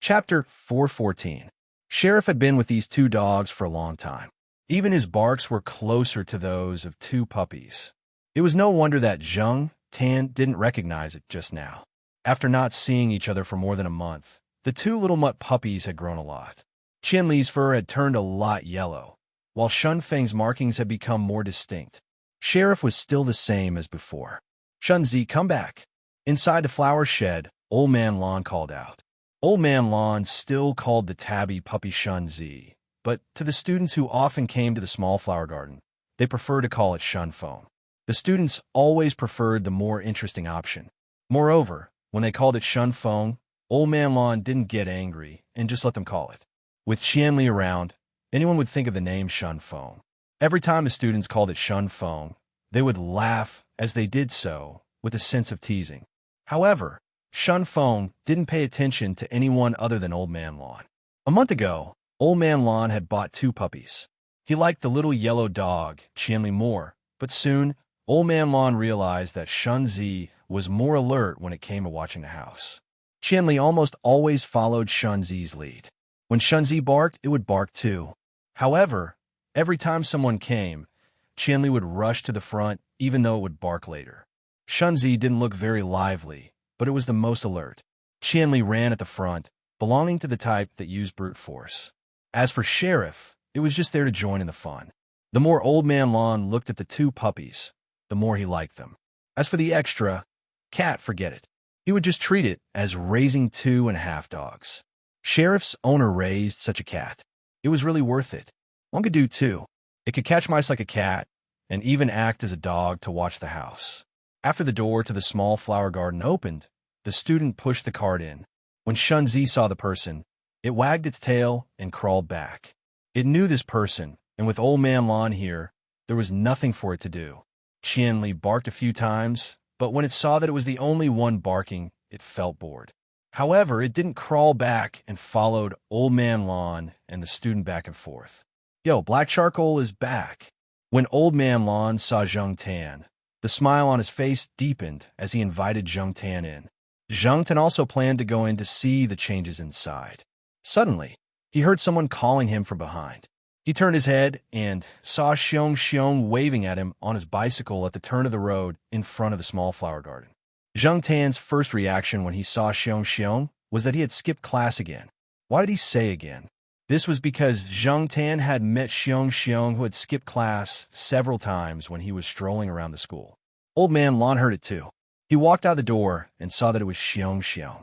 Chapter 414. Sheriff had been with these two dogs for a long time. Even his barks were closer to those of two puppies. It was no wonder that Zhang Tan didn't recognize it just now. After not seeing each other for more than a month, the two little mutt puppies had grown a lot. Qianli's fur had turned a lot yellow, while Shunfeng's markings had become more distinct. Sheriff was still the same as before. Shunzi, come back. Inside the flower shed, Old Man Lon called out. Old Man Lon still called the tabby puppy Shunzi, but to the students who often came to the small flower garden, they preferred to call it Shunfeng. The students always preferred the more interesting option. Moreover, when they called it Shunfeng, Old Man Lon didn't get angry and just let them call it. With Qianli around, anyone would think of the name Shunfeng. Every time the students called it Shunfeng, they would laugh as they did so with a sense of teasing. However, Shunfeng didn't pay attention to anyone other than Old Man Lon. A month ago, Old Man Lon had bought two puppies. He liked the little yellow dog, Qianli, more, but soon, Old Man Lon realized that Shunzi was more alert when it came to watching the house. Qianli almost always followed Shunzi's lead. When Shunzi barked, it would bark too. However, every time someone came, Qianli would rush to the front even though it would bark later. Shunzi didn't look very lively, but it was the most alert. Qianli ran at the front, belonging to the type that used brute force. As for Sheriff, it was just there to join in the fun. The more Old Man Lon looked at the two puppies, the more he liked them. As for the extra, cat, forget it. He would just treat it as raising 2.5 dogs. Sheriff's owner raised such a cat. It was really worth it. One could do too. It could catch mice like a cat, and even act as a dog to watch the house. After the door to the small flower garden opened, the student pushed the cart in. When Shunzi saw the person, it wagged its tail and crawled back. It knew this person, and with Old Man Lon here, there was nothing for it to do. Qianli barked a few times, but when it saw that it was the only one barking, it felt bored. However, it didn't crawl back and followed Old Man Lon and the student back and forth. Yo, Black Charcoal is back. When Old Man Lon saw Zhang Tan, the smile on his face deepened as he invited Zhang Tan in. Zhang Tan also planned to go in to see the changes inside. Suddenly, he heard someone calling him from behind. He turned his head and saw Xiong waving at him on his bicycle at the turn of the road in front of the small flower garden. Zhang Tan's first reaction when he saw Xiong was that he had skipped class again. Why did he say again? This was because Zhang Tan had met Xiong, who had skipped class several times when he was strolling around the school. Old Man Lon heard it too. He walked out the door and saw that it was Xiong.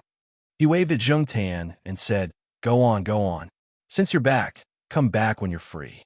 He waved at Zhang Tan and said, Go on. Since you're back, come back when you're free.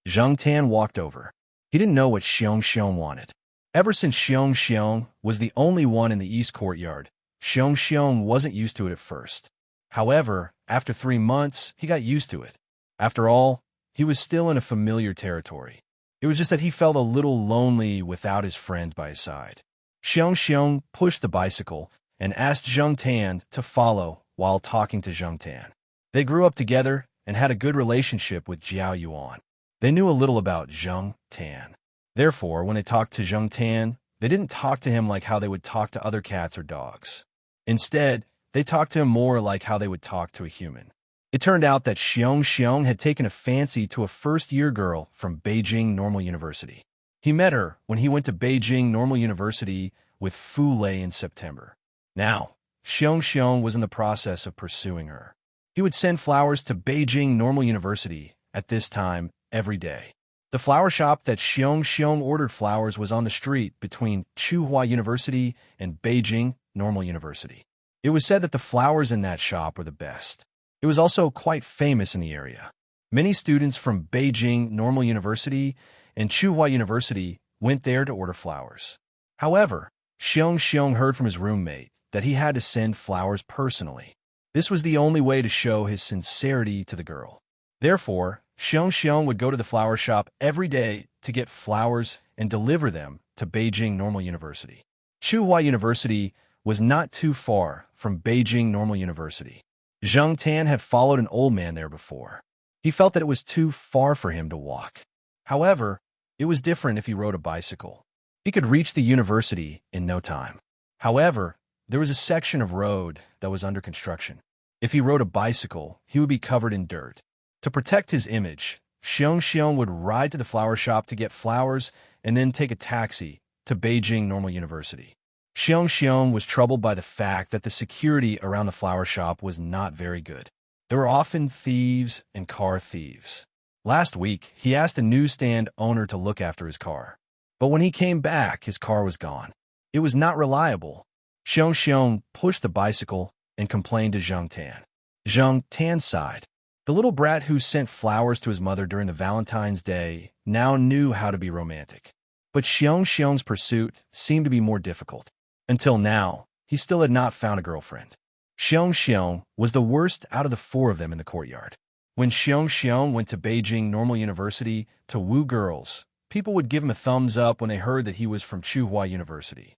Zhang Tan walked over. He didn't know what Xiong wanted. Ever since Xiong was the only one in the east courtyard, Xiong wasn't used to it at first. However, after 3 months, he got used to it. After all, he was still in a familiar territory. It was just that he felt a little lonely without his friends by his side. Xiong pushed the bicycle and asked Zhang Tan to follow while talking to Zhang Tan. They grew up together and had a good relationship with Jiao Yuan. They knew a little about Zhang Tan. Therefore, when they talked to Zhang Tan, they didn't talk to him like how they would talk to other cats or dogs. Instead, they talked to him more like how they would talk to a human. It turned out that Xiong had taken a fancy to a first-year girl from Beijing Normal University. He met her when he went to Beijing Normal University with Fu Lei in September. Now, Xiong was in the process of pursuing her. He would send flowers to Beijing Normal University at this time every day. The flower shop that Xiong ordered flowers was on the street between Tsinghua University and Beijing Normal University. It was said that the flowers in that shop were the best. It was also quite famous in the area. Many students from Beijing Normal University and Tsinghua University went there to order flowers. However, Xiong heard from his roommate that he had to send flowers personally. This was the only way to show his sincerity to the girl. Therefore, Xiong would go to the flower shop every day to get flowers and deliver them to Beijing Normal University. Tsinghua University was not too far from Beijing Normal University. Zhang Tan had followed an old man there before. He felt that it was too far for him to walk. However, it was different if he rode a bicycle. He could reach the university in no time. However, there was a section of road that was under construction. If he rode a bicycle, he would be covered in dirt. To protect his image, Xiong would ride to the flower shop to get flowers and then take a taxi to Beijing Normal University. Xiong was troubled by the fact that the security around the flower shop was not very good. There were often thieves and car thieves. Last week, he asked a newsstand owner to look after his car. But when he came back, his car was gone. It was not reliable. Xiong pushed the bicycle and complained to Zhang Tan. Zhang Tan sighed. The little brat who sent flowers to his mother during the Valentine's Day now knew how to be romantic. But Xiong's pursuit seemed to be more difficult. Until now, he still had not found a girlfriend. Xiong was the worst out of the four of them in the courtyard. When Xiong went to Beijing Normal University to woo girls, people would give him a thumbs up when they heard that he was from Tsinghua University.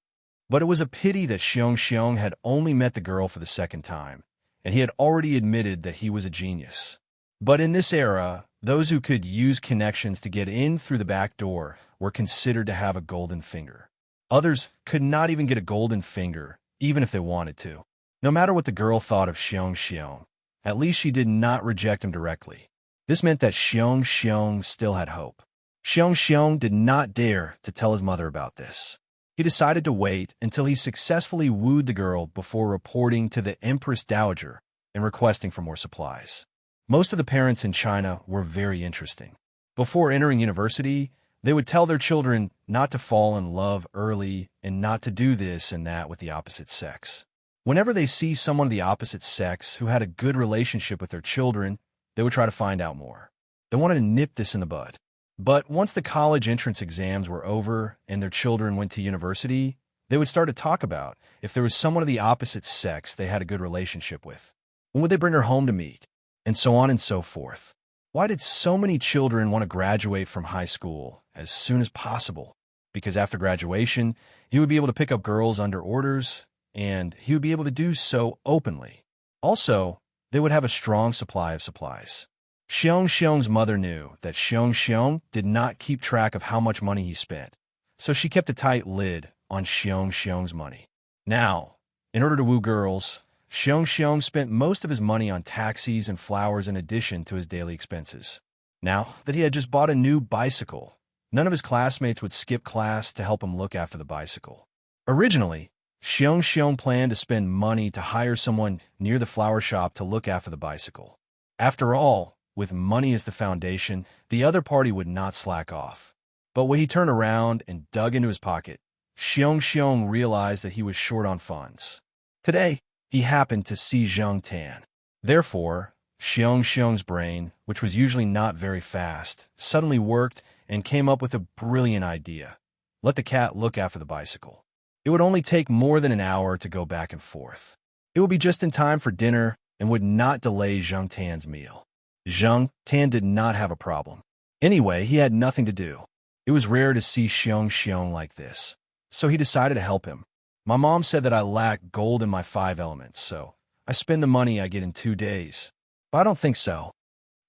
But it was a pity that Xiong had only met the girl for the second time, and he had already admitted that he was a genius. But in this era, those who could use connections to get in through the back door were considered to have a golden finger. Others could not even get a golden finger, even if they wanted to. No matter what the girl thought of Xiong, at least she did not reject him directly. This meant that Xiong still had hope. Xiong did not dare to tell his mother about this. He decided to wait until he successfully wooed the girl before reporting to the Empress Dowager and requesting for more supplies. Most of the parents in China were very interesting. Before entering university, they would tell their children not to fall in love early and not to do this and that with the opposite sex. Whenever they see someone of the opposite sex who had a good relationship with their children, they would try to find out more. They wanted to nip this in the bud. But once the college entrance exams were over and their children went to university, they would start to talk about if there was someone of the opposite sex they had a good relationship with. When would they bring her home to meet? And so on and so forth. Why did so many children want to graduate from high school as soon as possible? Because after graduation, he would be able to pick up girls under orders, and he would be able to do so openly. Also, they would have a strong supply of supplies. Xiong's mother knew that Xiong did not keep track of how much money he spent, so she kept a tight lid on Xiong's money. Now, in order to woo girls, Xiong spent most of his money on taxis and flowers in addition to his daily expenses. Now that he had just bought a new bicycle, none of his classmates would skip class to help him look after the bicycle. Originally, Xiong planned to spend money to hire someone near the flower shop to look after the bicycle. After all, with money as the foundation, the other party would not slack off. But when he turned around and dug into his pocket, Xiong realized that he was short on funds. Today, he happened to see Zhang Tan. Therefore, Xiong's brain, which was usually not very fast, suddenly worked and came up with a brilliant idea. Let the cat look after the bicycle. It would only take more than an hour to go back and forth. It would be just in time for dinner and would not delay Zhang Tan's meal. Zhang Tan did not have a problem. Anyway, he had nothing to do. It was rare to see Xiong like this, so he decided to help him. My mom said that I lack gold in my 5 elements, so I spend the money I get in 2 days. But I don't think so,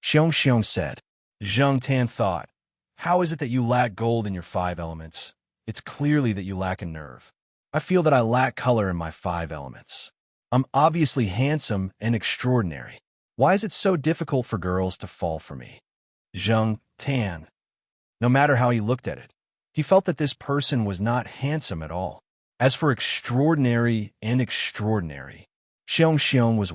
Xiong said. Zhang Tan thought, how is it that you lack gold in your 5 elements? It's clearly that you lack a nerve. I feel that I lack color in my 5 elements. I'm obviously handsome and extraordinary. Why is it so difficult for girls to fall for me? Zhang Tan. No matter how he looked at it, he felt that this person was not handsome at all. As for extraordinary, Xiong was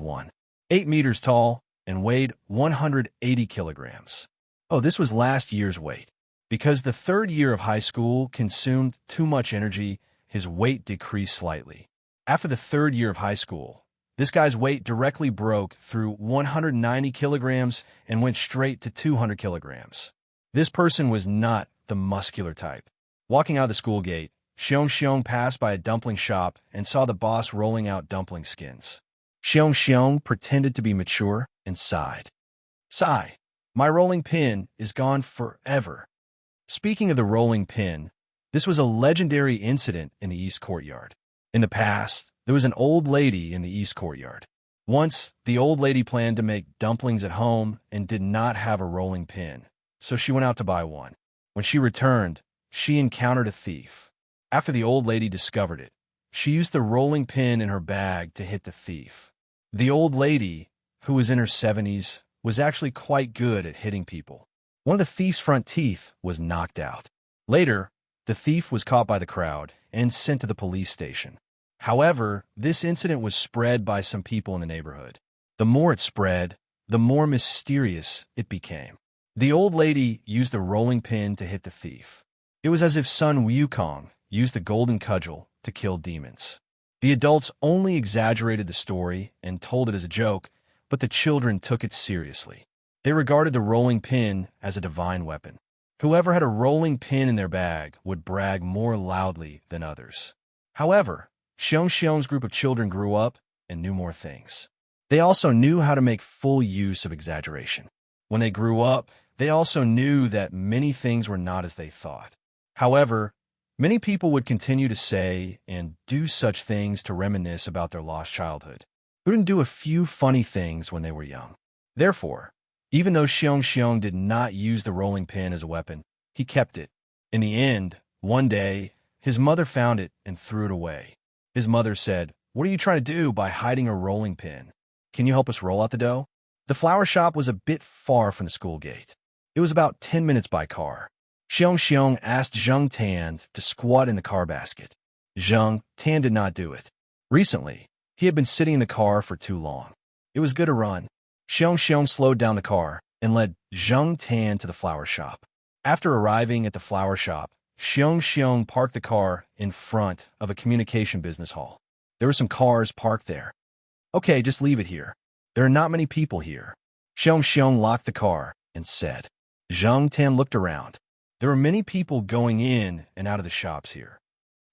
8 meters tall and weighed 180 kilograms. Oh, this was last year's weight. Because the 3rd year of high school consumed too much energy, his weight decreased slightly. After the 3rd year of high school, this guy's weight directly broke through 190 kilograms and went straight to 200 kilograms. This person was not the muscular type. Walking out the school gate, Xiong passed by a dumpling shop and saw the boss rolling out dumpling skins. Xiong pretended to be mature and sighed. Sigh, my rolling pin is gone forever. Speaking of the rolling pin, this was a legendary incident in the East Courtyard. In the past, there was an old lady in the East Courtyard. Once, the old lady planned to make dumplings at home and did not have a rolling pin, so she went out to buy one. When she returned, she encountered a thief. After the old lady discovered it, she used the rolling pin in her bag to hit the thief. The old lady who was in her 70s, was actually quite good at hitting people. One of the thief's front teeth was knocked out. Later, the thief was caught by the crowd and sent to the police station. However, this incident was spread by some people in the neighborhood. The more it spread, the more mysterious it became. The old lady used the rolling pin to hit the thief. It was as if Sun Wukong used the golden cudgel to kill demons. The adults only exaggerated the story and told it as a joke, but the children took it seriously. They regarded the rolling pin as a divine weapon. Whoever had a rolling pin in their bag would brag more loudly than others. However, Xiong's group of children grew up and knew more things. They also knew how to make full use of exaggeration. When they grew up, they also knew that many things were not as they thought. However, many people would continue to say and do such things to reminisce about their lost childhood, who didn't do a few funny things when they were young. Therefore, even though Xiong did not use the rolling pin as a weapon, he kept it. In the end, one day, his mother found it and threw it away. His mother said, "What are you trying to do by hiding a rolling pin? Can you help us roll out the dough?" The flower shop was a bit far from the school gate. It was about 10 minutes by car. Xiong asked Zheng Tan to squat in the car basket. Zheng Tan did not do it. Recently, he had been sitting in the car for too long. It was good to run. Xiong slowed down the car and led Zheng Tan to the flower shop. After arriving at the flower shop, Xiong parked the car in front of a communication business hall. There were some cars parked there. "Okay, just leave it here. There are not many people here." Xiong locked the car and said. Zheng Tan looked around. There were many people going in and out of the shops here.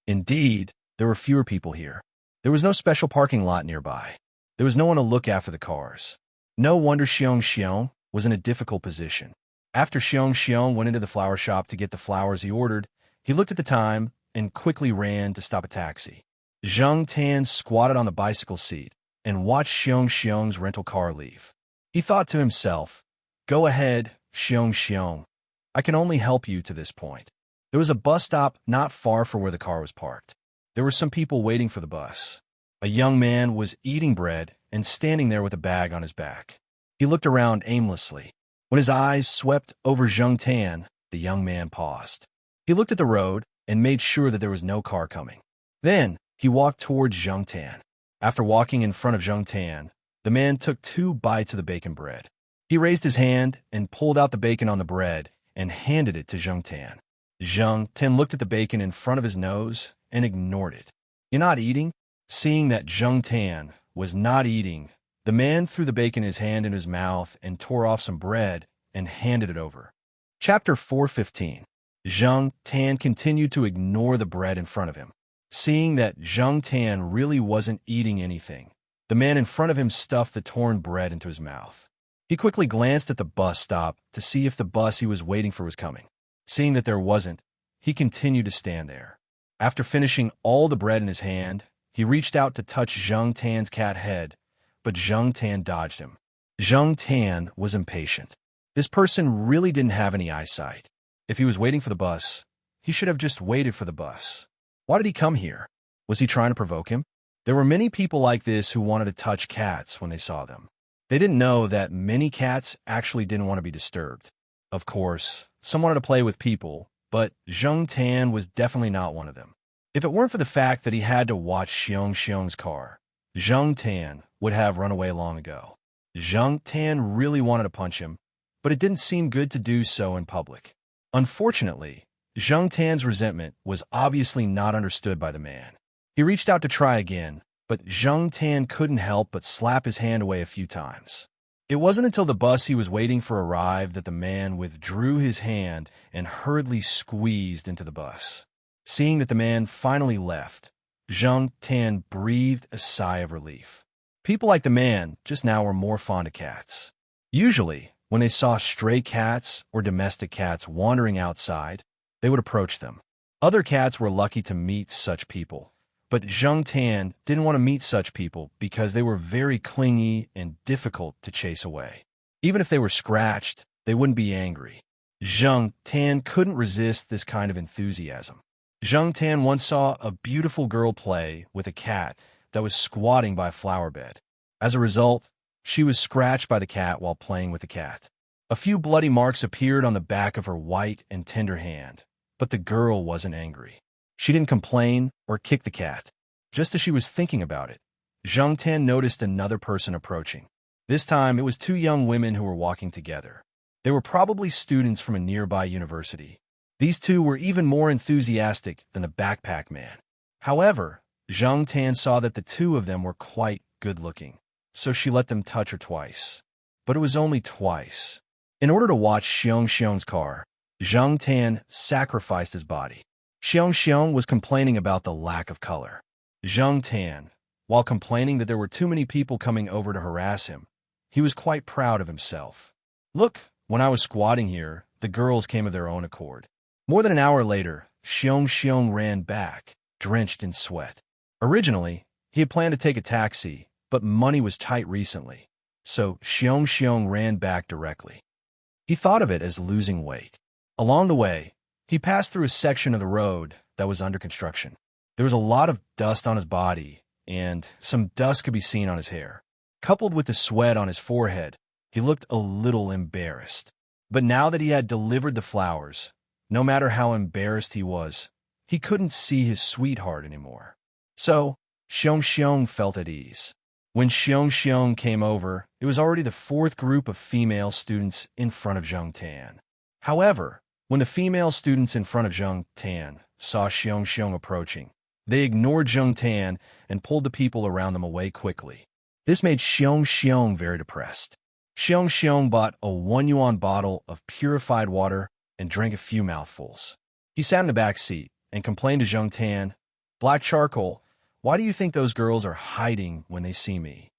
Indeed, there were fewer people here. There was no special parking lot nearby. There was no one to look after the cars. No wonder Xiong was in a difficult position. After Xiong went into the flower shop to get the flowers he ordered, he looked at the time and quickly ran to stop a taxi. Zheng Tan squatted on the bicycle seat and watched Xiong's rental car leave. He thought to himself, "Go ahead, Xiong. I can only help you to this point." There was a bus stop not far from where the car was parked. There were some people waiting for the bus. A young man was eating bread and standing there with a bag on his back. He looked around aimlessly. When his eyes swept over Zheng Tan, the young man paused. He looked at the road and made sure that there was no car coming. Then he walked towards Zheng Tan. After walking in front of Zheng Tan, the man took 2 bites of the bacon bread. He raised his hand and pulled out the bacon on the bread and handed it to Zheng Tan. Zheng Tan looked at the bacon in front of his nose and ignored it. "You're not eating?" Seeing that Zheng Tan was not eating, the man threw the bacon in his hand in his mouth and tore off some bread and handed it over. Chapter 4:15. Zheng Tan continued to ignore the bread in front of him. Seeing that Zheng Tan really wasn't eating anything, the man in front of him stuffed the torn bread into his mouth. He quickly glanced at the bus stop to see if the bus he was waiting for was coming. Seeing that there wasn't, he continued to stand there. After finishing all the bread in his hand, he reached out to touch Zheng Tan's cat head, but Zheng Tan dodged him. Zheng Tan was impatient. This person really didn't have any eyesight. If he was waiting for the bus, he should have just waited for the bus. Why did he come here? Was he trying to provoke him? There were many people like this who wanted to touch cats when they saw them. They didn't know that many cats actually didn't want to be disturbed. Of course, some wanted to play with people, but Zheng Tan was definitely not one of them. If it weren't for the fact that he had to watch Xiong's car, Zheng Tan would have run away long ago. Zheng Tan really wanted to punch him, but it didn't seem good to do so in public. Unfortunately, Zheng Tan's resentment was obviously not understood by the man. He reached out to try again, but Zheng Tan couldn't help but slap his hand away a few times. It wasn't until the bus he was waiting for arrived that the man withdrew his hand and hurriedly squeezed into the bus. Seeing that the man finally left, Zheng Tan breathed a sigh of relief. People like the man just now were more fond of cats. Usually, when they saw stray cats or domestic cats wandering outside, they would approach them. Other cats were lucky to meet such people, but Zheng Tan didn't want to meet such people because they were very clingy and difficult to chase away. Even if they were scratched, they wouldn't be angry. Zheng Tan couldn't resist this kind of enthusiasm. Zheng Tan once saw a beautiful girl play with a cat that was squatting by a flower bed. As a result, She was scratched by the cat while playing with the cat. A few bloody marks appeared on the back of her white and tender hand, but the girl wasn't angry. She didn't complain or kick the cat. Just as she was thinking about it, Zhang Tan noticed another person approaching. This time, it was two young women who were walking together. They were probably students from a nearby university. These two were even more enthusiastic than the backpack man. However, Zhang Tan saw that the two of them were quite good-looking, so she let them touch her twice. But it was only twice. In order to watch Xiong Xiong's car, Zhang Tan sacrificed his body. Xiong Xiong was complaining about the lack of color. Zhang Tan, while complaining that there were too many people coming over to harass him, he was quite proud of himself. Look, when I was squatting here, the girls came of their own accord. More than an hour later, Xiong Xiong ran back, drenched in sweat. Originally, he had planned to take a taxi, but money was tight recently, so Xiong Xiong ran back directly. He thought of it as losing weight. Along the way, he passed through a section of the road that was under construction. There was a lot of dust on his body, and some dust could be seen on his hair. Coupled with the sweat on his forehead, he looked a little embarrassed. But now that he had delivered the flowers, no matter how embarrassed he couldn't see his sweetheart anymore. So, Xiong Xiong felt at ease. When Xiong Xiong came over, it was already the fourth group of female students in front of Zhang Tan. However, when the female students in front of Zhang Tan saw Xiong Xiong approaching, they ignored Zhang Tan and pulled the people around them away quickly. This made Xiong Xiong very depressed. Xiong Xiong bought a 1 yuan bottle of purified water and drank a few mouthfuls. He sat in the back seat and complained to Zhang Tan, "Black charcoal, why do you think those girls are hiding when they see me?"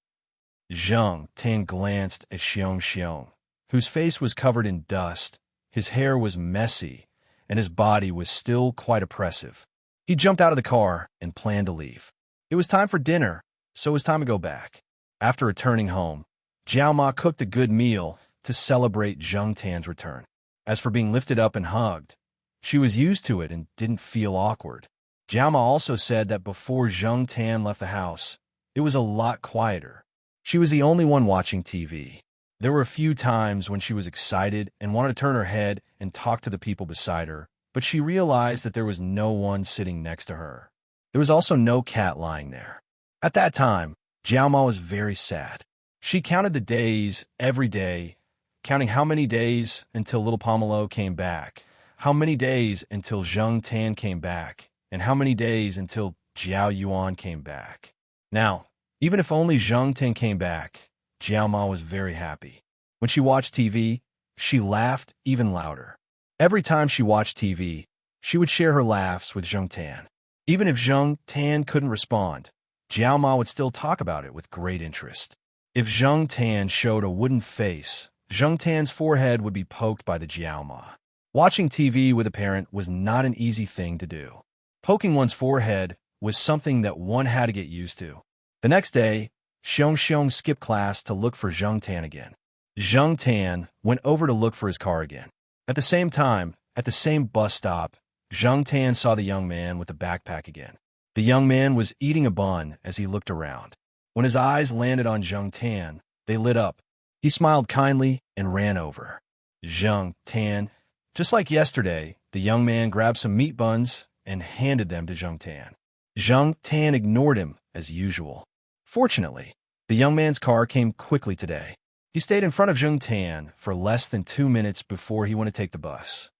Zhang Tan glanced at Xiong Xiong, whose face was covered in dust, his hair was messy, and his body was still quite oppressive. He jumped out of the car and planned to leave. It was time for dinner, so it was time to go back. After returning home, Jiao Ma cooked a good meal to celebrate Zhang Tan's return. As for being lifted up and hugged, she was used to it and didn't feel awkward. Jiao Ma also said that before Zhang Tan left the house, it was a lot quieter. She was the only one watching TV. There were a few times when she was excited and wanted to turn her head and talk to the people beside her, but she realized that there was no one sitting next to her. There was also no cat lying there. At that time, Jiao Ma was very sad. She counted the days every day, counting how many days until little Pomelo came back, how many days until Zhang Tan came back, and how many days until Jiao Yuan came back. Now, even if only Zhang Tan came back, Jiao Ma was very happy. When she watched TV, she laughed even louder. Every time she watched TV, she would share her laughs with Zhang Tan. Even if Zhang Tan couldn't respond, Jiao Ma would still talk about it with great interest. If Zhang Tan showed a wooden face, Zhang Tan's forehead would be poked by the Jiao Ma. Watching TV with a parent was not an easy thing to do. Poking one's forehead was something that one had to get used to. The next day, Xiong Xiong skipped class to look for Zhang Tan again. Zhang Tan went over to look for his car again. At the same time, at the same bus stop, Zhang Tan saw the young man with the backpack again. The young man was eating a bun as he looked around. When his eyes landed on Zhang Tan, they lit up. He smiled kindly and ran over. Zhang Tan. Just like yesterday, the young man grabbed some meat buns and handed them to Zhang Tan. Zhang Tan ignored him as usual. Fortunately, the young man's car came quickly today. He stayed in front of Zhang Tan for less than 2 minutes before he went to take the bus.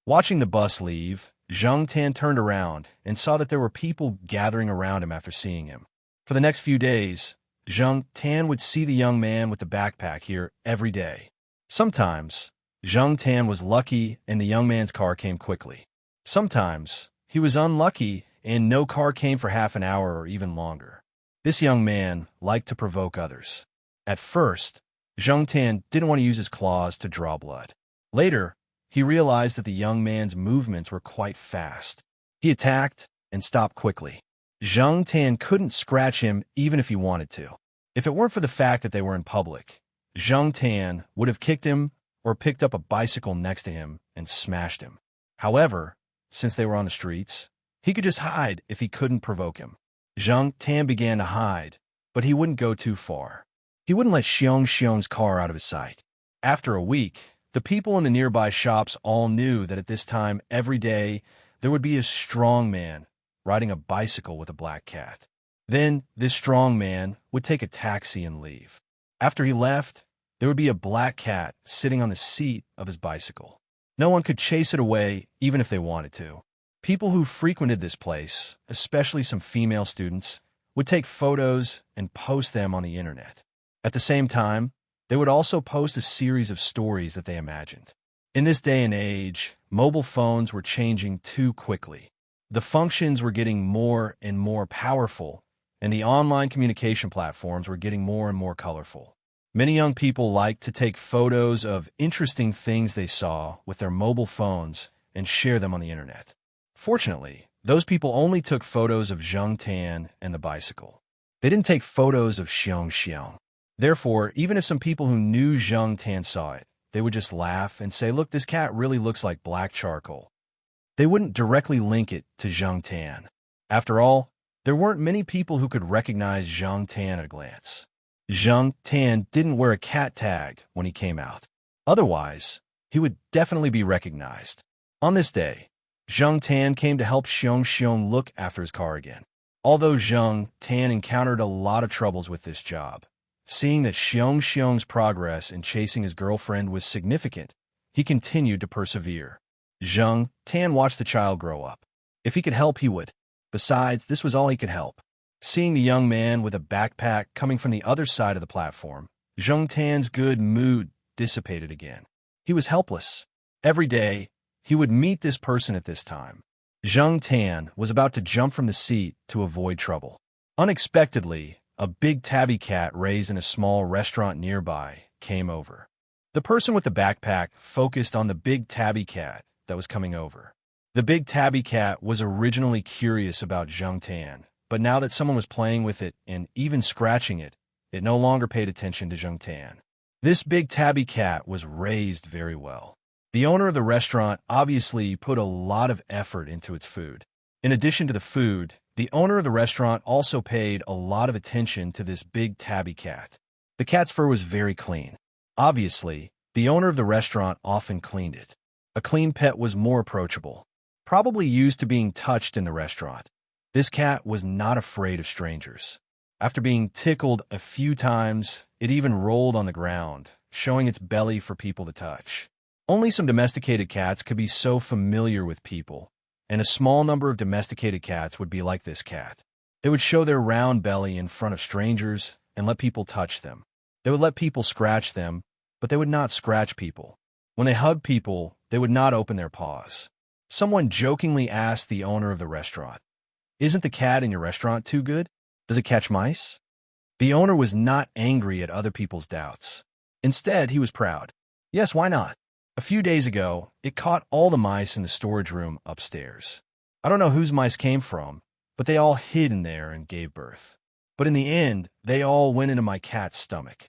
Watching the bus leave, Zhang Tan turned around and saw that there were people gathering around him after seeing him. For the next few days, Zhang Tan would see the young man with the backpack here every day. Sometimes, Zhang Tan was lucky and the young man's car came quickly. Sometimes, he was unlucky and no car came for half an hour or even longer. This young man liked to provoke others. At first, Zhang Tan didn't want to use his claws to draw blood. Later, he realized that the young man's movements were quite fast. He attacked and stopped quickly. Zhang Tan couldn't scratch him even if he wanted to. If it weren't for the fact that they were in public, Zhang Tan would have kicked him or picked up a bicycle next to him and smashed him. However, since they were on the streets, he could just hide if he couldn't provoke him. Zhang Tan began to hide, but he wouldn't go too far. He wouldn't let Xiong's car out of his sight. After a week, the people in the nearby shops all knew that at this time every day there would be a strong man riding a bicycle with a black cat. Then this strong man would take a taxi and leave. After he left, there would be a black cat sitting on the seat of his bicycle. No one could chase it away even if they wanted to. People who frequented this place, especially some female students, would take photos and post them on the internet. At the same time, they would also post a series of stories that they imagined. In this day and age, mobile phones were changing too quickly. The functions were getting more and more powerful, and the online communication platforms were getting more and more colorful. Many young people liked to take photos of interesting things they saw with their mobile phones and share them on the internet. Fortunately, those people only took photos of Zheng Tan and the bicycle. They didn't take photos of Xiong. Therefore, even if some people who knew Zheng Tan saw it, they would just laugh and say, "Look, this cat really looks like black charcoal." They wouldn't directly link it to Zheng Tan. After all, there weren't many people who could recognize Zheng Tan at a glance. Zheng Tan didn't wear a cat tag when he came out. Otherwise, he would definitely be recognized. On this day, Zheng Tan came to help Xiong look after his car again. Although Zheng Tan encountered a lot of troubles with this job, seeing that Xiong's progress in chasing his girlfriend was significant, he continued to persevere. Zheng Tan watched the child grow up. If he could help, he would. Besides, this was all he could help. Seeing the young man with a backpack coming from the other side of the platform, Zheng Tan's good mood dissipated again. He was helpless. Every day, he would meet this person at this time. Zheng Tan was about to jump from the seat to avoid trouble. Unexpectedly, a big tabby cat raised in a small restaurant nearby came over. The person with the backpack focused on the big tabby cat that was coming over. The big tabby cat was originally curious about Zheng Tan, but now that someone was playing with it and even scratching it, it no longer paid attention to Zheng Tan. This big tabby cat was raised very well. The owner of the restaurant obviously put a lot of effort into its food. In addition to the food, the owner of the restaurant also paid a lot of attention to this big tabby cat. The cat's fur was very clean. Obviously, the owner of the restaurant often cleaned it. A clean pet was more approachable, probably used to being touched in the restaurant. This cat was not afraid of strangers. After being tickled a few times, it even rolled on the ground, showing its belly for people to touch. Only some domesticated cats could be so familiar with people, and a small number of domesticated cats would be like this cat. They would show their round belly in front of strangers and let people touch them. They would let people scratch them, but they would not scratch people. When they hugged people, they would not open their paws. Someone jokingly asked the owner of the restaurant, "Isn't the cat in your restaurant too good? Does it catch mice?" The owner was not angry at other people's doubts. Instead, he was proud. Yes, why not? A few days ago, it caught all the mice in the storage room upstairs. I don't know whose mice came from, but they all hid in there and gave birth. But in the end, they all went into my cat's stomach.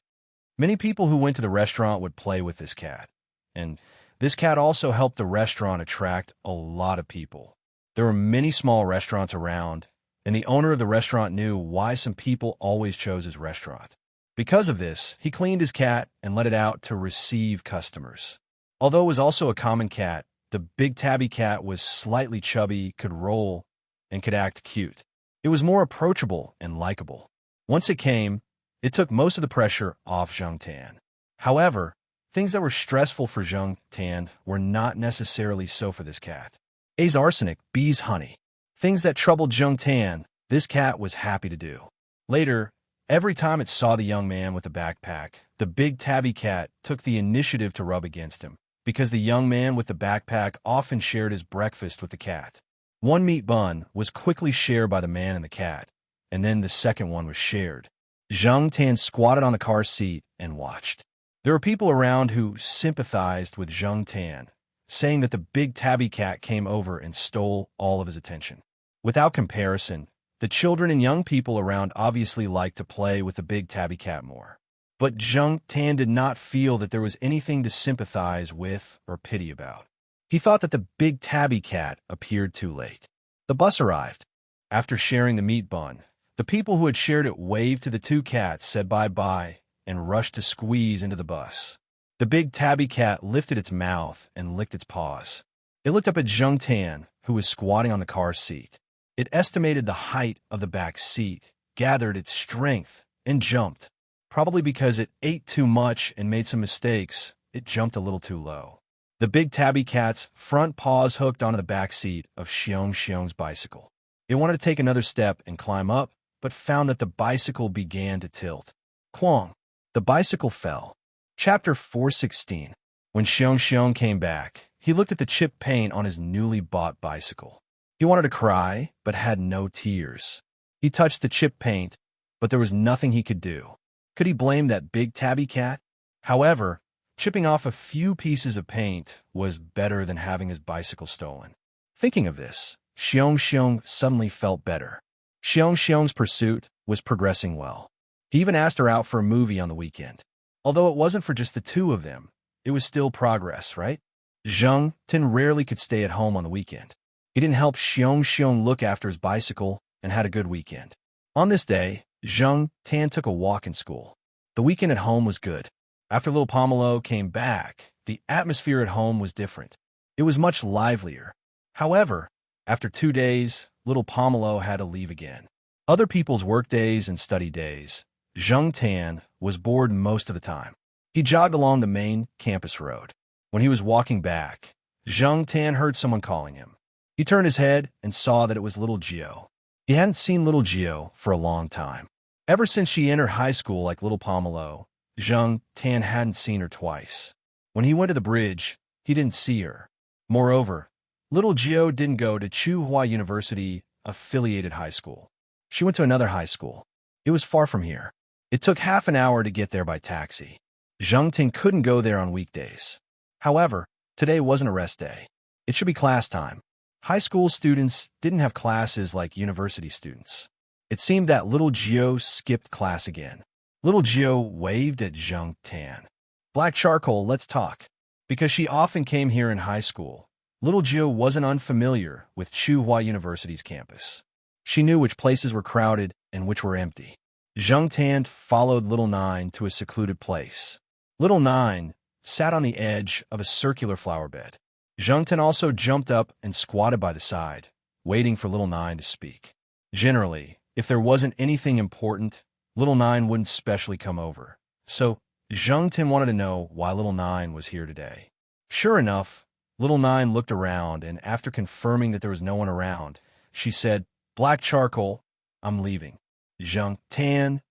Many people who went to the restaurant would play with this cat, and this cat also helped the restaurant attract a lot of people. There were many small restaurants around, and the owner of the restaurant knew why some people always chose his restaurant. Because of this, he cleaned his cat and let it out to receive customers. Although it was also a common cat, the big tabby cat was slightly chubby, could roll, and could act cute. It was more approachable and likable. Once it came, it took most of the pressure off Zheng Tan. However, things that were stressful for Zheng Tan were not necessarily so for this cat. A's arsenic, B's honey. Things that troubled Zheng Tan, this cat was happy to do. Later, every time it saw the young man with the backpack, the big tabby cat took the initiative to rub against him, because the young man with the backpack often shared his breakfast with the cat. One meat bun was quickly shared by the man and the cat, and then the second one was shared. Zheng Tan squatted on the car seat and watched. There were people around who sympathized with Zheng Tan, saying that the big tabby cat came over and stole all of his attention. Without comparison, the children and young people around obviously liked to play with the big tabby cat more. But Zheng Tan did not feel that there was anything to sympathize with or pity about. He thought that the big tabby cat appeared too late. The bus arrived. After sharing the meat bun, the people who had shared it waved to the two cats, said bye-bye, and rushed to squeeze into the bus. The big tabby cat lifted its mouth and licked its paws. It looked up at Zheng Tan, who was squatting on the car seat. It estimated the height of the back seat, gathered its strength, and jumped. Probably because it ate too much and made some mistakes, it jumped a little too low. The big tabby cat's front paws hooked onto the back seat of Xiong Xiong's bicycle. It wanted to take another step and climb up, but found that the bicycle began to tilt. Quang! The bicycle fell. Chapter 416. When Xiong Xiong came back, he looked at the chipped paint on his newly bought bicycle. He wanted to cry, but had no tears. He touched the chipped paint, but there was nothing he could do. Could he blame that big tabby cat? However, chipping off a few pieces of paint was better than having his bicycle stolen. Thinking of this, Xiong Xiong suddenly felt better. Xiong Xiong's pursuit was progressing well. He even asked her out for a movie on the weekend. Although it wasn't for just the two of them, it was still progress, right? Zheng Tan rarely could stay at home on the weekend. He didn't help Xiong Xiong look after his bicycle and had a good weekend. On this day, Zheng Tan took a walk in school. The weekend at home was good. After little Pomelo came back, the atmosphere at home was different. It was much livelier. However, after 2 days, little Pomelo had to leave again. Other people's work days and study days, Zheng Tan was bored most of the time. He jogged along the main campus road. When he was walking back, Zheng Tan heard someone calling him. He turned his head and saw that it was little Gio. He hadn't seen little Gio for a long time. Ever since she entered high school like little Pomelo, Zheng Tan hadn't seen her twice. When he went to the bridge, he didn't see her. Moreover, little Gio didn't go to Tsinghua University affiliated high school. She went to another high school. It was far from here. It took half an hour to get there by taxi. Zheng Tan couldn't go there on weekdays. However, today wasn't a rest day. It should be class time. High school students didn't have classes like university students. It seemed that little Gio skipped class again. Little Gio waved at Zheng Tan. Black charcoal, let's talk. Because she often came here in high school, little Gio wasn't unfamiliar with Tsinghua University's campus. She knew which places were crowded and which were empty. Zheng Tan followed Little Nine to a secluded place. Little Nine sat on the edge of a circular flower bed. Zheng Tan also jumped up and squatted by the side, waiting for Little Nine to speak. Generally, if there wasn't anything important, Little Nine wouldn't specially come over. So, Zheng Tan wanted to know why Little Nine was here today. Sure enough, Little Nine looked around, and after confirming that there was no one around, she said, "Black charcoal, I'm leaving." Zheng Tan.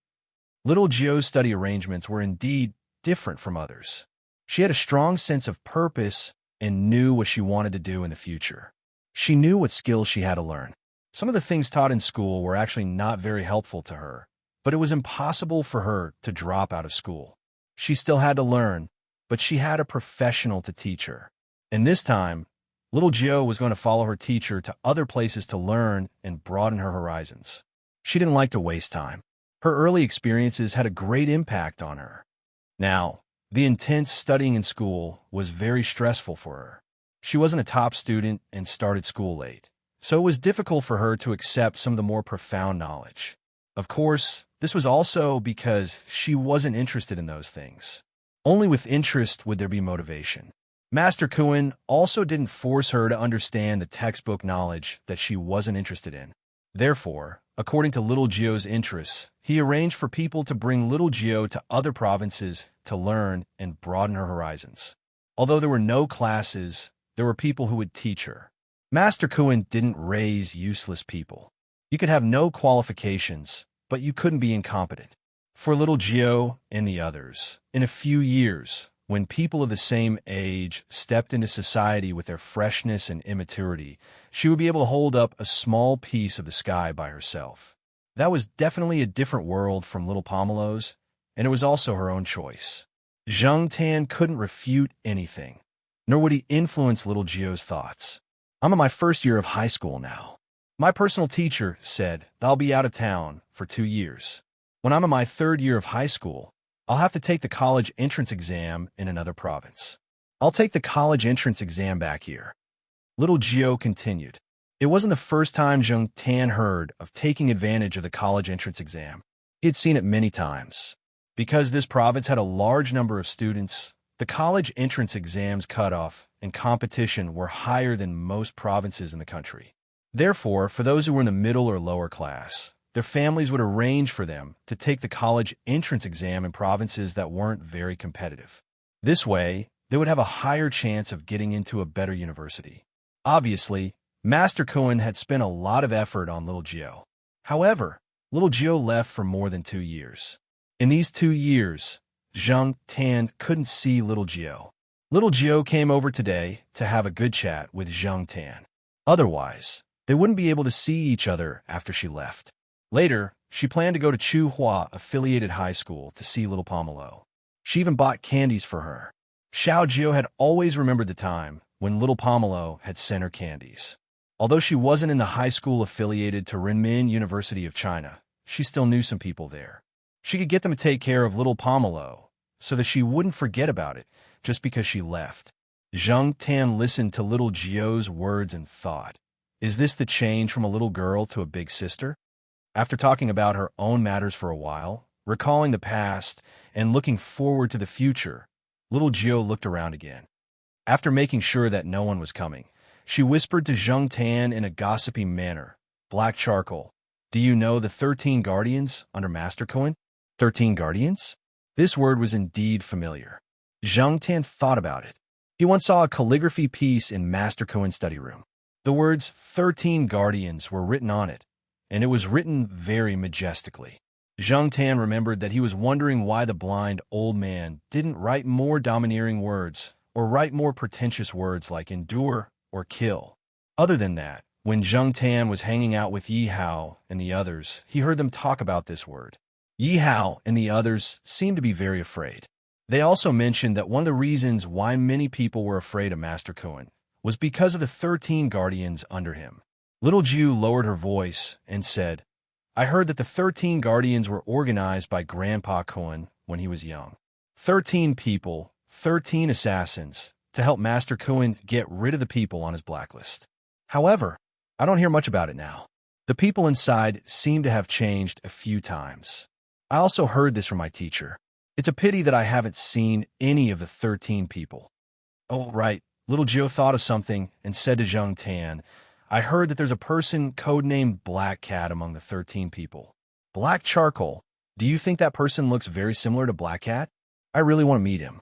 Little Gio's study arrangements were indeed different from others. She had a strong sense of purpose and knew what she wanted to do in the future. She knew what skills she had to learn. Some of the things taught in school were actually not very helpful to her, but it was impossible for her to drop out of school. She still had to learn, but she had a professional to teach her. And this time, little Gio was going to follow her teacher to other places to learn and broaden her horizons. She didn't like to waste time. Her early experiences had a great impact on her. Now, the intense studying in school was very stressful for her. She wasn't a top student and started school late, so it was difficult for her to accept some of the more profound knowledge. Of course, this was also because she wasn't interested in those things. Only with interest would there be motivation. Master Kuan also didn't force her to understand the textbook knowledge that she wasn't interested in. Therefore, according to little Gio's interests, he arranged for people to bring little Gio to other provinces to learn and broaden her horizons. Although there were no classes, there were people who would teach her. Master Kuan didn't raise useless people. You could have no qualifications, but you couldn't be incompetent. For little Gio and the others, in a few years, when people of the same age stepped into society with their freshness and immaturity, she would be able to hold up a small piece of the sky by herself. That was definitely a different world from little Pomelo's, and it was also her own choice. Zheng Tan couldn't refute anything, nor would he influence little Gio's thoughts. "I'm in my first year of high school now. My personal teacher said that I'll be out of town for 2 years. When I'm in my 3rd year of high school, I'll have to take the college entrance exam in another province. I'll take the college entrance exam back here." Little Gio continued. It wasn't the first time Zheng Tan heard of taking advantage of the college entrance exam. He had seen it many times. Because this province had a large number of students, the college entrance exams cutoff and competition were higher than most provinces in the country. Therefore, for those who were in the middle or lower class, their families would arrange for them to take the college entrance exam in provinces that weren't very competitive. This way, they would have a higher chance of getting into a better university. Obviously, Master Cohen had spent a lot of effort on little Gio. However, little Gio left for more than 2 years. In these 2 years, Zhang Tan couldn't see little Gio. Little Gio came over today to have a good chat with Zhang Tan. Otherwise, they wouldn't be able to see each other after she left. Later, she planned to go to Chuhua Affiliated High School to see little Pomelo. She even bought candies for her. Xiao Jio had always remembered the time when little Pomelo had sent her candies. Although she wasn't in the high school affiliated to Renmin University of China, she still knew some people there. She could get them to take care of little Pomelo so that she wouldn't forget about it just because she left. Zhang Tan listened to little Jio's words and thought, is this the change from a little girl to a big sister? After talking about her own matters for a while, recalling the past, and looking forward to the future, little Gio looked around again. After making sure that no one was coming, she whispered to Zhang Tan in a gossipy manner, Black Charcoal, do you know the 13 guardians under Master Cohen? 13 guardians? This word was indeed familiar. Zhang Tan thought about it. He once saw a calligraphy piece in Master Cohen's study room. The words 13 guardians were written on it, and it was written very majestically. Zhang Tan remembered that he was wondering why the blind old man didn't write more domineering words or write more pretentious words like endure or kill. Other than that, when Zhang Tan was hanging out with Yi Hao and the others, he heard them talk about this word. Yi Hao and the others seemed to be very afraid. They also mentioned that one of the reasons why many people were afraid of Master Cohen was because of the 13 guardians under him. Little Ju lowered her voice and said, I heard that the 13 guardians were organized by Grandpa Cohen when he was young. 13 people, 13 assassins, to help Master Cohen get rid of the people on his blacklist. However, I don't hear much about it now. The people inside seem to have changed a few times. I also heard this from my teacher. It's a pity that I haven't seen any of the 13 people. Oh, right. Little Gio thought of something and said to Zhang Tan, I heard that there's a person codenamed Black Cat among the 13 people. Black Charcoal. Do you think that person looks very similar to Black Cat? I really want to meet him.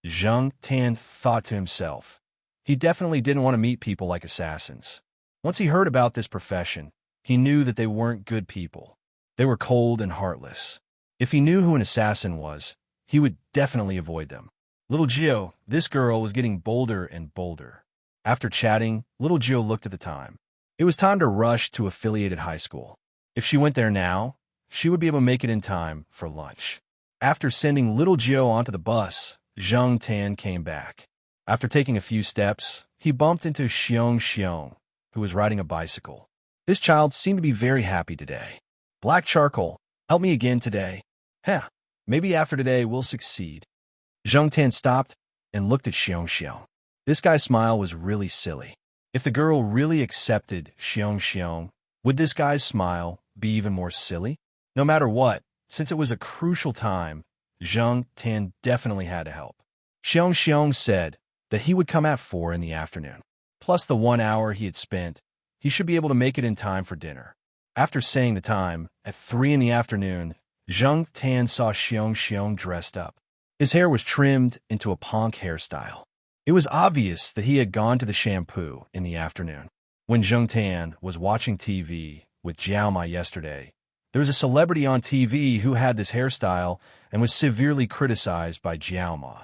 Zhang Tan thought to himself. He definitely didn't want to meet people like assassins. Once he heard about this profession, he knew that they weren't good people. They were cold and heartless. If he knew who an assassin was, he would definitely avoid them. Little Gio, this girl was getting bolder and bolder. After chatting, little Gio looked at the time. It was time to rush to affiliated high school. If she went there now, she would be able to make it in time for lunch. After sending little Gio onto the bus, Zhang Tan came back. After taking a few steps, he bumped into Xiong, who was riding a bicycle. This child seemed to be very happy today. Black Charcoal, help me again today. Maybe after today we'll succeed. Zhang Tan stopped and looked at Xiong. This guy's smile was really silly. If the girl really accepted Xiong, would this guy's smile be even more silly? No matter what, since it was a crucial time, Zhang Tan definitely had to help. Xiong said that he would come at 4 in the afternoon. Plus the 1 hour he had spent, he should be able to make it in time for dinner. After saying the time, at 3 in the afternoon, Zhang Tan saw Xiong dressed up. His hair was trimmed into a punk hairstyle. It was obvious that he had gone to the shampoo in the afternoon. When Zhang Tan was watching TV with Jiao Ma yesterday, there was a celebrity on TV who had this hairstyle and was severely criticized by Jiao Ma.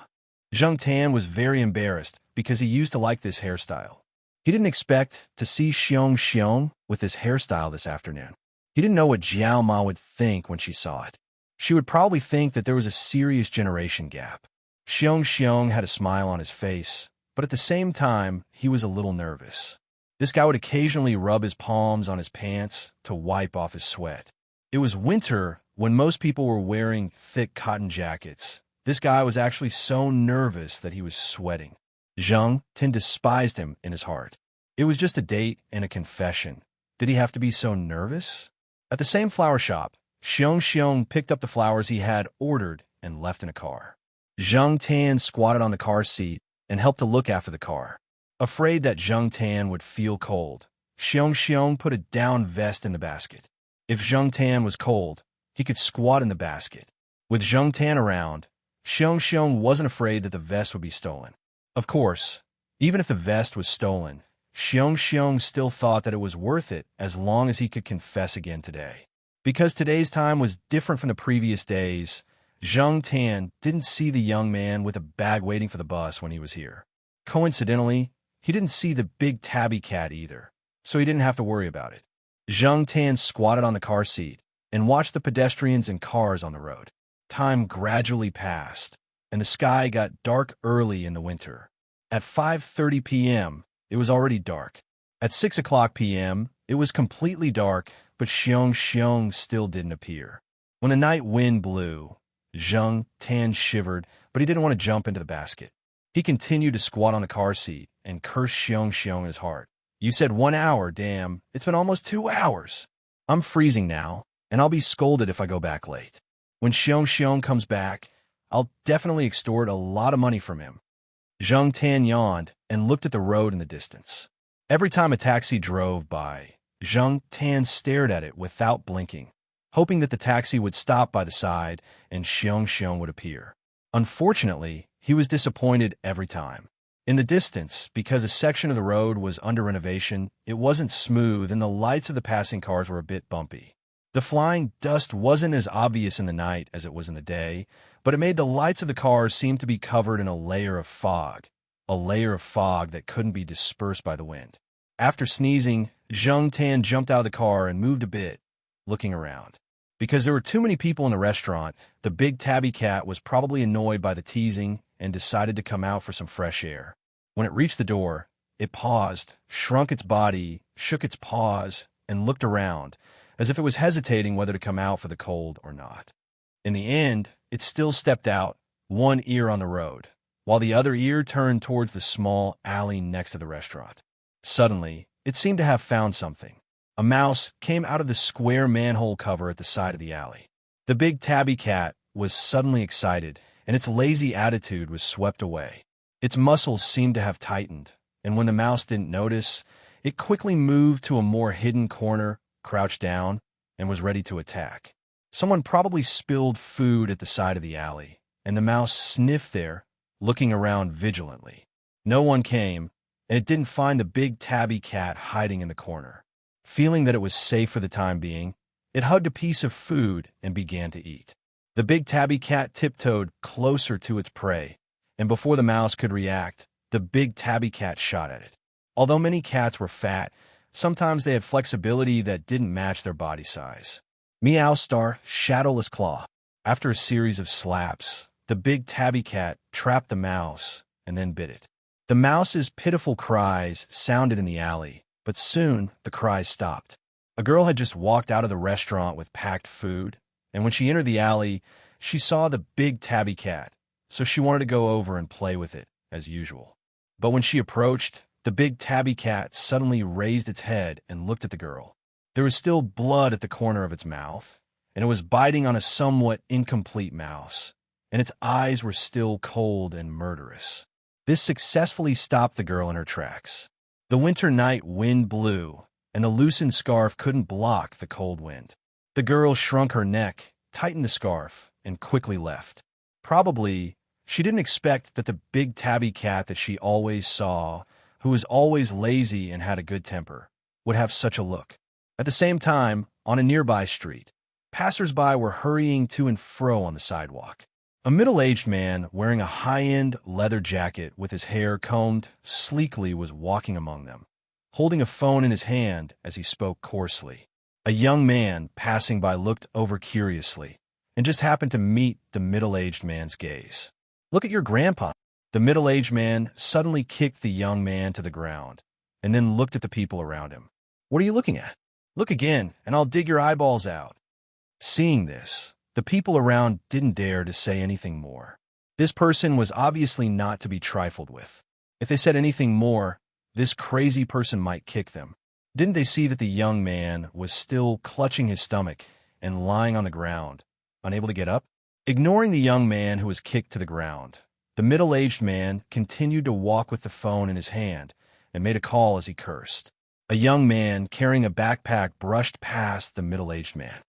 Zhang Tan was very embarrassed because he used to like this hairstyle. He didn't expect to see Xiong with this hairstyle this afternoon. He didn't know what Jiao Ma would think when she saw it. She would probably think that there was a serious generation gap. Xiong had a smile on his face, but at the same time, he was a little nervous. This guy would occasionally rub his palms on his pants to wipe off his sweat. It was winter when most people were wearing thick cotton jackets. This guy was actually so nervous that he was sweating. Zhang Tan despised him in his heart. It was just a date and a confession. Did he have to be so nervous? At the same flower shop, Xiong picked up the flowers he had ordered and left in a car. Zheng Tan squatted on the car seat and helped to look after the car. Afraid that Zheng Tan would feel cold, Xiong put a down vest in the basket. If Zheng Tan was cold, he could squat in the basket. With Zheng Tan around, Xiong wasn't afraid that the vest would be stolen. Of course, even if the vest was stolen, Xiong still thought that it was worth it as long as he could confess again today. Because today's time was different from the previous days, Zheng Tan didn't see the young man with a bag waiting for the bus when he was here. Coincidentally, he didn't see the big tabby cat either, so he didn't have to worry about it. Zheng Tan squatted on the car seat and watched the pedestrians and cars on the road. Time gradually passed, and the sky got dark early in the winter. At 5:30 p.m., it was already dark. At 6 o'clock p.m., it was completely dark, but Xiong still didn't appear. When the night wind blew, Zheng Tan shivered, but he didn't want to jump into the basket. He continued to squat on the car seat and cursed Xiong in his heart. You said 1 hour, damn. It's been almost 2 hours. I'm freezing now, and I'll be scolded if I go back late. When Xiong comes back, I'll definitely extort a lot of money from him. Zheng Tan yawned and looked at the road in the distance. Every time a taxi drove by, Zheng Tan stared at it without blinking, hoping that the taxi would stop by the side and Xiong would appear. Unfortunately, he was disappointed every time. In the distance, because a section of the road was under renovation, it wasn't smooth and the lights of the passing cars were a bit bumpy. The flying dust wasn't as obvious in the night as it was in the day, but it made the lights of the cars seem to be covered in a layer of fog that couldn't be dispersed by the wind. After sneezing, Zheng Tan jumped out of the car and moved a bit, looking around. Because there were too many people in the restaurant, the big tabby cat was probably annoyed by the teasing and decided to come out for some fresh air. When it reached the door, it paused, shrunk its body, shook its paws, and looked around, as if it was hesitating whether to come out for the cold or not. In the end, it still stepped out, one ear on the road, while the other ear turned towards the small alley next to the restaurant. Suddenly, it seemed to have found something. A mouse came out of the square manhole cover at the side of the alley. The big tabby cat was suddenly excited, and its lazy attitude was swept away. Its muscles seemed to have tightened, and when the mouse didn't notice, it quickly moved to a more hidden corner, crouched down, and was ready to attack. Someone probably spilled food at the side of the alley, and the mouse sniffed there, looking around vigilantly. No one came, and it didn't find the big tabby cat hiding in the corner. Feeling that it was safe for the time being, it hugged a piece of food and began to eat. The big tabby cat tiptoed closer to its prey, and before the mouse could react, the big tabby cat shot at it. Although many cats were fat, sometimes they had flexibility that didn't match their body size. Meow star, shadowless claw. After a series of slaps, the big tabby cat trapped the mouse and then bit it. The mouse's pitiful cries sounded in the alley, but soon the cries stopped. A girl had just walked out of the restaurant with packed food, and when she entered the alley, she saw the big tabby cat, so she wanted to go over and play with it, as usual. But when she approached, the big tabby cat suddenly raised its head and looked at the girl. There was still blood at the corner of its mouth, and it was biting on a somewhat incomplete mouse, and its eyes were still cold and murderous. This successfully stopped the girl in her tracks. The winter night wind blew, and the loosened scarf couldn't block the cold wind. The girl shrunk her neck, tightened the scarf, and quickly left. Probably, she didn't expect that the big tabby cat that she always saw, who was always lazy and had a good temper, would have such a look. At the same time, on a nearby street, passers-by were hurrying to and fro on the sidewalk. A middle-aged man wearing a high-end leather jacket with his hair combed sleekly was walking among them, holding a phone in his hand as he spoke coarsely. A young man passing by looked over curiously and just happened to meet the middle-aged man's gaze. "Look at your grandpa." The middle-aged man suddenly kicked the young man to the ground and then looked at the people around him. "What are you looking at? Look again, and I'll dig your eyeballs out." Seeing this, the people around didn't dare to say anything more. This person was obviously not to be trifled with. If they said anything more, this crazy person might kick them. Didn't they see that the young man was still clutching his stomach and lying on the ground, unable to get up? Ignoring the young man who was kicked to the ground, the middle-aged man continued to walk with the phone in his hand and made a call as he cursed. A young man carrying a backpack brushed past the middle-aged man.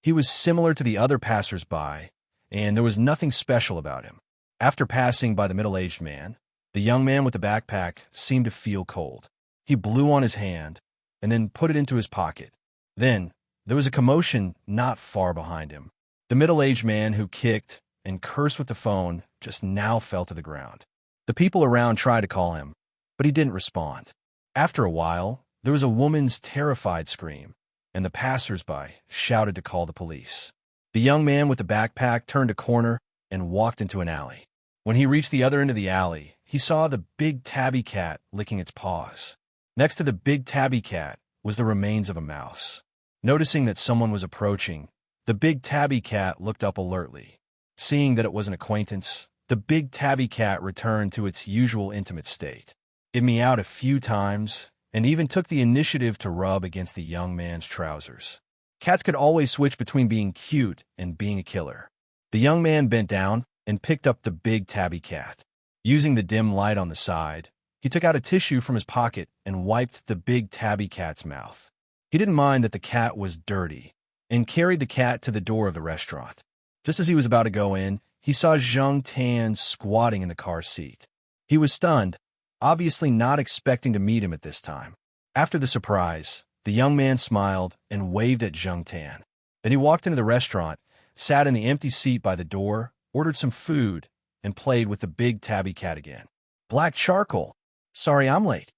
He was similar to the other passers-by, and there was nothing special about him. After passing by the middle-aged man, the young man with the backpack seemed to feel cold. He blew on his hand and then put it into his pocket. Then, there was a commotion not far behind him. The middle-aged man who kicked and cursed with the phone just now fell to the ground. The people around tried to call him, but he didn't respond. After a while, there was a woman's terrified scream, and the passers-by shouted to call the police. The young man with the backpack turned a corner and walked into an alley. When he reached the other end of the alley, he saw the big tabby cat licking its paws. Next to the big tabby cat was the remains of a mouse. Noticing that someone was approaching, the big tabby cat looked up alertly. Seeing that it was an acquaintance, the big tabby cat returned to its usual intimate state. It meowed a few times and even took the initiative to rub against the young man's trousers. Cats could always switch between being cute and being a killer. The young man bent down and picked up the big tabby cat. Using the dim light on the side, he took out a tissue from his pocket and wiped the big tabby cat's mouth. He didn't mind that the cat was dirty and carried the cat to the door of the restaurant. Just as he was about to go in, he saw Zhang Tan squatting in the car seat. He was stunned, obviously not expecting to meet him at this time. After the surprise, the young man smiled and waved at Zhang Tan. Then he walked into the restaurant, sat in the empty seat by the door, ordered some food, and played with the big tabby cat again. Black charcoal. Sorry I'm late.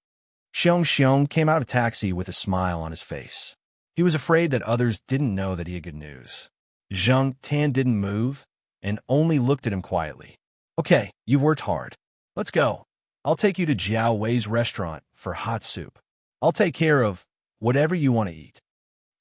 Xiong came out of taxi with a smile on his face. He was afraid that others didn't know that he had good news. Zhang Tan didn't move and only looked at him quietly. Okay, you've worked hard. Let's go. I'll take you to Jiao Wei's restaurant for hot soup. I'll take care of whatever you want to eat.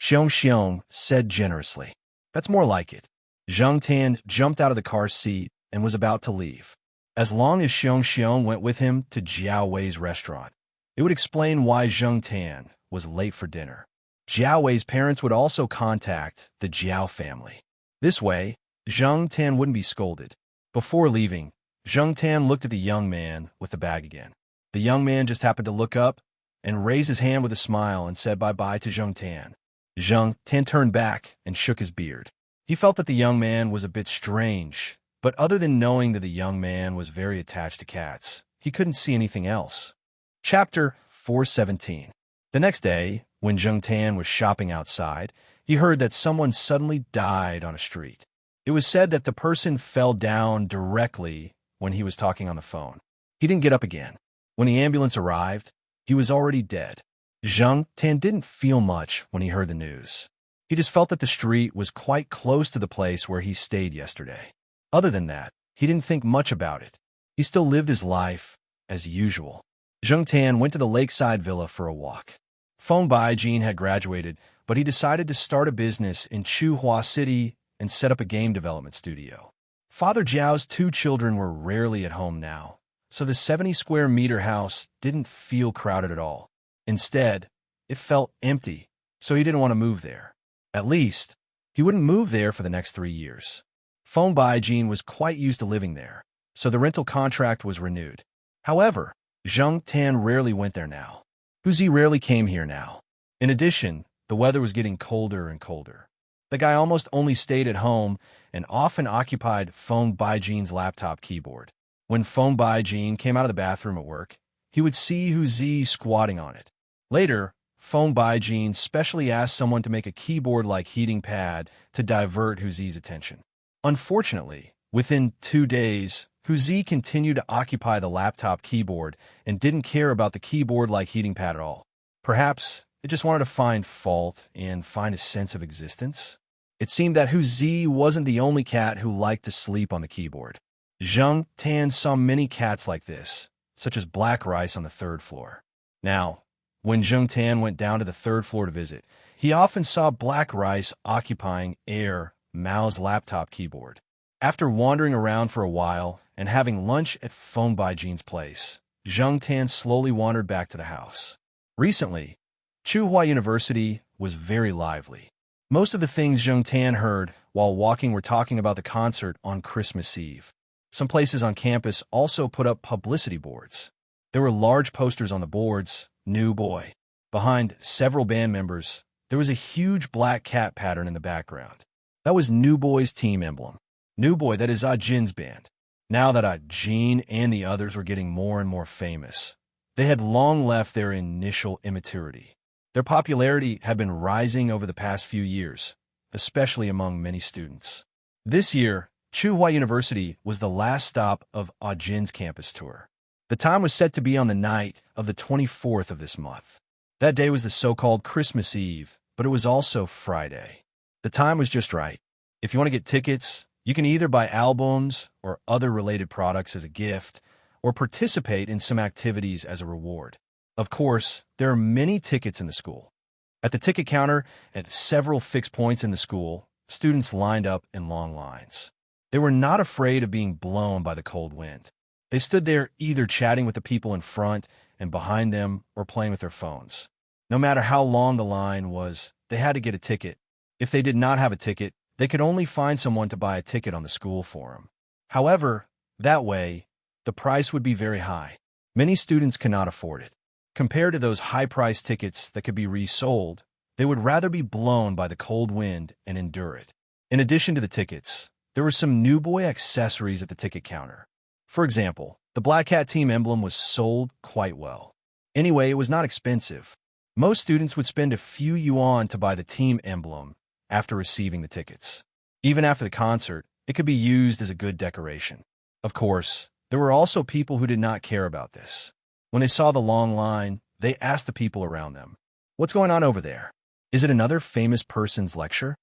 Xiong said generously. That's more like it. Zhang Tan jumped out of the car seat and was about to leave. As long as Xiong went with him to Jiao Wei's restaurant, it would explain why Zhang Tan was late for dinner. Jiao Wei's parents would also contact the Jiao family. This way, Zhang Tan wouldn't be scolded. Before leaving, Zhang Tan looked at the young man with the bag again. The young man just happened to look up and raise his hand with a smile and said bye-bye to Zhang Tan. Zhang Tan turned back and shook his beard. He felt that the young man was a bit strange, but other than knowing that the young man was very attached to cats, he couldn't see anything else. Chapter 417. The next day, when Zhang Tan was shopping outside, he heard that someone suddenly died on a street. It was said that the person fell down directly when he was talking on the phone. He didn't get up again. When the ambulance arrived, he was already dead. Zhang Tan didn't feel much when he heard the news. He just felt that the street was quite close to the place where he stayed yesterday. Other than that, he didn't think much about it. He still lived his life as usual. Zhang Tan went to the lakeside villa for a walk. Feng Baijin had graduated, but he decided to start a business in Chuhua City and set up a game development studio. Father Jiao's 2 children were rarely at home now, so the 70-square-meter house didn't feel crowded at all. Instead, it felt empty, so he didn't want to move there. At least, he wouldn't move there for the next 3 years. Feng Baijin was quite used to living there, so the rental contract was renewed. However, Zhang Tan rarely went there now. Huzi rarely came here now. In addition, the weather was getting colder and colder. The guy almost only stayed at home and often occupied Feng Baijin's laptop keyboard. When Feng Baijin came out of the bathroom at work, he would see Huzi squatting on it. Later, Feng Baijin specially asked someone to make a keyboard-like heating pad to divert Huzi's attention. Unfortunately, within 2 days, Huzi continued to occupy the laptop keyboard and didn't care about the keyboard-like heating pad at all. Perhaps it just wanted to find fault and find a sense of existence. It seemed that Huzi wasn't the only cat who liked to sleep on the keyboard. Zhang Tan saw many cats like this, such as Black Rice on the 3rd floor. Now, when Zhang Tan went down to the 3rd floor to visit, he often saw Black Rice occupying Mao's laptop keyboard. After wandering around for a while and having lunch at Feng Baijin's place, Zhang Tan slowly wandered back to the house. Recently, Chuhua University was very lively. Most of the things Zheng Tan heard while walking were talking about the concert on Christmas Eve. Some places on campus also put up publicity boards. There were large posters on the boards, "New Boy." Behind several band members, there was a huge black cat pattern in the background. That was New Boy's team emblem. New Boy, that is Ah Jin's band. Now that Ah Jin and the others were getting more and more famous, they had long left their initial immaturity. Their popularity had been rising over the past few years, especially among many students. This year, Tsinghua University was the last stop of Ah Jin's campus tour. The time was set to be on the night of the 24th of this month. That day was the so-called Christmas Eve, but it was also Friday. The time was just right. If you want to get tickets, you can either buy albums or other related products as a gift, or participate in some activities as a reward. Of course, there are many tickets in the school. At the ticket counter, at several fixed points in the school, students lined up in long lines. They were not afraid of being blown by the cold wind. They stood there either chatting with the people in front and behind them or playing with their phones. No matter how long the line was, they had to get a ticket. If they did not have a ticket, they could only find someone to buy a ticket on the school for them. However, that way, the price would be very high. Many students cannot afford it. Compared to those high-priced tickets that could be resold, they would rather be blown by the cold wind and endure it. In addition to the tickets, there were some New Boy accessories at the ticket counter. For example, the Black Cat team emblem was sold quite well. Anyway, it was not expensive. Most students would spend a few yuan to buy the team emblem after receiving the tickets. Even after the concert, it could be used as a good decoration. Of course, there were also people who did not care about this. When they saw the long line, they asked the people around them, "What's going on over there? Is it another famous person's lecture?"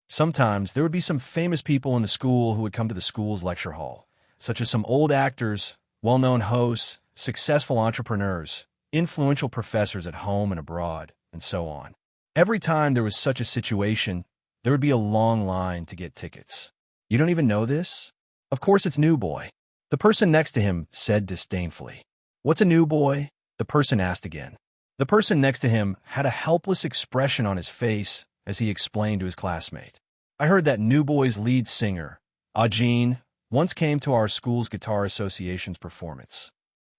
Sometimes there would be some famous people in the school who would come to the school's lecture hall, such as some old actors, well-known hosts, successful entrepreneurs, influential professors at home and abroad, and so on. Every time there was such a situation, there would be a long line to get tickets. "You don't even know this?" "Of course it's New Boy," the person next to him said disdainfully. "What's a New Boy?" the person asked again. The person next to him had a helpless expression on his face as he explained to his classmate. "I heard that New Boy's lead singer, Ah Jin, once came to our school's Guitar Association's performance."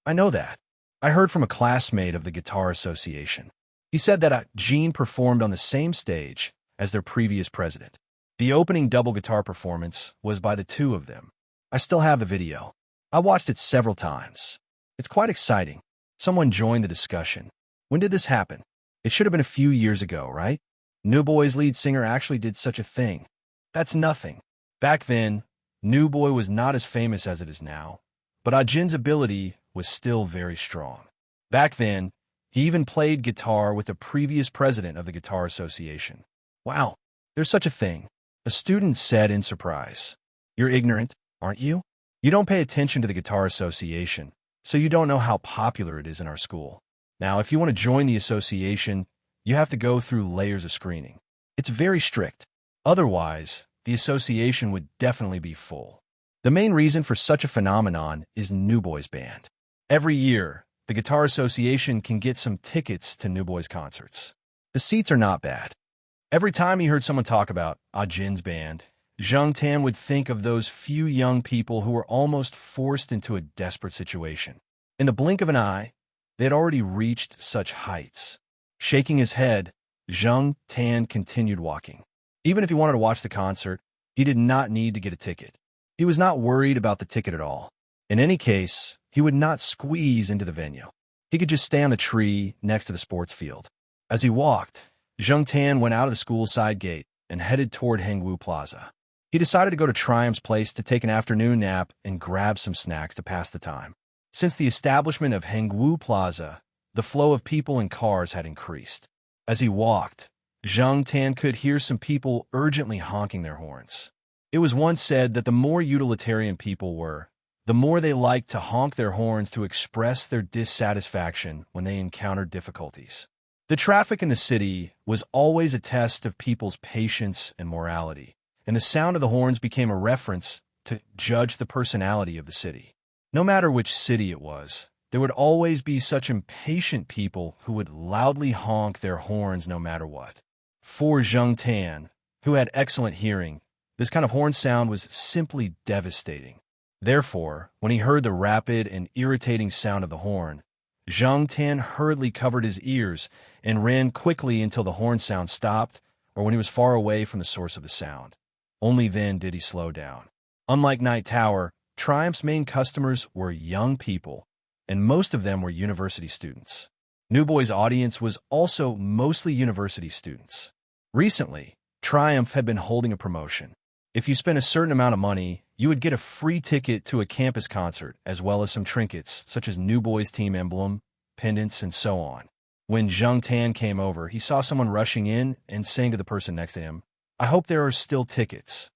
"I know that. I heard from a classmate of the Guitar Association. He said that Ah Jin performed on the same stage as their previous president. The opening double guitar performance was by the two of them. I still have the video. I watched it several times. It's quite exciting." Someone joined the discussion. "When did this happen? It should have been a few years ago, right? New Boy's lead singer actually did such a thing." "That's nothing. Back then, New Boy was not as famous as it is now, but Ah Jin's ability was still very strong. Back then, he even played guitar with the previous president of the Guitar Association." "Wow, there's such a thing," a student said in surprise. "You're ignorant, aren't you? You don't pay attention to the Guitar Association, so you don't know how popular it is in our school. Now, if you want to join the association, you have to go through layers of screening. It's very strict. Otherwise, the association would definitely be full. The main reason for such a phenomenon is New Boy's band. Every year, the Guitar Association can get some tickets to New Boy's concerts. The seats are not bad." Every time he heard someone talk about Ah Jin's band, Zheng Tan would think of those few young people who were almost forced into a desperate situation. In the blink of an eye, they had already reached such heights. Shaking his head, Zheng Tan continued walking. Even if he wanted to watch the concert, he did not need to get a ticket. He was not worried about the ticket at all. In any case, he would not squeeze into the venue. He could just stay on the tree next to the sports field. As he walked, Zheng Tan went out of the school side gate and headed toward Hengwu Plaza. He decided to go to Triumph's place to take an afternoon nap and grab some snacks to pass the time. Since the establishment of Hengwu Plaza, the flow of people and cars had increased. As he walked, Zheng Tan could hear some people urgently honking their horns. It was once said that the more utilitarian people were, the more they liked to honk their horns to express their dissatisfaction when they encountered difficulties. The traffic in the city was always a test of people's patience and morality, and the sound of the horns became a reference to judge the personality of the city. No matter which city it was, there would always be such impatient people who would loudly honk their horns no matter what. For Zheng Tan, who had excellent hearing, this kind of horn sound was simply devastating. Therefore, when he heard the rapid and irritating sound of the horn, Zheng Tan hurriedly covered his ears and ran quickly until the horn sound stopped or when he was far away from the source of the sound. Only then did he slow down. Unlike Night Tower, Triumph's main customers were young people, and most of them were university students. New Boy's audience was also mostly university students. Recently, Triumph had been holding a promotion. If you spent a certain amount of money, you would get a free ticket to a campus concert, as well as some trinkets, such as New Boy's team emblem, pendants, and so on. When Zheng Tan came over, he saw someone rushing in and saying to the person next to him, "I hope there are still tickets."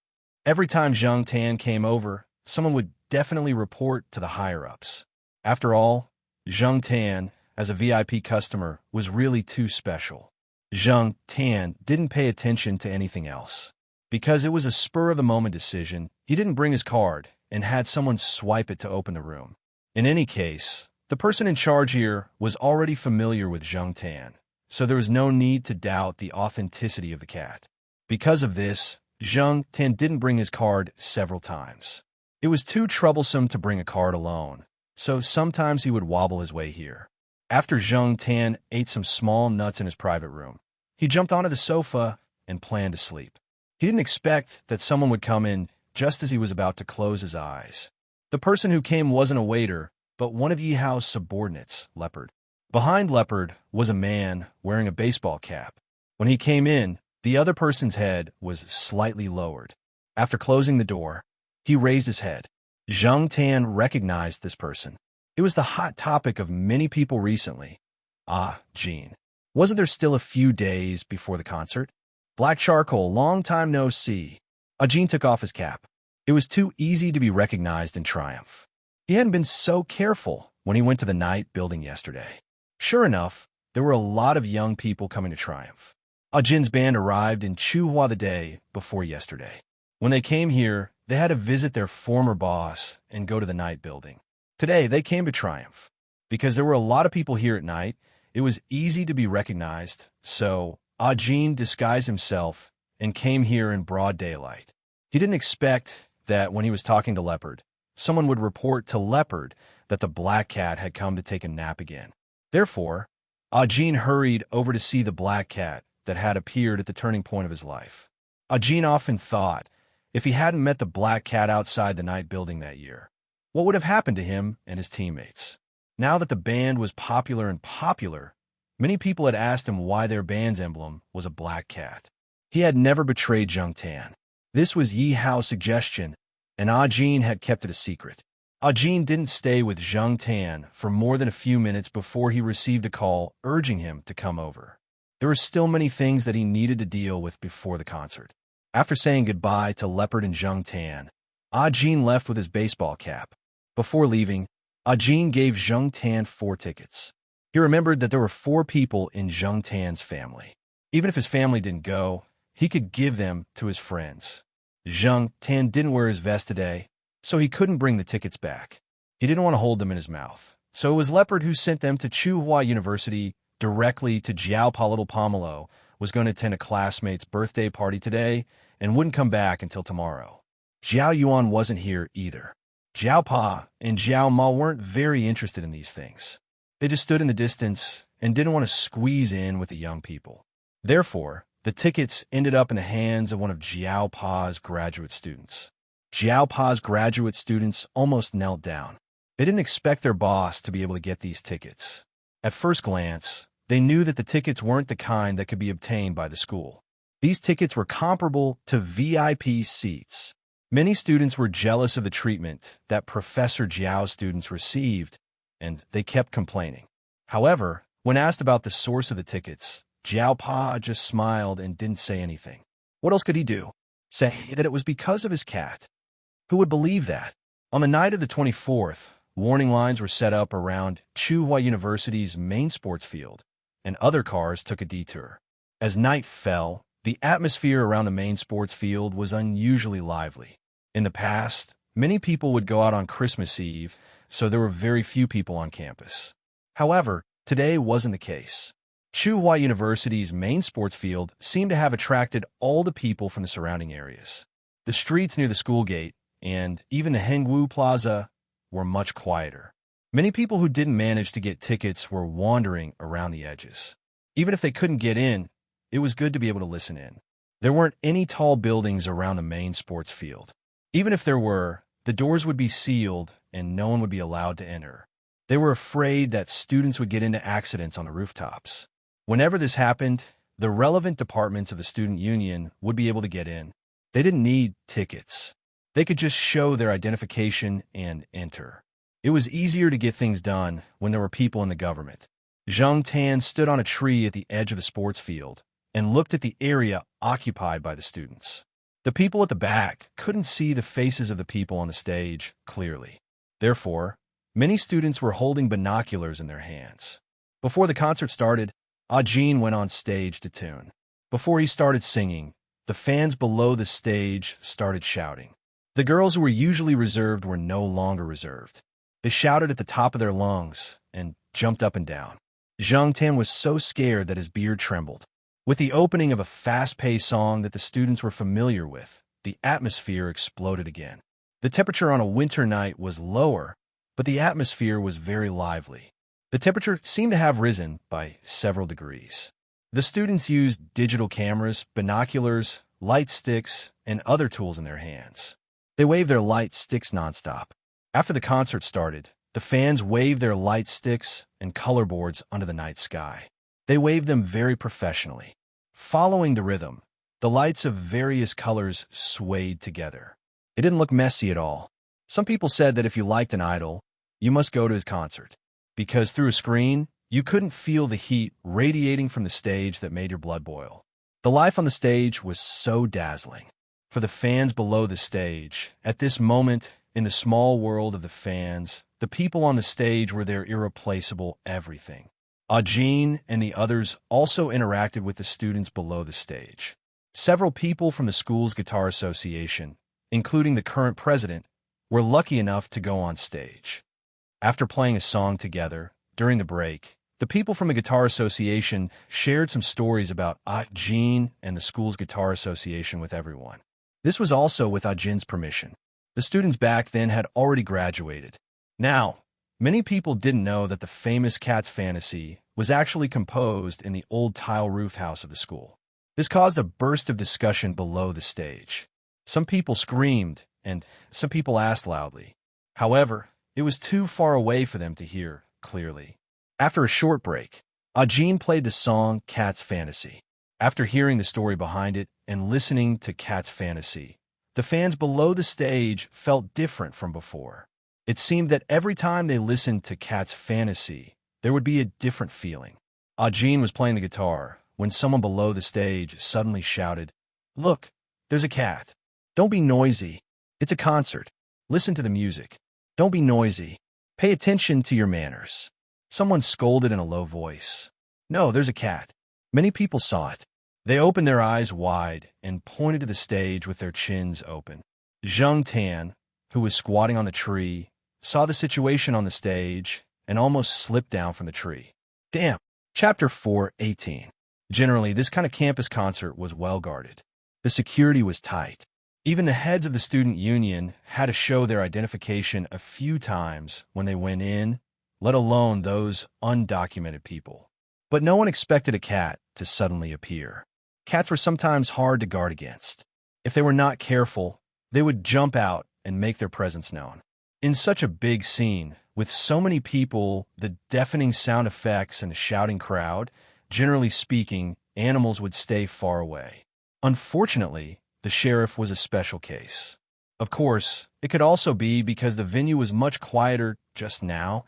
Every time Zheng Tan came over, someone would definitely report to the higher-ups. After all, Zheng Tan, as a VIP customer, was really too special. Zheng Tan didn't pay attention to anything else. Because it was a spur-of-the-moment decision, he didn't bring his card and had someone swipe it to open the room. In any case, the person in charge here was already familiar with Zheng Tan, so there was no need to doubt the authenticity of the cat. Because of this, Zheng Tan didn't bring his card several times. It was too troublesome to bring a card alone, so sometimes he would wobble his way here. After Zheng Tan ate some small nuts in his private room, he jumped onto the sofa and planned to sleep. He didn't expect that someone would come in just as he was about to close his eyes. The person who came wasn't a waiter, but one of Yi Hao's subordinates, Leopard. Behind Leopard was a man wearing a baseball cap. When he came in, the other person's head was slightly lowered. After closing the door, he raised his head. Zheng Tan recognized this person. It was the hot topic of many people recently. Ah, Jean. Wasn't there still a few days before the concert? Black Charcoal, long time no see. Jean took off his cap. It was too easy to be recognized in Triumph. He hadn't been so careful when he went to the night building yesterday. Sure enough, there were a lot of young people coming to Triumph. Jin's band arrived in Chuhua the day before yesterday. When they came here, they had to visit their former boss and go to the night building. Today, they came to Triumph. Because there were a lot of people here at night, it was easy to be recognized, so Jin disguised himself and came here in broad daylight. He didn't expect that when he was talking to Leopard, someone would report to Leopard that the black cat had come to take a nap again. Therefore, Jin hurried over to see the black cat that had appeared at the turning point of his life. Jin often thought, if he hadn't met the black cat outside the night building that year, what would have happened to him and his teammates? Now that the band was popular, many people had asked him why their band's emblem was a black cat. He had never betrayed Zheng Tan. This was Yi Hao's suggestion, and Jin had kept it a secret. Jin didn't stay with Zheng Tan for more than a few minutes before he received a call urging him to come over. There were still many things that he needed to deal with before the concert. After saying goodbye to Leopard and Zheng Tan, Jin left with his baseball cap. Before leaving, Jin gave Zheng Tan 4 tickets. He remembered that there were 4 people in Zheng Tan's family. Even if his family didn't go, he could give them to his friends. Zheng Tan didn't wear his vest today, so he couldn't bring the tickets back. He didn't want to hold them in his mouth. So it was Leopard who sent them to Chuhua University directly to Jiao. Little Pomelo was going to attend a classmate's birthday party today and wouldn't come back until tomorrow. Jiao Yuan wasn't here either. Jiao Pa and Jiao Ma weren't very interested in these things. They just stood in the distance and didn't want to squeeze in with the young people. Therefore, the tickets ended up in the hands of one of Jiao Pa's graduate students. Jiao Pa's graduate students almost knelt down. They didn't expect their boss to be able to get these tickets. At first glance, they knew that the tickets weren't the kind that could be obtained by the school. These tickets were comparable to VIP seats. Many students were jealous of the treatment that Professor Jiao's students received, and they kept complaining. However, when asked about the source of the tickets, Jiao Pa just smiled and didn't say anything. What else could he do? Say that it was because of his cat. Who would believe that? On the night of the 24th, warning lines were set up around Chuhua University's main sports field, and other cars took a detour. As night fell, the atmosphere around the main sports field was unusually lively. In the past, many people would go out on Christmas Eve, so there were very few people on campus. However, today wasn't the case. Tsinghua University's main sports field seemed to have attracted all the people from the surrounding areas. The streets near the school gate and even the Hengwu Plaza were much quieter. Many people who didn't manage to get tickets were wandering around the edges. Even if they couldn't get in, it was good to be able to listen in. There weren't any tall buildings around the main sports field. Even if there were, the doors would be sealed and no one would be allowed to enter. They were afraid that students would get into accidents on the rooftops. Whenever this happened, the relevant departments of the student union would be able to get in. They didn't need tickets. They could just show their identification and enter. It was easier to get things done when there were people in the government. Zhang Tan stood on a tree at the edge of the sports field and looked at the area occupied by the students. The people at the back couldn't see the faces of the people on the stage clearly. Therefore, many students were holding binoculars in their hands. Before the concert started, Jin went on stage to tune. Before he started singing, the fans below the stage started shouting. The girls who were usually reserved were no longer reserved. They shouted at the top of their lungs and jumped up and down. Zhang Tan was so scared that his beard trembled. With the opening of a fast-paced song that the students were familiar with, the atmosphere exploded again. The temperature on a winter night was lower, but the atmosphere was very lively. The temperature seemed to have risen by several degrees. The students used digital cameras, binoculars, light sticks, and other tools in their hands. They waved their light sticks nonstop. After the concert started, the fans waved their light sticks and color boards under the night sky. They waved them very professionally. Following the rhythm, the lights of various colors swayed together. It didn't look messy at all. Some people said that if you liked an idol, you must go to his concert, because through a screen, you couldn't feel the heat radiating from the stage that made your blood boil. The life on the stage was so dazzling. For the fans below the stage, at this moment, in the small world of the fans, the people on the stage were their irreplaceable everything. Jin and the others also interacted with the students below the stage. Several people from the school's guitar association, including the current president, were lucky enough to go on stage. After playing a song together, during the break, the people from the Guitar Association shared some stories about Jin and the school's Guitar Association with everyone. This was also with Jin's permission. The students back then had already graduated. Now, many people didn't know that the famous Cat's Fantasy was actually composed in the old tile roof house of the school. This caused a burst of discussion below the stage. Some people screamed, and some people asked loudly. However, it was too far away for them to hear clearly. After a short break, Jin played the song Cat's Fantasy. After hearing the story behind it and listening to Cat's Fantasy, the fans below the stage felt different from before. It seemed that every time they listened to Cat's Fantasy, there would be a different feeling. Jin was playing the guitar when someone below the stage suddenly shouted, "Look, there's a cat. Don't be noisy. It's a concert. Listen to the music. Don't be noisy. Pay attention to your manners." Someone scolded in a low voice. "No, there's a cat." Many people saw it. They opened their eyes wide and pointed to the stage with their chins open. Zhang Tan, who was squatting on the tree, saw the situation on the stage and almost slipped down from the tree. Damn. Chapter 4:18. Generally, this kind of campus concert was well guarded. The security was tight. Even the heads of the student union had to show their identification a few times when they went in, let alone those undocumented people. But no one expected a cat to suddenly appear. Cats were sometimes hard to guard against. If they were not careful, they would jump out and make their presence known. In such a big scene, with so many people, the deafening sound effects and a shouting crowd, generally speaking, animals would stay far away. Unfortunately, the sheriff was a special case. Of course, it could also be because the venue was much quieter just now,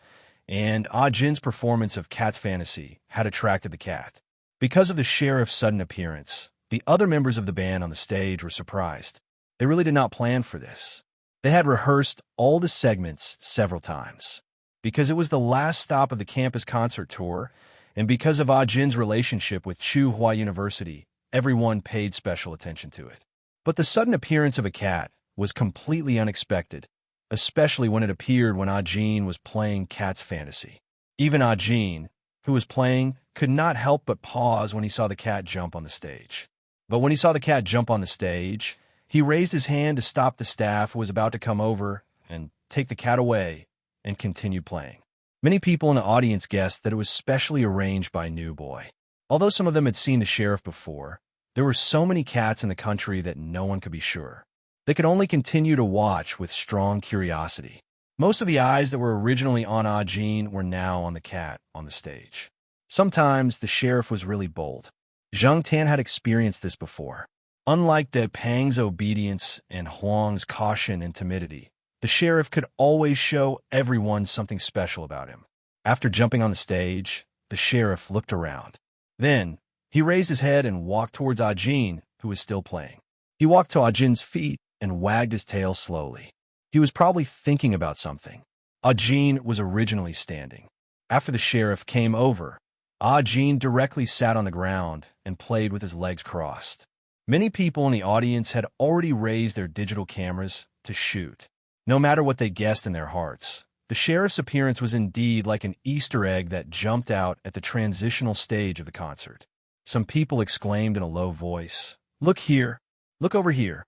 and Jin's performance of Cat's Fantasy had attracted the cat. Because of the sheriff's sudden appearance, the other members of the band on the stage were surprised. They really did not plan for this. They had rehearsed all the segments several times. Because it was the last stop of the campus concert tour, and because of Jin's relationship with Tsinghua University, everyone paid special attention to it. But the sudden appearance of a cat was completely unexpected, especially when it appeared when Jin was playing Cat's Fantasy. Even Jin, who was playing, could not help but pause when he saw the cat jump on the stage. But when he saw the cat jump on the stage, he raised his hand to stop the staff who was about to come over and take the cat away and continued playing. Many people in the audience guessed that it was specially arranged by New Boy. Although some of them had seen the sheriff before, there were so many cats in the country that no one could be sure. They could only continue to watch with strong curiosity. Most of the eyes that were originally on Ah Jean were now on the cat on the stage. Sometimes the sheriff was really bold. Zhang Tan had experienced this before. Unlike the Pang's obedience and Huang's caution and timidity, the sheriff could always show everyone something special about him. After jumping on the stage, the sheriff looked around. Then, he raised his head and walked towards Ah Jean, who was still playing. He walked to Ah Jean's feet and wagged his tail slowly. He was probably thinking about something. Ah Jean was originally standing. After the sheriff came over, Ah Jean directly sat on the ground and played with his legs crossed. Many people in the audience had already raised their digital cameras to shoot. No matter what they guessed in their hearts, the sheriff's appearance was indeed like an Easter egg that jumped out at the transitional stage of the concert. Some people exclaimed in a low voice, "Look here! Look over here!"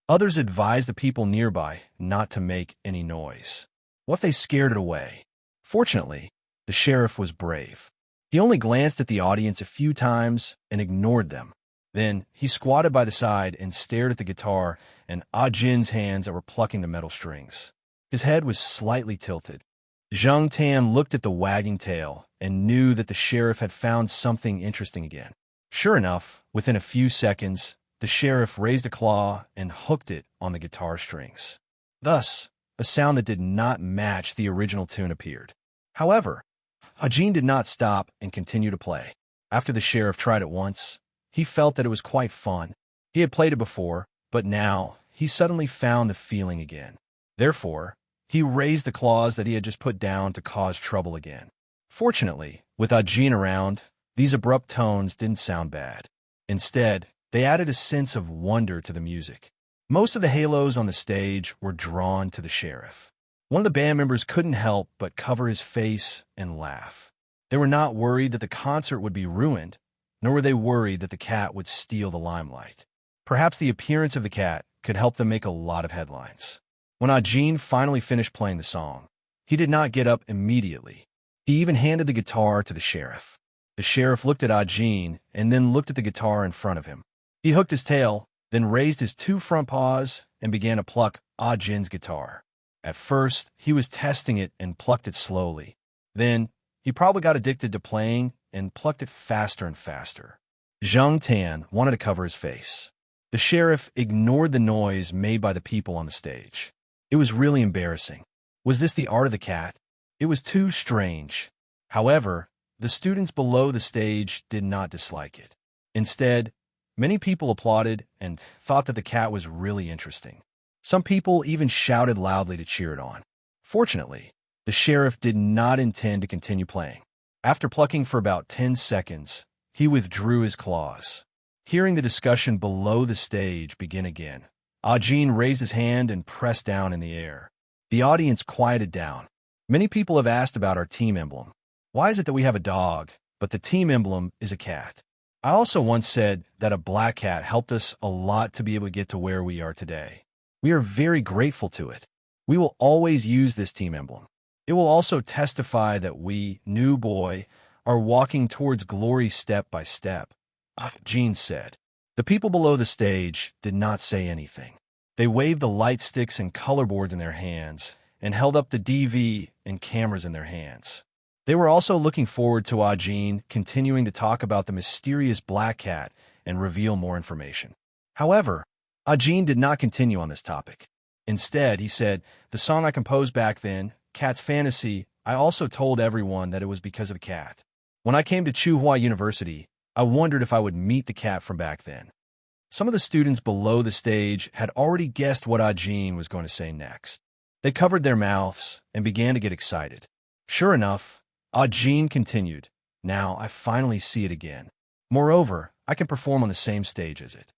Others advised the people nearby not to make any noise. What if they scared it away? Fortunately, the sheriff was brave. He only glanced at the audience a few times and ignored them. Then he squatted by the side and stared at the guitar and Ah Jin's hands that were plucking the metal strings. His head was slightly tilted. Zhang Tan looked at the wagging tail and knew that the sheriff had found something interesting again. Sure enough, within a few seconds, the sheriff raised a claw and hooked it on the guitar strings. Thus, a sound that did not match the original tune appeared. However, Ah Jin did not stop and continue to play. After the sheriff tried it once, he felt that it was quite fun. He had played it before, but now he suddenly found the feeling again. Therefore, he raised the claws that he had just put down to cause trouble again. Fortunately, with Ah Jin around, these abrupt tones didn't sound bad. Instead, they added a sense of wonder to the music. Most of the halos on the stage were drawn to the sheriff. One of the band members couldn't help but cover his face and laugh. They were not worried that the concert would be ruined, nor were they worried that the cat would steal the limelight. Perhaps the appearance of the cat could help them make a lot of headlines. When Ah Jin finally finished playing the song, he did not get up immediately. He even handed the guitar to the sheriff. The sheriff looked at Ah Jin and then looked at the guitar in front of him. He hooked his tail, then raised his two front paws and began to pluck Ah Jin's guitar. At first, he was testing it and plucked it slowly. Then, he probably got addicted to playing and plucked it faster and faster. Zhang Tan wanted to cover his face. The sheriff ignored the noise made by the people on the stage. It was really embarrassing. Was this the art of the cat? It was too strange. However, the students below the stage did not dislike it. Instead, many people applauded and thought that the cat was really interesting. Some people even shouted loudly to cheer it on. Fortunately, the sheriff did not intend to continue playing. After plucking for about 10 seconds, he withdrew his claws. Hearing the discussion below the stage begin again, Ah Jin raised his hand and pressed down in the air. The audience quieted down. Many people have asked about our team emblem. Why is it that we have a dog, but the team emblem is a cat? I also once said that a black cat helped us a lot to be able to get to where we are today. We are very grateful to it. We will always use this team emblem. It will also testify that we, New Boy, are walking towards glory step by step, Ah Jin said. The people below the stage did not say anything. They waved the light sticks and color boards in their hands and held up the DV and cameras in their hands. They were also looking forward to Ah Jin continuing to talk about the mysterious black cat and reveal more information. However, Ah Jin did not continue on this topic. Instead, he said, "The song I composed back then, Cat's Fantasy, I also told everyone that it was because of a cat. When I came to Tsinghua University, I wondered if I would meet the cat from back then." Some of the students below the stage had already guessed what Ah Jin was going to say next. They covered their mouths and began to get excited. Sure enough, Ah Jin continued, "Now I finally see it again. Moreover, I can perform on the same stage as it."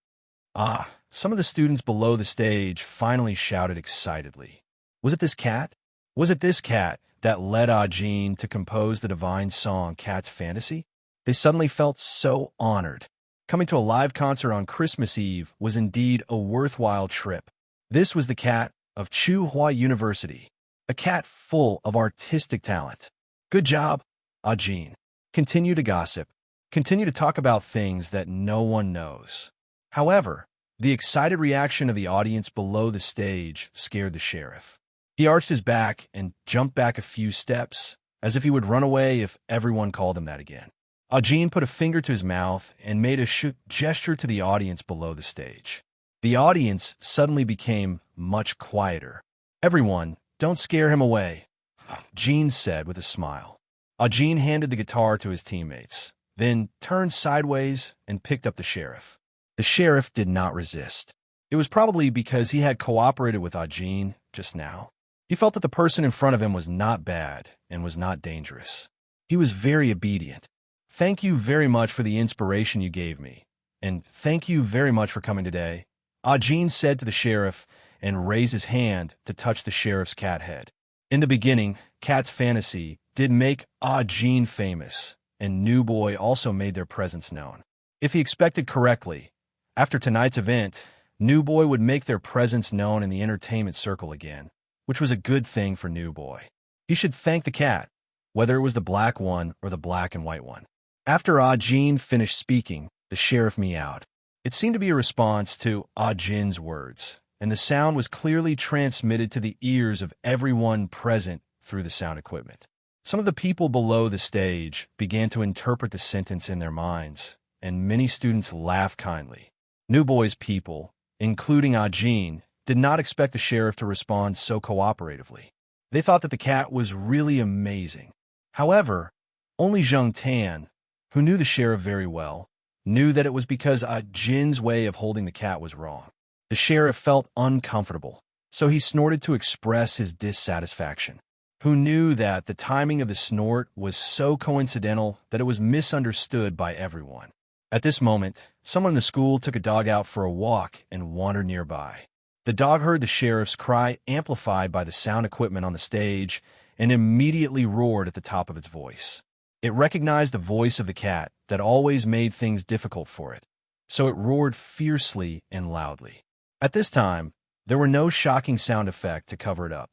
Some of the students below the stage finally shouted excitedly. Was it this cat? Was it this cat that led Ah Jin to compose the divine song Cat's Fantasy? They suddenly felt so honored. Coming to a live concert on Christmas Eve was indeed a worthwhile trip. This was the cat of Tsinghua University, a cat full of artistic talent. Good job, Ajin. Continue to gossip. Continue to talk about things that no one knows. However, the excited reaction of the audience below the stage scared the sheriff. He arched his back and jumped back a few steps, as if he would run away if everyone called him that again. Ajin put a finger to his mouth and made a gesture to the audience below the stage. The audience suddenly became much quieter. Everyone, don't scare him away, Ajin said with a smile. Ajin handed the guitar to his teammates, then turned sideways and picked up the sheriff. The sheriff did not resist. It was probably because he had cooperated with Ajin just now. He felt that the person in front of him was not bad and was not dangerous. He was very obedient. Thank you very much for the inspiration you gave me, and thank you very much for coming today, Ajin said to the sheriff and raised his hand to touch the sheriff's cat head. In the beginning, Cat's Fantasy did make Ajin famous, and New Boy also made their presence known. If he expected correctly, after tonight's event, New Boy would make their presence known in the entertainment circle again, which was a good thing for New Boy. He should thank the cat, whether it was the black one or the black and white one. After Ajin finished speaking, the sheriff meowed. It seemed to be a response to Ajin's words, and the sound was clearly transmitted to the ears of everyone present through the sound equipment. Some of the people below the stage began to interpret the sentence in their minds, and many students laughed kindly. New Boy's people, including Ajin, did not expect the sheriff to respond so cooperatively. They thought that the cat was really amazing. However, only Zheng Tan, who knew the sheriff very well, knew that it was because Ajin's way of holding the cat was wrong. The sheriff felt uncomfortable, so he snorted to express his dissatisfaction. Who knew that the timing of the snort was so coincidental that it was misunderstood by everyone. At this moment, someone in the school took a dog out for a walk and wandered nearby. The dog heard the sheriff's cry amplified by the sound equipment on the stage and immediately roared at the top of its voice. It recognized the voice of the cat that always made things difficult for it, so it roared fiercely and loudly. At this time, there were no shocking sound effect to cover it up.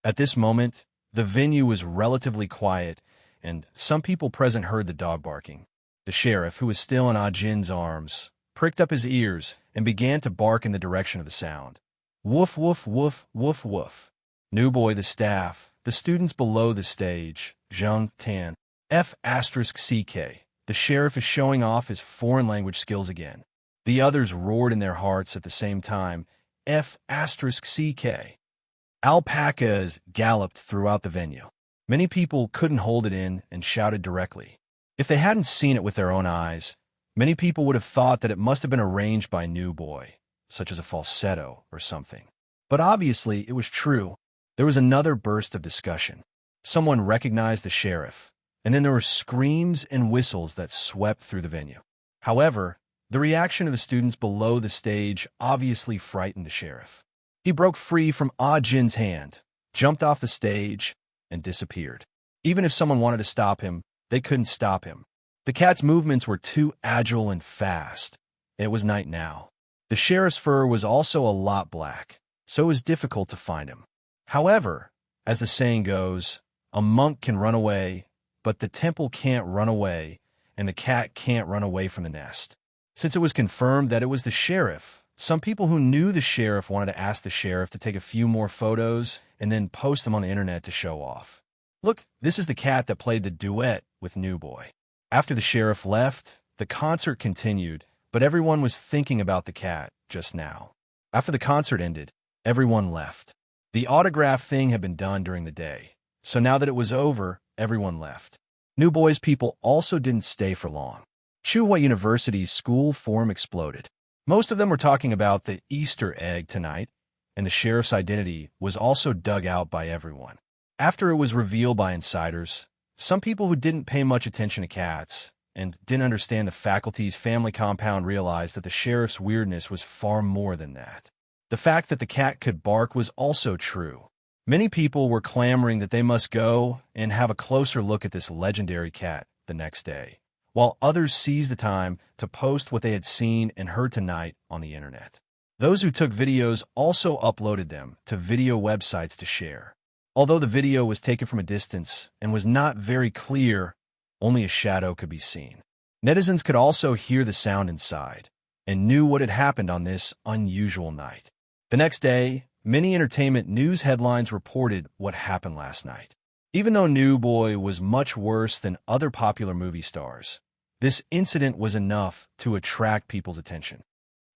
At this moment, the venue was relatively quiet, and some people present heard the dog barking. The sheriff, who was still in Ajin's arms, pricked up his ears and began to bark in the direction of the sound. Woof, woof, woof, woof, woof. New Boy, the staff, the students below the stage, Zheng Tan, F*CK. The sheriff is showing off his foreign language skills again. The others roared in their hearts at the same time, F*CK. Alpacas galloped throughout the venue. Many people couldn't hold it in and shouted directly. If they hadn't seen it with their own eyes, many people would have thought that it must have been arranged by New Boy, such as a falsetto or something. But obviously, it was true. There was another burst of discussion. Someone recognized the sheriff, and then there were screams and whistles that swept through the venue. However, the reaction of the students below the stage obviously frightened the sheriff. He broke free from Ajin's hand, jumped off the stage, and disappeared. Even if someone wanted to stop him, they couldn't stop him. The cat's movements were too agile and fast. It was night now. The sheriff's fur was also a lot black, so it was difficult to find him. However, as the saying goes, a monk can run away, but the temple can't run away, and the cat can't run away from the nest. Since it was confirmed that it was the sheriff, some people who knew the sheriff wanted to ask the sheriff to take a few more photos and then post them on the internet to show off. Look, this is the cat that played the duet with New Boy. After the sheriff left, the concert continued, but everyone was thinking about the cat just now. After the concert ended, everyone left. The autograph thing had been done during the day, so now that it was over, everyone left. New Boy's people also didn't stay for long. Tsinghua University's school forum exploded. Most of them were talking about the Easter egg tonight, and the sheriff's identity was also dug out by everyone. After it was revealed by insiders, some people who didn't pay much attention to cats and didn't understand the faculty's family compound realized that the sheriff's weirdness was far more than that. The fact that the cat could bark was also true. Many people were clamoring that they must go and have a closer look at this legendary cat the next day, while others seized the time to post what they had seen and heard tonight on the internet. Those who took videos also uploaded them to video websites to share. Although the video was taken from a distance and was not very clear, only a shadow could be seen. Netizens could also hear the sound inside and knew what had happened on this unusual night. The next day, many entertainment news headlines reported what happened last night. Even though New Boy was much worse than other popular movie stars, this incident was enough to attract people's attention.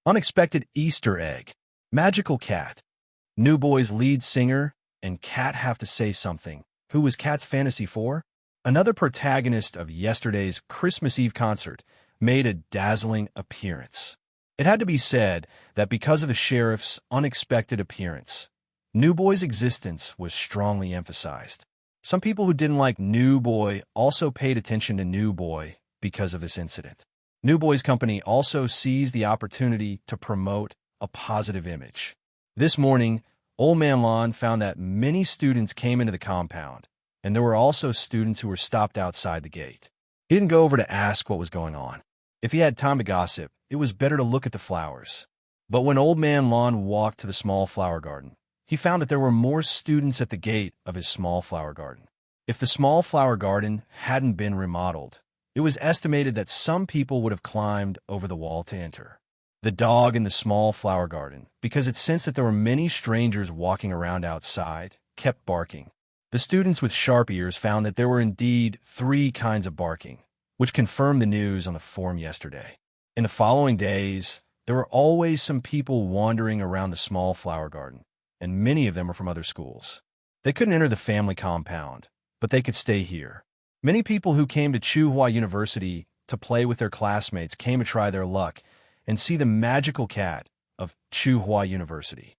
Unexpected Easter egg. Magical Cat. New Boy's lead singer and Cat have to say something. Who was Cat's fantasy for? Another protagonist of yesterday's Christmas Eve concert made a dazzling appearance. It had to be said that because of the sheriff's unexpected appearance, New Boy's existence was strongly emphasized. Some people who didn't like New Boy also paid attention to New Boy because of this incident. New Boy's company also seized the opportunity to promote a positive image. This morning, Old Man Lon found that many students came into the compound, and there were also students who were stopped outside the gate. He didn't go over to ask what was going on. If he had time to gossip, it was better to look at the flowers. But when Old Man Lon walked to the small flower garden, he found that there were more students at the gate of his small flower garden. If the small flower garden hadn't been remodeled, it was estimated that some people would have climbed over the wall to enter. The dog in the small flower garden, because it sensed that there were many strangers walking around outside, kept barking. The students with sharp ears found that there were indeed 3 kinds of barking, which confirmed the news on the forum yesterday. In the following days, there were always some people wandering around the small flower garden, and many of them were from other schools. They couldn't enter the family compound, but they could stay here. Many people who came to Tsinghua University to play with their classmates came to try their luck and see the magical cat of Tsinghua University.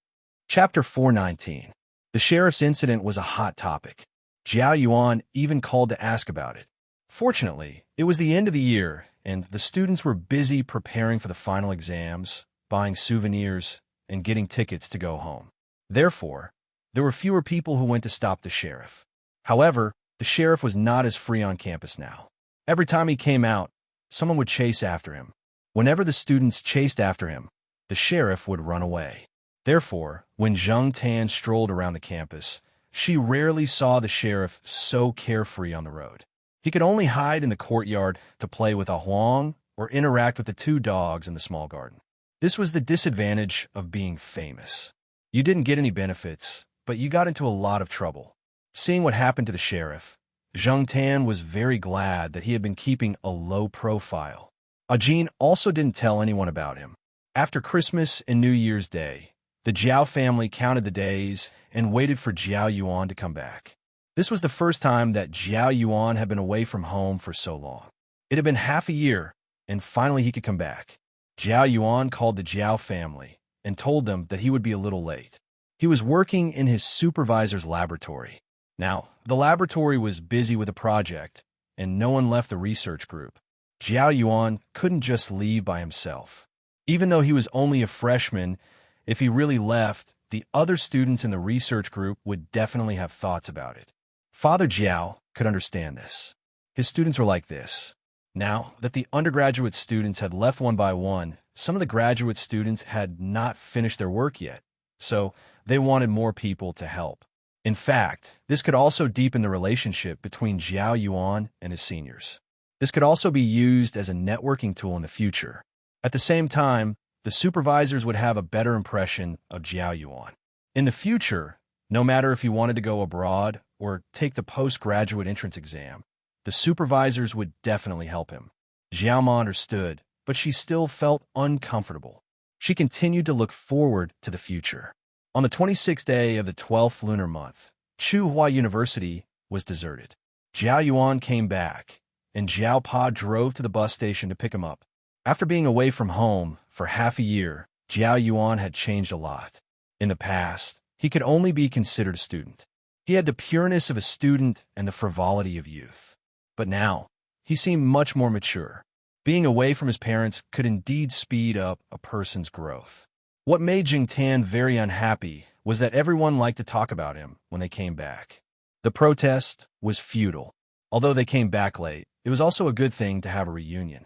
Chapter 419. The sheriff's incident was a hot topic. Jiao Yuan even called to ask about it. Fortunately, it was the end of the year, and the students were busy preparing for the final exams, buying souvenirs, and getting tickets to go home. Therefore, there were fewer people who went to stop the sheriff. However, the sheriff was not as free on campus now. Every time he came out, someone would chase after him. Whenever the students chased after him, the sheriff would run away. Therefore, when Zheng Tan strolled around the campus, she rarely saw the sheriff so carefree on the road. He could only hide in the courtyard to play with a Huang or interact with the 2 dogs in the small garden. This was the disadvantage of being famous. You didn't get any benefits, but you got into a lot of trouble. Seeing what happened to the sheriff, Zheng Tan was very glad that he had been keeping a low profile. Ajin also didn't tell anyone about him. After Christmas and New Year's Day, the Jiao family counted the days and waited for Jiao Yuan to come back. This was the first time that Jiao Yuan had been away from home for so long. It had been half a year, and finally he could come back. Jiao Yuan called the Jiao family and told them that he would be a little late. He was working in his supervisor's laboratory. Now, the laboratory was busy with a project, and no one left the research group. Jiao Yuan couldn't just leave by himself. Even though he was only a freshman, if he really left, the other students in the research group would definitely have thoughts about it. Father Jiao could understand this. His students were like this. Now that the undergraduate students had left one by one, some of the graduate students had not finished their work yet, so they wanted more people to help. In fact, this could also deepen the relationship between Jiao Yuan and his seniors. This could also be used as a networking tool in the future. At the same time, the supervisors would have a better impression of Jiao Yuan. In the future, no matter if he wanted to go abroad or take the postgraduate entrance exam, the supervisors would definitely help him. Jiao Ma understood, but she still felt uncomfortable. She continued to look forward to the future. On the 26th day of the 12th lunar month, Tsinghua University was deserted. Jiao Yuan came back, and Jiao Pa drove to the bus station to pick him up. After being away from home for half a year, Jiao Yuan had changed a lot. In the past, he could only be considered a student. He had the pureness of a student and the frivolity of youth. But now, he seemed much more mature. Being away from his parents could indeed speed up a person's growth. What made Zheng Tan very unhappy was that everyone liked to talk about him when they came back. The protest was futile. Although they came back late, it was also a good thing to have a reunion.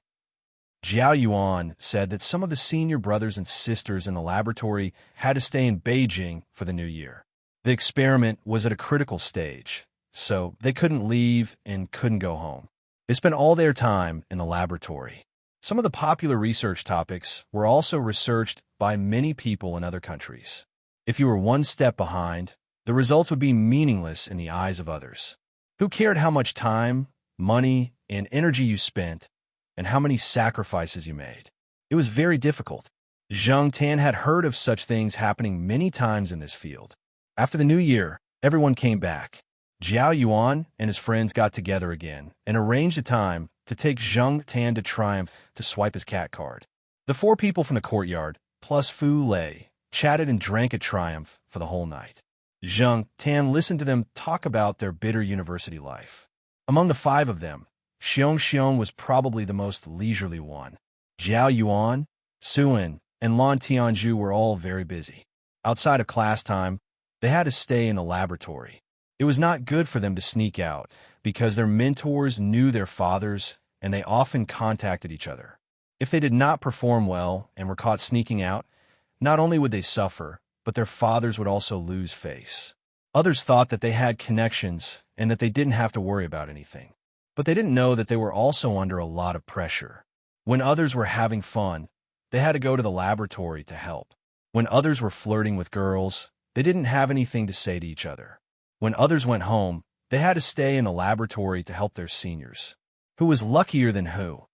Jiao Yuan said that some of the senior brothers and sisters in the laboratory had to stay in Beijing for the new year. The experiment was at a critical stage, so they couldn't leave and couldn't go home. They spent all their time in the laboratory. Some of the popular research topics were also researched by many people in other countries. If you were one step behind, the results would be meaningless in the eyes of others. Who cared how much time, money, and energy you spent, and how many sacrifices you made? It was very difficult. Zheng Tan had heard of such things happening many times in this field. After the new year, everyone came back. Jiao Yuan and his friends got together again and arranged a time to take Zheng Tan to Triumph to swipe his cat card. The 4 people from the courtyard, plus Fu Lei, chatted and drank at Triumph for the whole night. Zheng Tan listened to them talk about their bitter university life. Among the 5 of them, Xiong was probably the most leisurely one. Jiao Yuan, Suin, and Lan Tianzhu were all very busy. Outside of class time, they had to stay in the laboratory. It was not good for them to sneak out because their mentors knew their fathers and they often contacted each other. If they did not perform well and were caught sneaking out, not only would they suffer, but their fathers would also lose face. Others thought that they had connections and that they didn't have to worry about anything. But they didn't know that they were also under a lot of pressure. When others were having fun, they had to go to the laboratory to help. When others were flirting with girls, they didn't have anything to say to each other. When others went home, they had to stay in the laboratory to help their seniors. Who was luckier than who?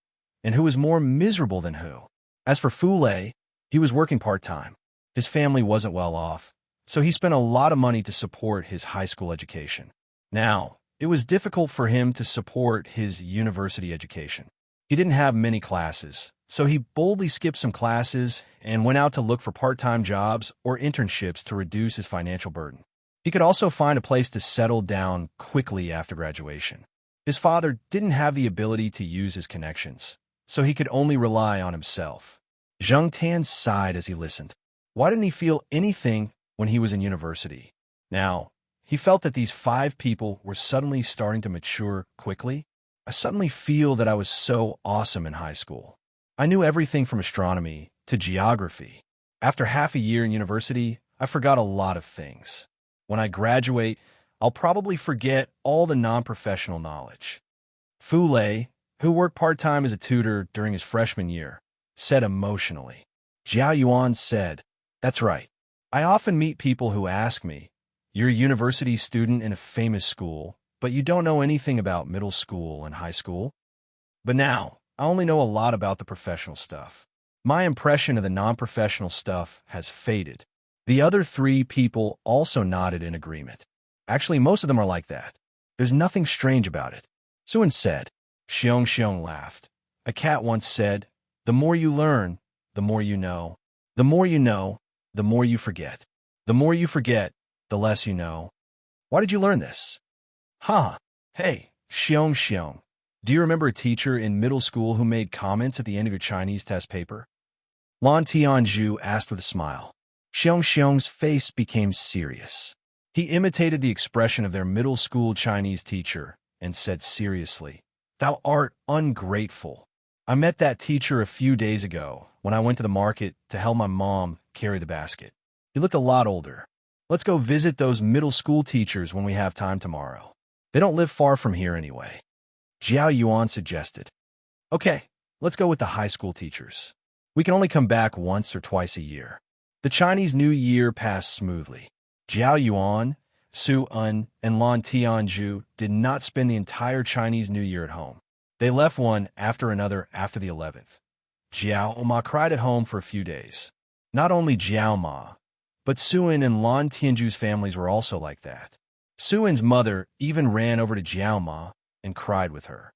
And who was more miserable than who? As for Fu Lei, he was working part-time. His family wasn't well off, so he spent a lot of money to support his high school education. Now, it was difficult for him to support his university education. He didn't have many classes, so he boldly skipped some classes and went out to look for part-time jobs or internships to reduce his financial burden. He could also find a place to settle down quickly after graduation. His father didn't have the ability to use his connections, so he could only rely on himself. Zheng Tan sighed as he listened. Why didn't he feel anything when he was in university? Now, he felt that these 5 people were suddenly starting to mature quickly. I suddenly feel that I was so awesome in high school. I knew everything from astronomy to geography. After half a year in university, I forgot a lot of things. When I graduate, I'll probably forget all the non-professional knowledge. Fu Lei, who worked part-time as a tutor during his freshman year, said emotionally. Jiao Yuan said, "That's right. I often meet people who ask me, you're a university student in a famous school, but you don't know anything about middle school and high school? But now, I only know a lot about the professional stuff. My impression of the non-professional stuff has faded." The other 3 people also nodded in agreement. Actually, most of them are like that. There's nothing strange about it. Suin said. Xiong laughed. A cat once said, "The more you learn, the more you know. The more you know, the more you forget. The more you forget, the less you know." Why did you learn this? Huh. Hey, Xiong. Do you remember a teacher in middle school who made comments at the end of your Chinese test paper? Lan Tianzhu asked with a smile. Xiong's face became serious. He imitated the expression of their middle school Chinese teacher and said seriously, "Thou art ungrateful." I met that teacher a few days ago when I went to the market to help my mom carry the basket. He looked a lot older. Let's go visit those middle school teachers when we have time tomorrow. They don't live far from here anyway. Jiao Yuan suggested. Okay, let's go with the high school teachers. We can only come back once or twice a year. The Chinese New Year passed smoothly. Jiao Yuan, Su Un, and Lan Tianzhu did not spend the entire Chinese New Year at home. They left one after another after the 11th. Jiao Ma cried at home for a few days. Not only Jiao Ma, but Suin and Lan Tianzhu's families were also like that. Suin's mother even ran over to Jiao Ma and cried with her.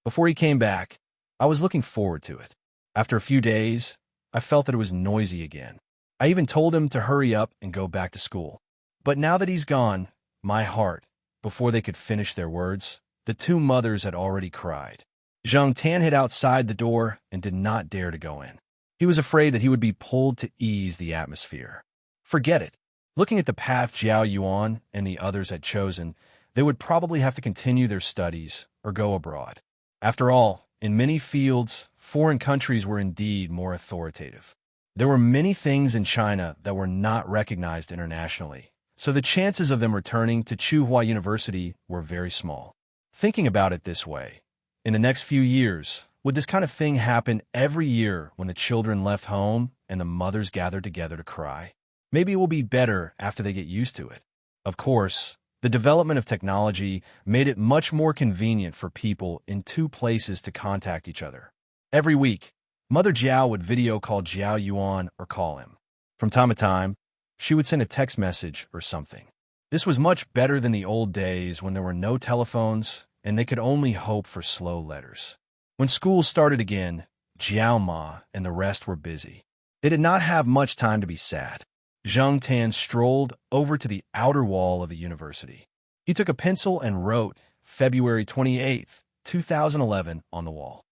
Before he came back, I was looking forward to it. After a few days, I felt that it was noisy again. I even told him to hurry up and go back to school. But now that he's gone, my heart, before they could finish their words, the 2 mothers had already cried. Zheng Tan hid outside the door and did not dare to go in. He was afraid that he would be pulled to ease the atmosphere. Forget it. Looking at the path Jiao Yuan and the others had chosen, they would probably have to continue their studies or go abroad. After all, in many fields, foreign countries were indeed more authoritative. There were many things in China that were not recognized internationally, so the chances of them returning to Tsinghua University were very small. Thinking about it this way, in the next few years, would this kind of thing happen every year when the children left home and the mothers gathered together to cry? Maybe it will be better after they get used to it. Of course, the development of technology made it much more convenient for people in two places to contact each other. Every week, Mother Jiao would video call Jiao Yuan or call him. From time to time, she would send a text message or something. This was much better than the old days when there were no telephones and they could only hope for slow letters. When school started again, Jiao Ma and the rest were busy. They did not have much time to be sad. Zheng Tan strolled over to the outer wall of the university. He took a pencil and wrote February 28, 2011 on the wall.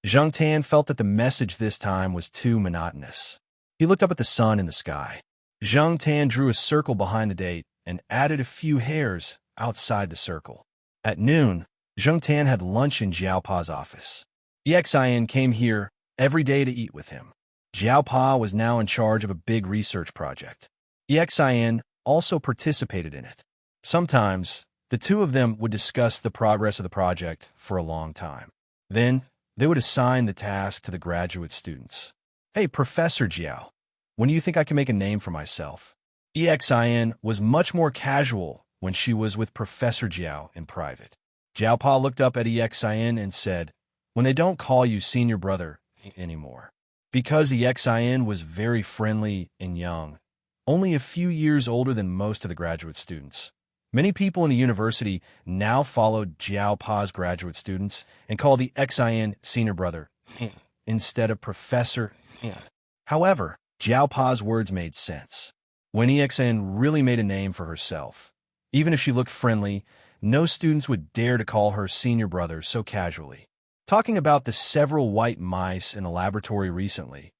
Zheng Tan felt that the message this time was too monotonous. He looked up at the sun in the sky. Zheng Tan drew a circle behind the date and added a few hairs outside the circle. At noon, Zheng Tan had lunch in Jiao Pa's office. Exin came here every day to eat with him. Jiao Pa was now in charge of a big research project. Exin also participated in it. Sometimes, the two of them would discuss the progress of the project for a long time. Then, they would assign the task to the graduate students. Hey, Professor Jiao, when do you think I can make a name for myself? Exin was much more casual when she was with Professor Jiao in private. Jiao Pa looked up at Exin and said, when they don't call you senior brother anymore. Because Exin was very friendly and young, only a few years older than most of the graduate students. Many people in the university now followed Jiao Pa's graduate students and called the Exin senior brother instead of Professor. However, Jiao Pa's words made sense. When Exin really made a name for herself, even if she looked friendly, no students would dare to call her senior brother so casually. Talking about the several white mice in the laboratory recently,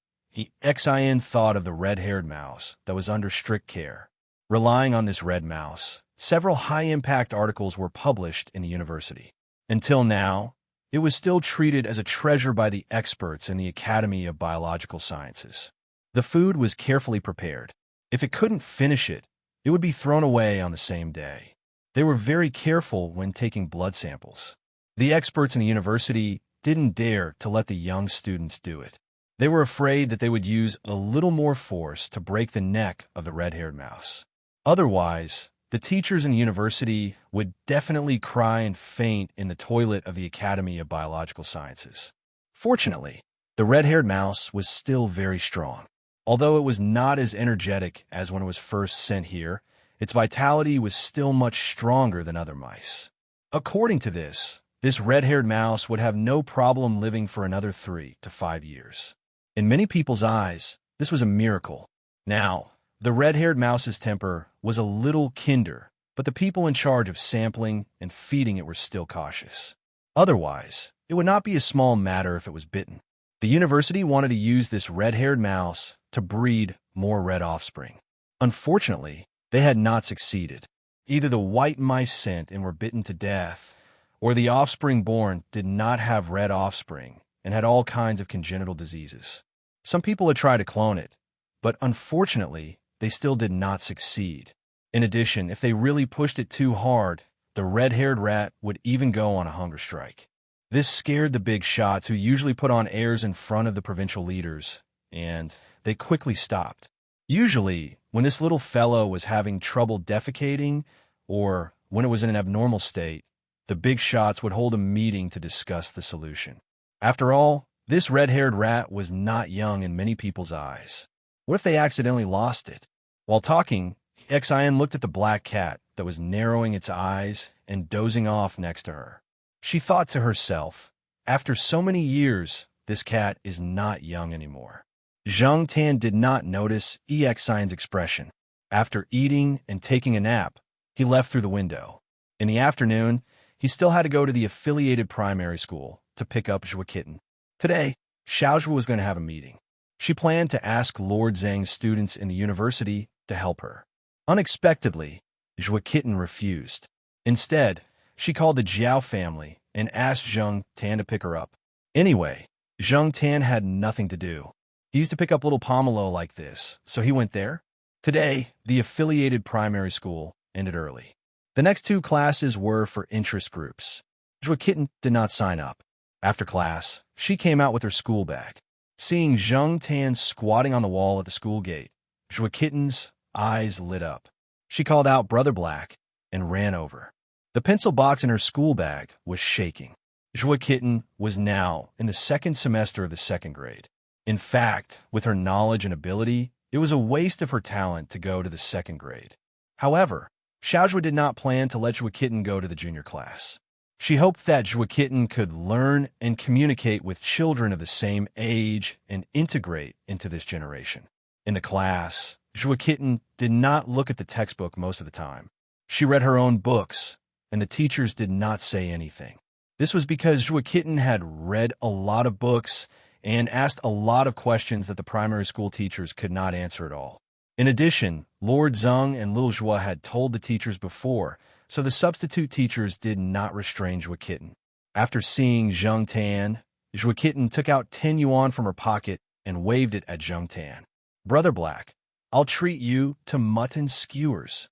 Exin thought of the red-haired mouse that was under strict care. Relying on this red mouse, several high-impact articles were published in the university. Until now, it was still treated as a treasure by the experts in the Academy of Biological Sciences. The food was carefully prepared. If it couldn't finish it, it would be thrown away on the same day. They were very careful when taking blood samples. The experts in the university didn't dare to let the young students do it. They were afraid that they would use a little more force to break the neck of the red-haired mouse. Otherwise, the teachers in the university would definitely cry and faint in the toilet of the Academy of Biological Sciences. Fortunately, the red-haired mouse was still very strong. Although it was not as energetic as when it was first sent here, its vitality was still much stronger than other mice. According to this red-haired mouse would have no problem living for another 3 to 5 years. In many people's eyes, this was a miracle. Now, the red-haired mouse's temper was a little kinder, but the people in charge of sampling and feeding it were still cautious. Otherwise, it would not be a small matter if it was bitten. The university wanted to use this red-haired mouse to breed more red offspring. Unfortunately, they had not succeeded. Either the white mice sent and were bitten to death, or the offspring born did not have red offspring and had all kinds of congenital diseases. Some people had tried to clone it, but unfortunately, they still did not succeed. In addition, if they really pushed it too hard, the red-haired rat would even go on a hunger strike. This scared the big shots who usually put on airs in front of the provincial leaders, and they quickly stopped. Usually, when this little fellow was having trouble defecating, or when it was in an abnormal state, the big shots would hold a meeting to discuss the solution. After all, this red-haired rat was not young in many people's eyes. What if they accidentally lost it? While talking, Exin looked at the black cat that was narrowing its eyes and dozing off next to her. She thought to herself, after so many years, this cat is not young anymore. Zheng Tan did not notice Exin's expression. After eating and taking a nap, he left through the window. In the afternoon, he still had to go to the affiliated primary school to pick up Zhua Kitten. Today, Xiaozhua was going to have a meeting. She planned to ask Lord Zhang's students in the university to help her. Unexpectedly, Zhua Kitten refused. Instead, she called the Jiao family and asked Zhang Tan to pick her up. Anyway, Zhang Tan had nothing to do. He used to pick up little Pomelo like this, so he went there. Today, the affiliated primary school ended early. The next two classes were for interest groups. Zhua Kitten did not sign up. After class, she came out with her school bag. Seeing Zhang Tan squatting on the wall at the school gate, Zhua Kitten's eyes lit up. She called out Brother Black and ran over. The pencil box in her school bag was shaking. Zhua Kitten was now in the second semester of the second grade. In fact, with her knowledge and ability, it was a waste of her talent to go to the second grade. However, Xiaozhua did not plan to let Zhua Kitten go to the junior class. She hoped that Zhua Kitten could learn and communicate with children of the same age and integrate into this generation. In the class, Zhua Kitten did not look at the textbook most of the time. She read her own books, and the teachers did not say anything. This was because Zhua Kitten had read a lot of books and asked a lot of questions that the primary school teachers could not answer at all. In addition, Lord Zheng and Little Zhua had told the teachers before, so the substitute teachers did not restrain Zhua Kitten. After seeing Zhang Tan, Zhua Kitten took out 10 yuan from her pocket and waved it at Zhang Tan. Brother Black, I'll treat you to mutton skewers.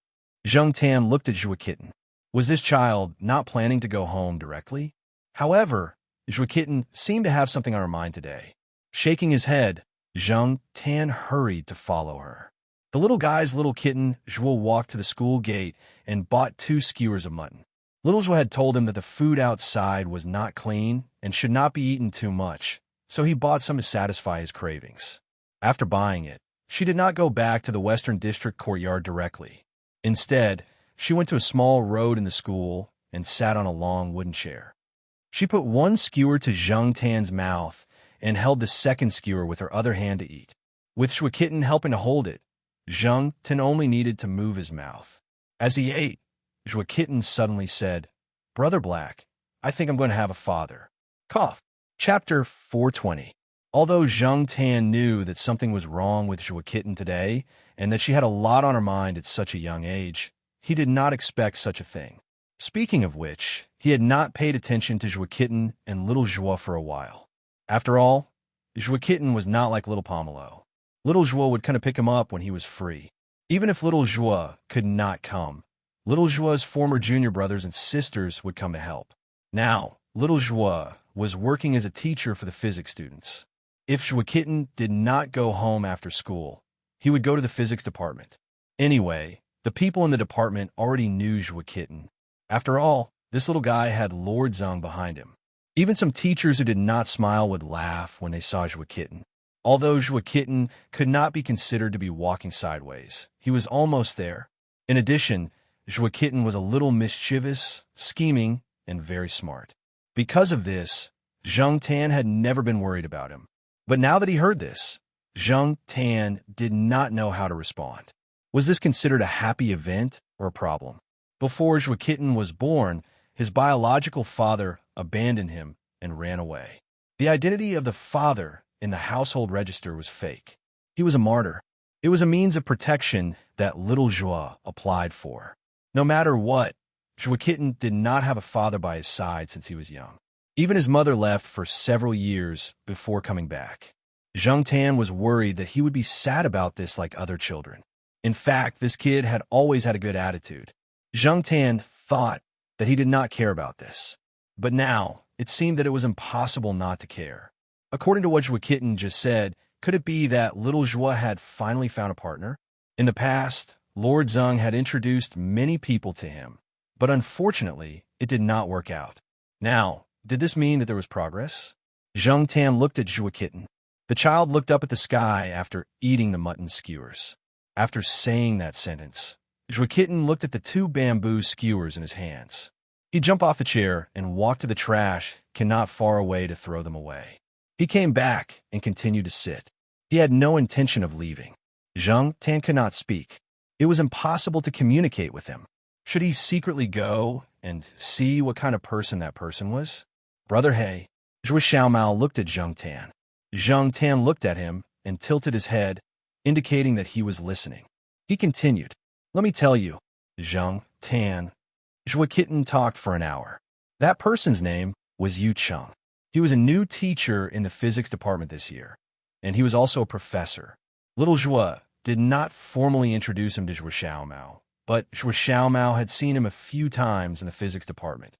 Zhang Tan looked at Zhua Kitten. Was this child not planning to go home directly? However, Zhua Kitten seemed to have something on her mind today. Shaking his head, Zhang Tan hurried to follow her. The little guy's little kitten, Zhua, walked to the school gate and bought 2 skewers of mutton. Little Zhua had told him that the food outside was not clean and should not be eaten too much, so he bought some to satisfy his cravings. After buying it, she did not go back to the Western District courtyard directly. Instead, she went to a small road in the school and sat on a long wooden chair. She put 1 skewer to Zhang Tan's mouth and held the second skewer with her other hand to eat. With Zhua Kitten helping to hold it, Zhang Tan only needed to move his mouth. As he ate, Zhua Kitten suddenly said, Brother Black, I think I'm going to have a father. Cough. Chapter 420. Although Zhang Tan knew that something was wrong with Zhua Kitten today and that she had a lot on her mind at such a young age, he did not expect such a thing. Speaking of which, he had not paid attention to Zhua Kitten and Little Zhua for a while. After all, Zhua Kitten was not like Little Pomelo. Little Zhua would kind of pick him up when he was free. Even if Little Zhua could not come, Little Zhua's former junior brothers and sisters would come to help. Now, Little Zhua was working as a teacher for the physics students. If Zhua Kitten did not go home after school, he would go to the physics department. Anyway, the people in the department already knew Zhua Kitten. After all, this little guy had Lord Zheng behind him. Even some teachers who did not smile would laugh when they saw Zhua Kitten. Although Zhua Kitten could not be considered to be walking sideways, he was almost there. In addition, Zhua Kitten was a little mischievous, scheming, and very smart. Because of this, Zhang Tan had never been worried about him. But now that he heard this, Zhang Tan did not know how to respond. Was this considered a happy event or a problem? Before Zhua Kitten was born, his biological father abandoned him and ran away. The identity of the father in the household register was fake. He was a martyr. It was a means of protection that Little Zhua applied for. No matter what, Zhua Kitten did not have a father by his side since he was young. Even his mother left for several years before coming back. Zhang Tan was worried that he would be sad about this like other children. In fact, this kid had always had a good attitude. Zhang Tan thought that he did not care about this. But now, it seemed that it was impossible not to care. According to what Zhua Kitten just said, could it be that Little Zhua had finally found a partner? In the past, Lord Zheng had introduced many people to him, but unfortunately, it did not work out. Now, did this mean that there was progress? Zhang Tan looked at Zhua Kitten. The child looked up at the sky after eating the mutton skewers. After saying that sentence, Zhua Kitten looked at the 2 bamboo skewers in his hands. He jumped off the chair and walked to the trash can not far away to throw them away. He came back and continued to sit. He had no intention of leaving. Zhang Tan could not speak. It was impossible to communicate with him. Should he secretly go and see what kind of person that person was? Brother He, Zhua Xiaomao looked at Zhang Tan. Zhang Tan looked at him and tilted his head, indicating that he was listening. He continued, Let me tell you, Zhang Tan. Zhua Kitten talked for an hour. That person's name was Yu Chung. He was a new teacher in the physics department this year, and he was also a professor. Little Zhua did not formally introduce him to Zhua Xiaomao, but Zhua Xiaomao had seen him a few times in the physics department.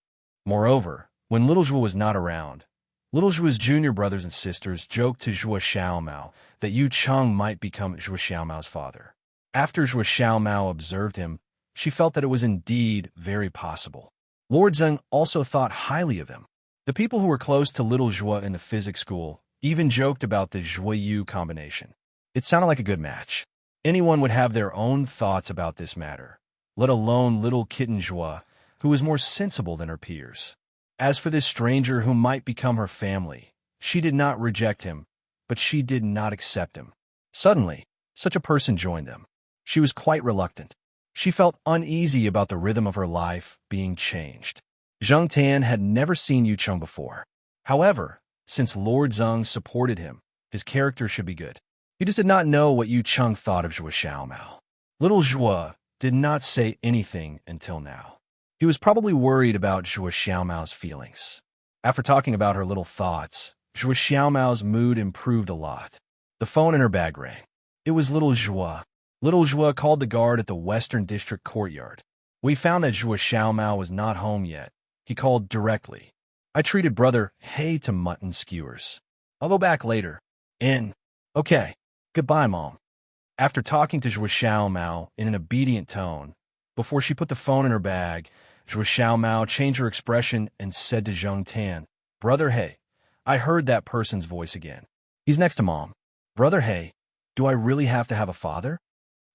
Moreover, when Little Zhua was not around, Little Zhua's junior brothers and sisters joked to Zhua Xiaomao that Yu Chung might become Zhua Xiaomao's father. After Zhua Xiaomao observed him, she felt that it was indeed very possible. Lord Zeng also thought highly of him. The people who were close to Little Zhua in the physics school even joked about the Zhua-Yu combination. It sounded like a good match. Anyone would have their own thoughts about this matter, let alone little kitten Zhua, who was more sensible than her peers. As for this stranger who might become her family, she did not reject him, but she did not accept him. Suddenly, such a person joined them. She was quite reluctant. She felt uneasy about the rhythm of her life being changed. Zheng Tan had never seen Yu Chung before. However, since Lord Zeng supported him, his character should be good. He just did not know what Yu Chung thought of Zhua Xiaomao. Little Zhua did not say anything until now. He was probably worried about Zhua Xiaomao's feelings. After talking about her little thoughts, Zhua Xiaomao's mood improved a lot. The phone in her bag rang. It was Little Zhua. Little Zhua called the guard at the Western District courtyard. We found that Zhua Xiaomao was not home yet. He called directly. I treated Brother Hay to mutton skewers. I'll go back later. Okay. Goodbye, Mom. After talking to Zhua Xiaomao in an obedient tone, before she put the phone in her bag, Zhua Xiaomao changed her expression and said to Zheng Tan, Brother Hay, I heard that person's voice again. He's next to Mom. Brother Hay, do I really have to have a father?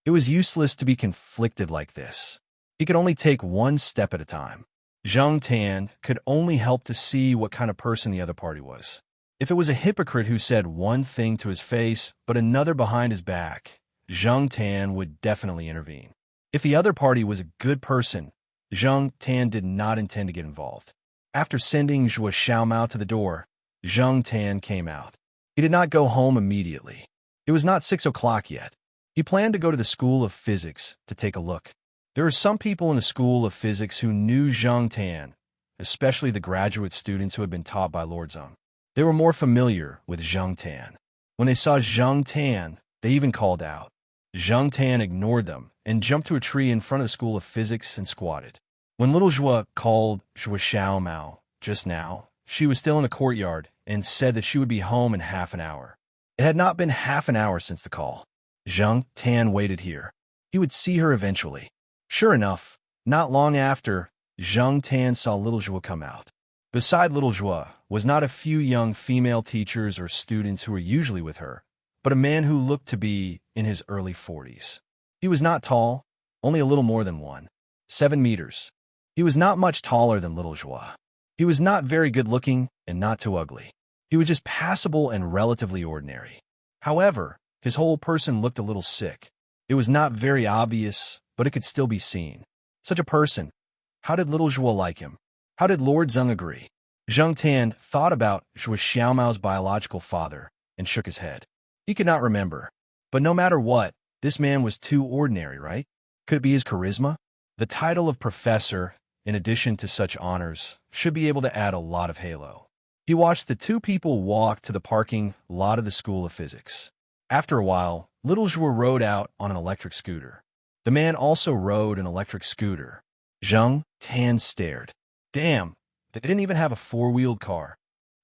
It was useless to be conflicted like this. He could only take one step at a time. Zheng Tan could only help to see what kind of person the other party was. If it was a hypocrite who said one thing to his face but another behind his back, Zheng Tan would definitely intervene. If the other party was a good person, Zheng Tan did not intend to get involved. After sending Zhua Xiaomao to the door, Zheng Tan came out. He did not go home immediately. It was not 6 o'clock yet. He planned to go to the School of Physics to take a look. There were some people in the School of Physics who knew Zheng Tan, especially the graduate students who had been taught by Lord Zeng. They were more familiar with Zheng Tan. When they saw Zheng Tan, they even called out. Zheng Tan ignored them and jumped to a tree in front of the School of Physics and squatted. When Little Zhua called Zhua Xiaomao just now, she was still in the courtyard and said that she would be home in half an hour. It had not been half an hour since the call. Zheng Tan waited here. He would see her eventually. Sure enough, not long after, Zheng Tan saw Little Zhua come out. Beside Little Zhua was not a few young female teachers or students who were usually with her, but a man who looked to be in his early 40s. He was not tall, only a little more than 7 meters. He was not much taller than Little Zhua. He was not very good-looking and not too ugly. He was just passable and relatively ordinary. However, his whole person looked a little sick. It was not very obvious, but it could still be seen. Such a person. How did Little Zhua like him? How did Lord Zeng agree? Zheng Tan thought about Zhua Xiaomao's biological father and shook his head. He could not remember. But no matter what, this man was too ordinary, right? Could it be his charisma? The title of professor, in addition to such honors, should be able to add a lot of halo. He watched the two people walk to the parking lot of the School of Physics. After a while, Little Zhua rode out on an electric scooter. The man also rode an electric scooter. Zheng Tan stared. Damn, they didn't even have a four-wheeled car.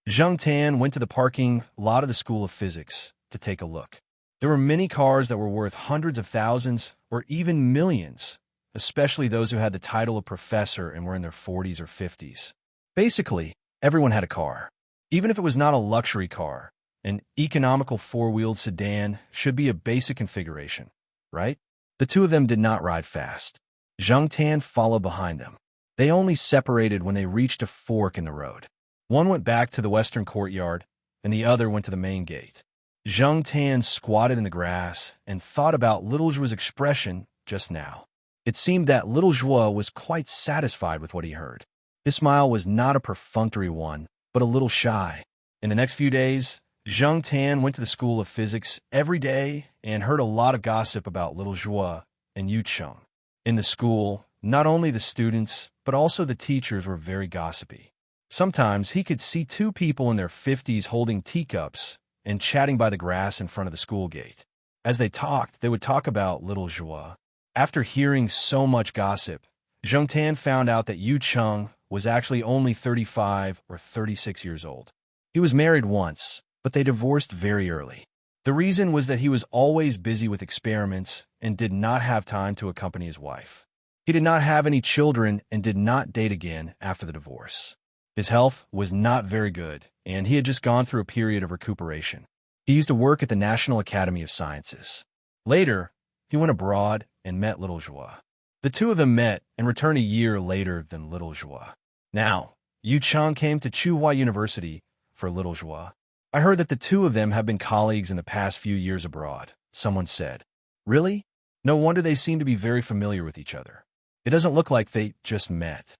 Zheng Tan went to the parking lot of the School of Physics to take a look. There were many cars that were worth hundreds of thousands or even millions, especially those who had the title of professor and were in their 40s or 50s. Basically, everyone had a car. Even if it was not a luxury car, an economical four-wheeled sedan should be a basic configuration, right? The two of them did not ride fast. Zheng Tan followed behind them. They only separated when they reached a fork in the road. One went back to the western courtyard, and the other went to the main gate. Zheng Tan squatted in the grass and thought about Little Zhua's expression just now. It seemed that Little Zhua was quite satisfied with what he heard. His smile was not a perfunctory one, but a little shy. In the next few days, Zheng Tan went to the School of Physics every day and heard a lot of gossip about Little Zhua and Yu Chung. In the school, not only the students, but also the teachers were very gossipy. Sometimes he could see two people in their 50s holding teacups and chatting by the grass in front of the school gate. As they talked, they would talk about little Joie. After hearing so much gossip, Zheng Tan found out that Yu Cheng was actually only 35 or 36 years old. He was married once, but they divorced very early. The reason was that he was always busy with experiments and did not have time to accompany his wife. He did not have any children and did not date again after the divorce. His health was not very good, and he had just gone through a period of recuperation. He used to work at the National Academy of Sciences. Later, he went abroad and met little Joie. The two of them met and returned a year later than little Joie. Now, Yu Cheng came to Tsinghua University for little Joie. I heard that the two of them have been colleagues in the past few years abroad, someone said. Really? No wonder they seem to be very familiar with each other. It doesn't look like they just met.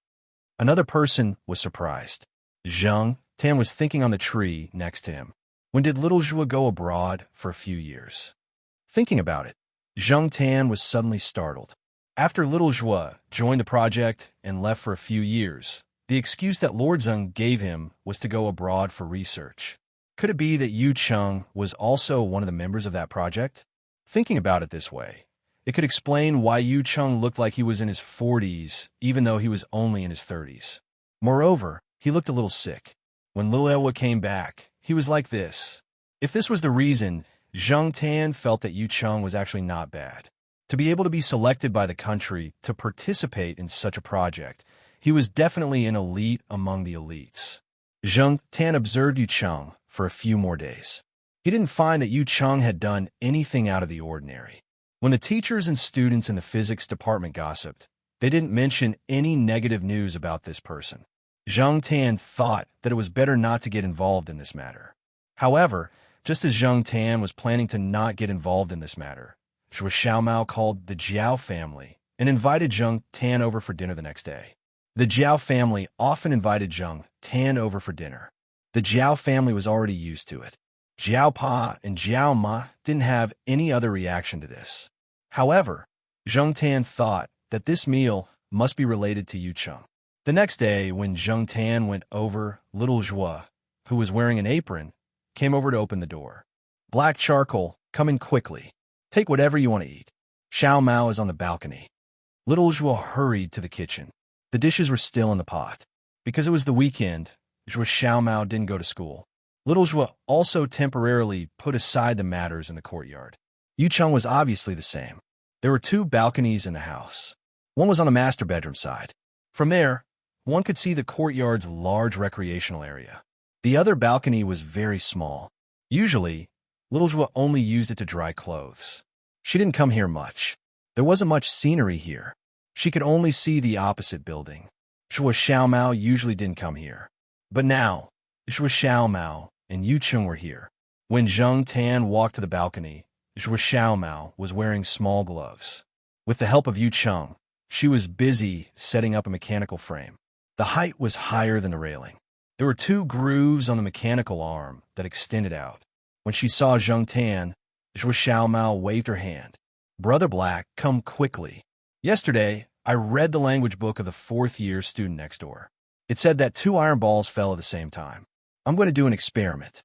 Another person was surprised. Zheng Tan was thinking on the tree next to him. When did little Joie go abroad for a few years? Thinking about it, Zheng Tan was suddenly startled. After little Joie joined the project and left for a few years, the excuse that Lord Zheng gave him was to go abroad for research. Could it be that Yu Cheng was also one of the members of that project? Thinking about it this way, it could explain why Yu Cheng looked like he was in his 40s, even though he was only in his 30s. Moreover, he looked a little sick. When Lil Ewa came back, he was like this. If this was the reason, Zheng Tan felt that Yu Cheng was actually not bad. To be able to be selected by the country to participate in such a project, he was definitely an elite among the elites. Zheng Tan observed Yu Cheng for a few more days. He didn't find that Yu Cheng had done anything out of the ordinary. When the teachers and students in the physics department gossiped, they didn't mention any negative news about this person. Zheng Tan thought that it was better not to get involved in this matter. However, just as Zheng Tan was planning to not get involved in this matter, Zhuo Xiaomao called the Jiao family and invited Zheng Tan over for dinner the next day. The Jiao family often invited Zheng Tan over for dinner. The Jiao family was already used to it. Jiao Pa and Jiao Ma didn't have any other reaction to this. However, Zheng Tan thought that this meal must be related to Yu Cheng. The next day, when Zheng Tan went over, little Joie, who was wearing an apron, came over to open the door. Black charcoal, come in quickly. Take whatever you want to eat. Xiao Mao is on the balcony. Little Joie hurried to the kitchen. The dishes were still in the pot. Because it was the weekend, Zhuo Xiaomao didn't go to school. Little Joie also temporarily put aside the matters in the courtyard. Yu Cheng was obviously the same. There were two balconies in the house. One was on the master bedroom side. From there, one could see the courtyard's large recreational area. The other balcony was very small. Usually, Little Joie only used it to dry clothes. She didn't come here much. There wasn't much scenery here. She could only see the opposite building. Zhuo Xiaomao usually didn't come here. But now, Zhuo Xiaomao and Yu Cheng were here. When Zheng Tan walked to the balcony, Zhuo Xiaomao was wearing small gloves. With the help of Yu Cheng, she was busy setting up a mechanical frame. The height was higher than the railing. There were two grooves on the mechanical arm that extended out. When she saw Zheng Tan, Zhuo Xiaomao waved her hand. Brother Black, come quickly. Yesterday, I read the language book of the fourth-year student next door. It said that two iron balls fell at the same time. I'm going to do an experiment.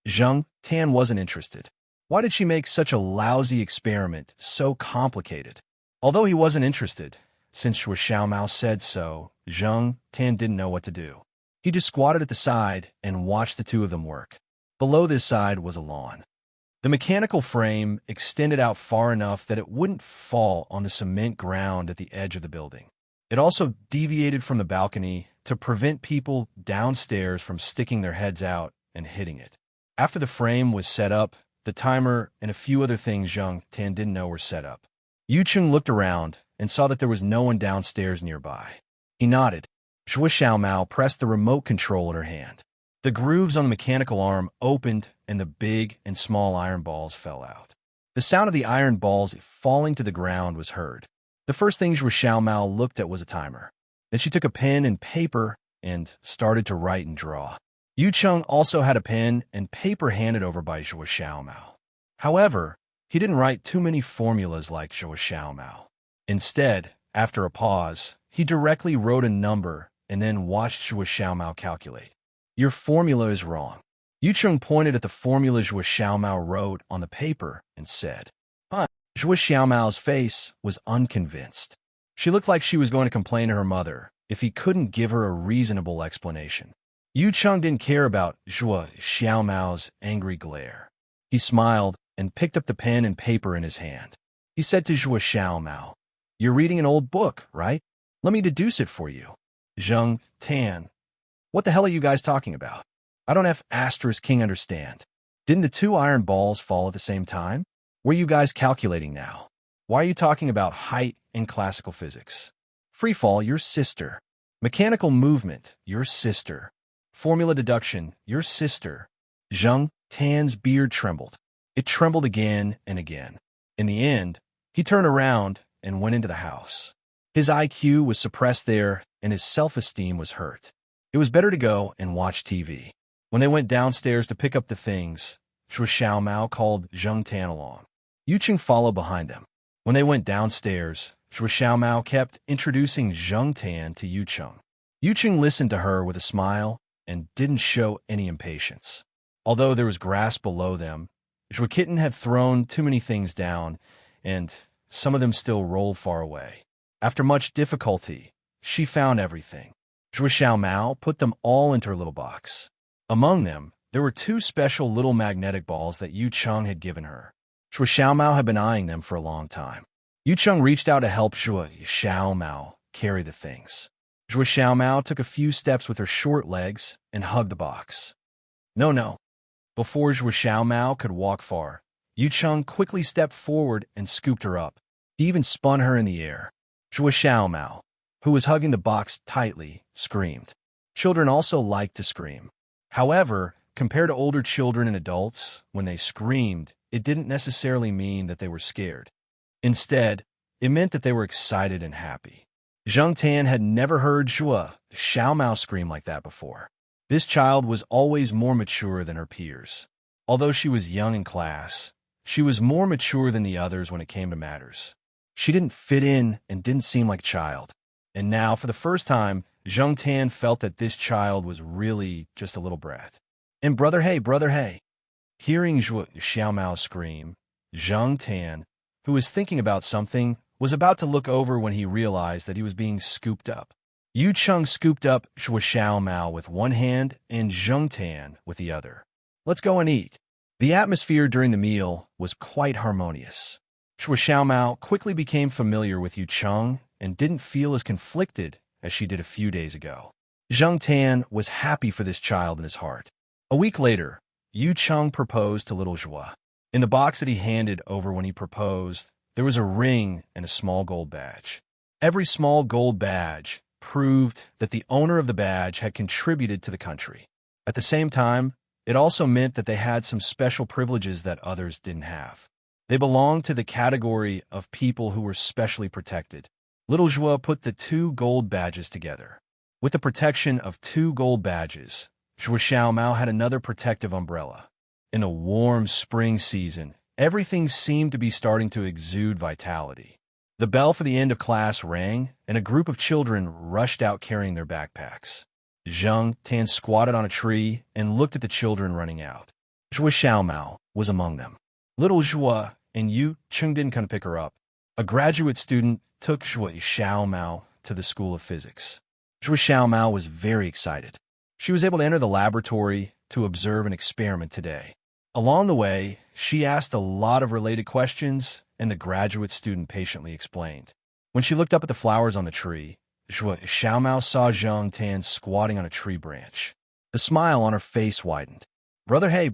Zheng Tan wasn't interested. Why did she make such a lousy experiment so complicated? Although he wasn't interested, since Zhuo Xiaomao said so, Zheng Tan didn't know what to do. He just squatted at the side and watched the two of them work. Below this side was a lawn. The mechanical frame extended out far enough that it wouldn't fall on the cement ground at the edge of the building. It also deviated from the balcony to prevent people downstairs from sticking their heads out and hitting it. After the frame was set up, the timer and a few other things Zheng Tan didn't know were set up. Yu Cheng looked around and saw that there was no one downstairs nearby. He nodded. Zhuo Xiaomao pressed the remote control in her hand. The grooves on the mechanical arm opened and the big and small iron balls fell out. The sound of the iron balls falling to the ground was heard. The first thing Zhuo Xiaomao looked at was a timer. Then she took a pen and paper and started to write and draw. Yu Cheng also had a pen and paper handed over by Zhuo Xiaomao. However, he didn't write too many formulas like Zhuo Xiaomao. Instead, after a pause, he directly wrote a number and then watched Zhuo Xiaomao calculate. Your formula is wrong. Yu Cheng pointed at the formula Zhuo Xiaomao wrote on the paper and said, Zhuo Xiaomao's face was unconvinced. She looked like she was going to complain to her mother if he couldn't give her a reasonable explanation. Yu Cheng didn't care about Zhuo Xiaomao's angry glare. He smiled and picked up the pen and paper in his hand. He said to Zhuo Xiaomao, "You're reading an old book, right? Let me deduce it for you." Zheng Tan, what the hell are you guys talking about? I don't have asterisk king understand. Didn't the two iron balls fall at the same time? What are you guys calculating now? Why are you talking about height in classical physics? Free fall, your sister. Mechanical movement, your sister. Formula deduction, your sister. Zheng Tan's beard trembled. It trembled again and again. In the end, he turned around and went into the house. His IQ was suppressed there, and his self-esteem was hurt. It was better to go and watch TV. When they went downstairs to pick up the things, Zhuo Xiaomao called Zheng Tan along. Yu Cheng followed behind them. When they went downstairs, Zhuo Xiaomao kept introducing Zheng Tan to Yu Cheng. Yu Cheng listened to her with a smile and didn't show any impatience. Although there was grass below them, Zhuo Kitten had thrown too many things down, and some of them still rolled far away. After much difficulty, she found everything. Zhuo Xiaomao put them all into her little box. Among them, there were two special little magnetic balls that Yu Cheng had given her. Zhuo Xiaomao had been eyeing them for a long time. Yu Cheng reached out to help Zhuo Xiaomao carry the things. Zhuo Xiaomao took a few steps with her short legs and hugged the box. No. Before Zhuo Xiaomao could walk far, Yu Cheng quickly stepped forward and scooped her up. He even spun her in the air. Zhuo Xiaomao, who was hugging the box tightly, screamed. Children also like to scream. However, compared to older children and adults, when they screamed, it didn't necessarily mean that they were scared. Instead, it meant that they were excited and happy. Zheng Tan had never heard Zhuo Xiaomao scream like that before. This child was always more mature than her peers. Although she was young in class, she was more mature than the others when it came to matters. She didn't fit in and didn't seem like a child. And now, for the first time, Zheng Tan felt that this child was really just a little brat. And brother, hey. Hearing Zhuo Xiaomao scream, Zheng Tan, who was thinking about something, was about to look over when he realized that he was being scooped up. Yu Cheng scooped up Zhuo Xiaomao with one hand and Zheng Tan with the other. Let's go and eat. The atmosphere during the meal was quite harmonious. Zhuo Xiaomao quickly became familiar with Yu Cheng and didn't feel as conflicted as she did a few days ago. Zheng Tan was happy for this child in his heart. A week later, Yu Cheng proposed to little Zhuo. In the box that he handed over when he proposed, there was a ring and a small gold badge. Every small gold badge proved that the owner of the badge had contributed to the country. At the same time, it also meant that they had some special privileges that others didn't have. They belonged to the category of people who were specially protected. Little Zhuo put the two gold badges together. With the protection of two gold badges, Zhuo Xiaomao had another protective umbrella. In a warm spring season, everything seemed to be starting to exude vitality. The bell for the end of class rang, and a group of children rushed out carrying their backpacks. Zheng Tan squatted on a tree and looked at the children running out. Zhuo Xiaomao was among them. Little Zhuo and Yu Cheng didn't come to pick her up. A graduate student took Zhuo Xiaomao to the School of Physics. Zhuo Xiaomao was very excited. She was able to enter the laboratory to observe an experiment today. Along the way, she asked a lot of related questions, and the graduate student patiently explained. When she looked up at the flowers on the tree, Zhuo Xiaomao saw Zheng Tan squatting on a tree branch. The smile on her face widened. Brother, hey.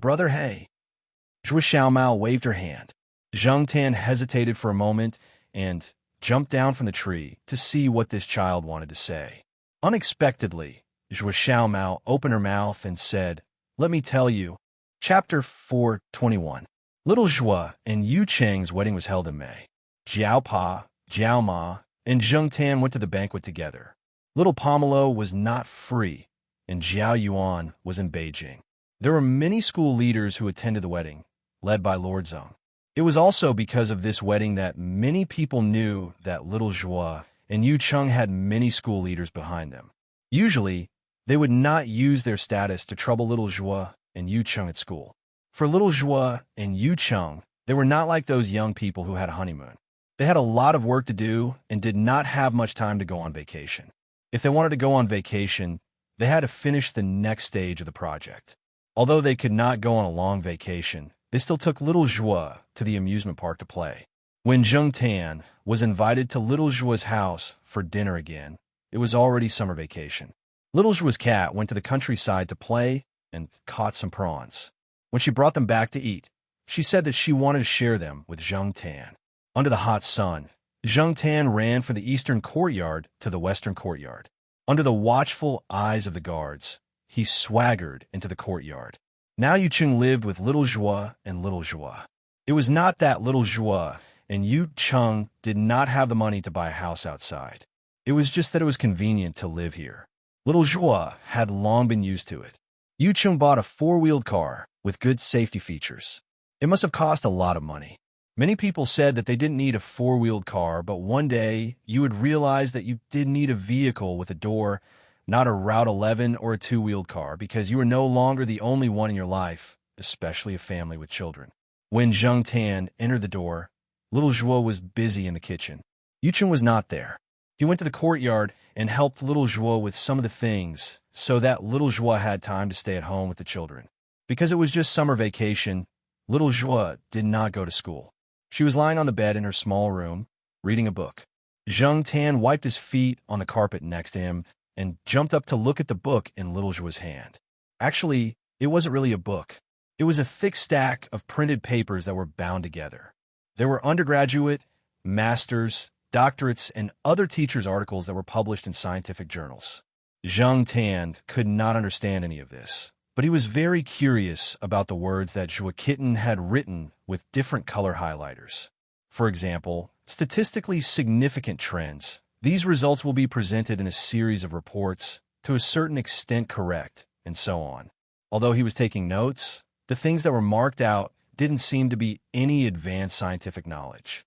Zhuo Xiaomao waved her hand. Zheng Tan hesitated for a moment and jumped down from the tree to see what this child wanted to say. Unexpectedly, Zhuo Xiaomao opened her mouth and said, "Let me tell you." Chapter 4:21. Little Zhuo and Yu Cheng's wedding was held in May. Jiao Pa, Jiao Ma, and Zheng Tan went to the banquet together. Little Pomelo was not free, and Jiao Yuan was in Beijing. There were many school leaders who attended the wedding, led by Lord Zheng. It was also because of this wedding that many people knew that little Zhuo and Yu Cheng had many school leaders behind them. Usually, they would not use their status to trouble little Joie and Yu Chung at school. For little Joie and Yu Chung, they were not like those young people who had a honeymoon. They had a lot of work to do and did not have much time to go on vacation. If they wanted to go on vacation, they had to finish the next stage of the project. Although they could not go on a long vacation, they still took little Joie to the amusement park to play. When Zheng Tan was invited to little Joie's house for dinner again, it was already summer vacation. Little Joie's cat went to the countryside to play and caught some prawns. When she brought them back to eat, she said that she wanted to share them with Zheng Tan. Under the hot sun, Zheng Tan ran from the eastern courtyard to the western courtyard. Under the watchful eyes of the guards, he swaggered into the courtyard. Now Yu Chung lived with little Joie and little Joie. It was not that little Joie and Yu Chung did not have the money to buy a house outside. It was just that it was convenient to live here. Little Joie had long been used to it. Yu Chung bought a four-wheeled car with good safety features. It must have cost a lot of money. Many people said that they didn't need a four-wheeled car, but one day you would realize that you did need a vehicle with a door, not a Route 11 or a two-wheeled car, because you were no longer the only one in your life, especially a family with children. When Zheng Tan entered the door, little Joie was busy in the kitchen. Yu Chung was not there. He went to the courtyard and helped little Joie with some of the things so that little Joie had time to stay at home with the children. Because it was just summer vacation, little Joie did not go to school. She was lying on the bed in her small room, reading a book. Zheng Tan wiped his feet on the carpet next to him and jumped up to look at the book in little Joie's hand. Actually, it wasn't really a book. It was a thick stack of printed papers that were bound together. There were undergraduate, master's, doctorates, and other teachers' articles that were published in scientific journals. Zheng Tan could not understand any of this, but he was very curious about the words that Joie Kitten had written with different color highlighters. For example, statistically significant trends. These results will be presented in a series of reports, to a certain extent correct, and so on. Although he was taking notes, the things that were marked out didn't seem to be any advanced scientific knowledge.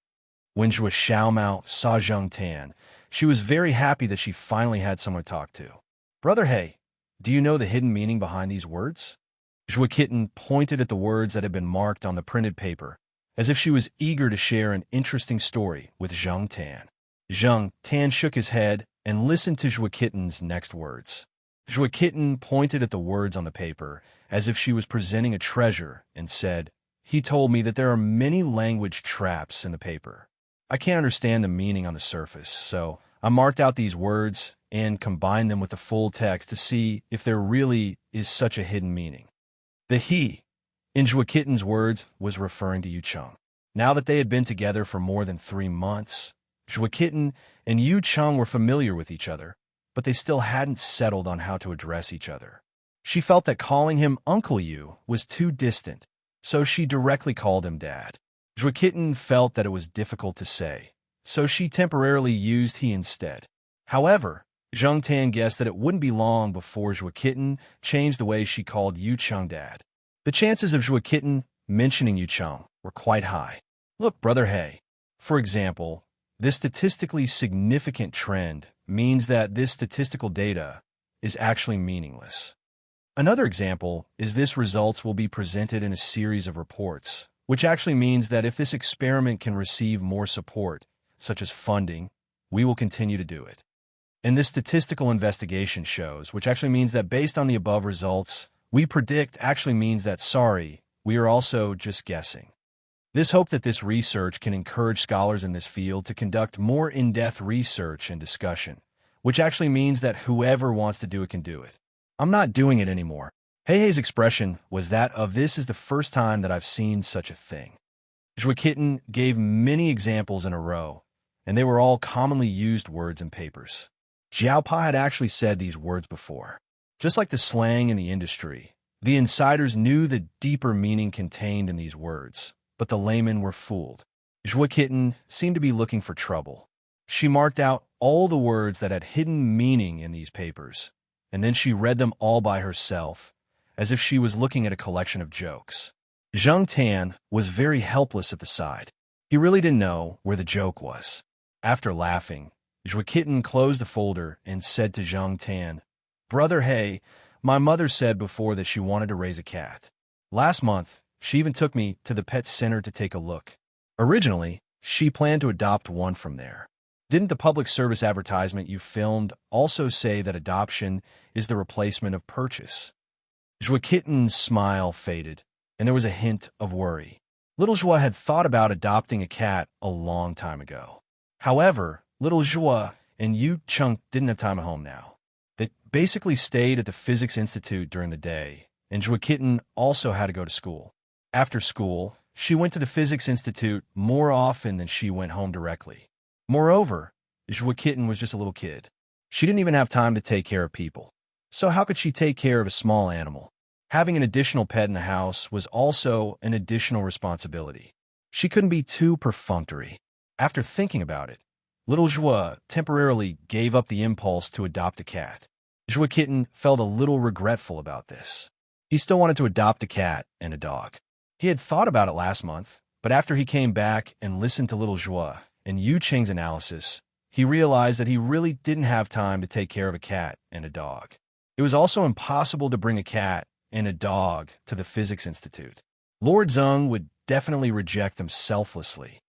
When Joie Xiaomao saw Zheng Tan, she was very happy that she finally had someone to talk to. "Brother Hey, do you know the hidden meaning behind these words?" Joie Kitten pointed at the words that had been marked on the printed paper, as if she was eager to share an interesting story with Zheng Tan. Zheng Tan shook his head and listened to Joie Kitten's next words. Joie Kitten pointed at the words on the paper, as if she was presenting a treasure, and said, "He told me that there are many language traps in the paper. I can't understand the meaning on the surface, so I marked out these words and combined them with the full text to see if there really is such a hidden meaning." The he, in Joie Kitten's words, was referring to Yu Chung. Now that they had been together for more than 3 months, Joie Kitten and Yu Chung were familiar with each other, but they still hadn't settled on how to address each other. She felt that calling him Uncle Yu was too distant, so she directly called him Dad. Joie Kitten felt that it was difficult to say, so she temporarily used he instead. However, Zheng Tan guessed that it wouldn't be long before Joie Kitten changed the way she called Yu Chung Dad. The chances of Joie Kitten mentioning Yu Chung were quite high. "Look, Brother Hey, for example, this statistically significant trend means that this statistical data is actually meaningless. Another example is this results will be presented in a series of reports, which actually means that if this experiment can receive more support, such as funding, we will continue to do it. And this statistical investigation shows, which actually means that based on the above results, we predict actually means that, sorry, we are also just guessing. This hope that this research can encourage scholars in this field to conduct more in-depth research and discussion, which actually means that whoever wants to do it can do it. I'm not doing it anymore." Hei's expression was that of "this is the first time that I've seen such a thing." Joie Kitten gave many examples in a row, and they were all commonly used words and papers. Jiaopa had actually said these words before. Just like the slang in the industry, the insiders knew the deeper meaning contained in these words, but the laymen were fooled. Joie Kitten seemed to be looking for trouble. She marked out all the words that had hidden meaning in these papers, and then she read them all by herself, as if she was looking at a collection of jokes. Zheng Tan was very helpless at the side. He really didn't know where the joke was. After laughing, Joie Kitten closed the folder and said to Zheng Tan, Brother, hey, my mother said before that she wanted to raise a cat. Last month, she even took me to the pet center to take a look. Originally, she planned to adopt one from there. Didn't the public service advertisement you filmed also say that adoption is the replacement of purchase? Joaquin's smile faded, and there was a hint of worry. Little Joa had thought about adopting a cat a long time ago. However, Little Joa and Yu Chunk didn't have time at home now. They basically stayed at the Physics Institute during the day, and Joaquin also had to go to school. After school, she went to the Physics Institute more often than she went home directly. Moreover, Joaquin was just a little kid. She didn't even have time to take care of people. So how could she take care of a small animal? Having an additional pet in the house was also an additional responsibility. She couldn't be too perfunctory. After thinking about it, Little Joa temporarily gave up the impulse to adopt a cat. Joaquin felt a little regretful about this. He still wanted to adopt a cat and a dog. He had thought about it last month, but after he came back and listened to Little Joa and Yu Cheng's analysis, he realized that he really didn't have time to take care of a cat and a dog. It was also impossible to bring a cat and a dog to the Physics Institute. Lord Zeng would definitely reject them selflessly.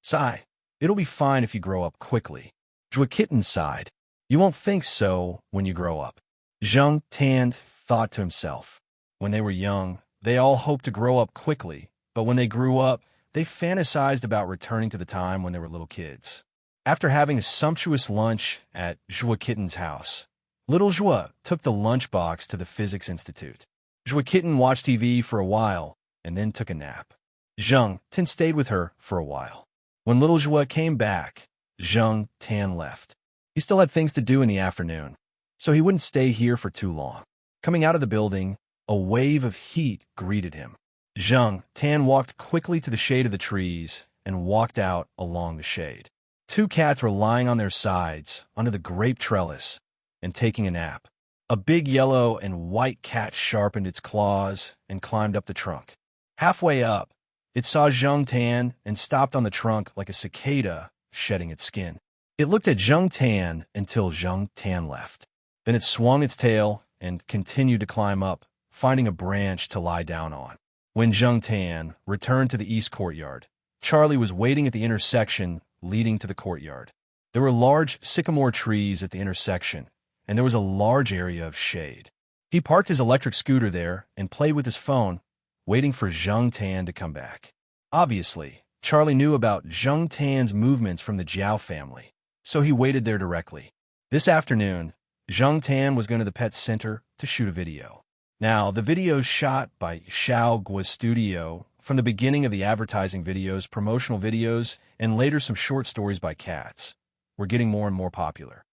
Sigh, it'll be fine if you grow up quickly. Joaquin sighed. You won't think so when you grow up. Zheng Tan thought to himself. When they were young, they all hoped to grow up quickly, but when they grew up, they fantasized about returning to the time when they were little kids. After having a sumptuous lunch at Joaquin's house, Little Joa took the lunchbox to the Physics Institute. Joaquin watched TV for a while and then took a nap. Zheng Tan stayed with her for a while. When Little Joa came back, Zheng Tan left. He still had things to do in the afternoon, so he wouldn't stay here for too long. Coming out of the building, a wave of heat greeted him. Zheng Tan walked quickly to the shade of the trees and walked out along the shade. Two cats were lying on their sides under the grape trellis and taking a nap. A big yellow and white cat sharpened its claws and climbed up the trunk. Halfway up, it saw Zheng Tan and stopped on the trunk like a cicada shedding its skin. It looked at Zheng Tan until Zheng Tan left. Then it swung its tail and continued to climb up, finding a branch to lie down on. When Zheng Tan returned to the east courtyard, Charlie was waiting at the intersection leading to the courtyard. There were large sycamore trees at the intersection, and there was a large area of shade. He parked his electric scooter there and played with his phone, waiting for Zheng Tan to come back. Obviously, Charlie knew about Zheng Tan's movements from the Jiao family, so he waited there directly. This afternoon, Zheng Tan was going to the pet center to shoot a video. Now, the videos shot by Xiao Guo's studio, from the beginning of the advertising videos, promotional videos, and later some short stories by cats, were getting more and more popular.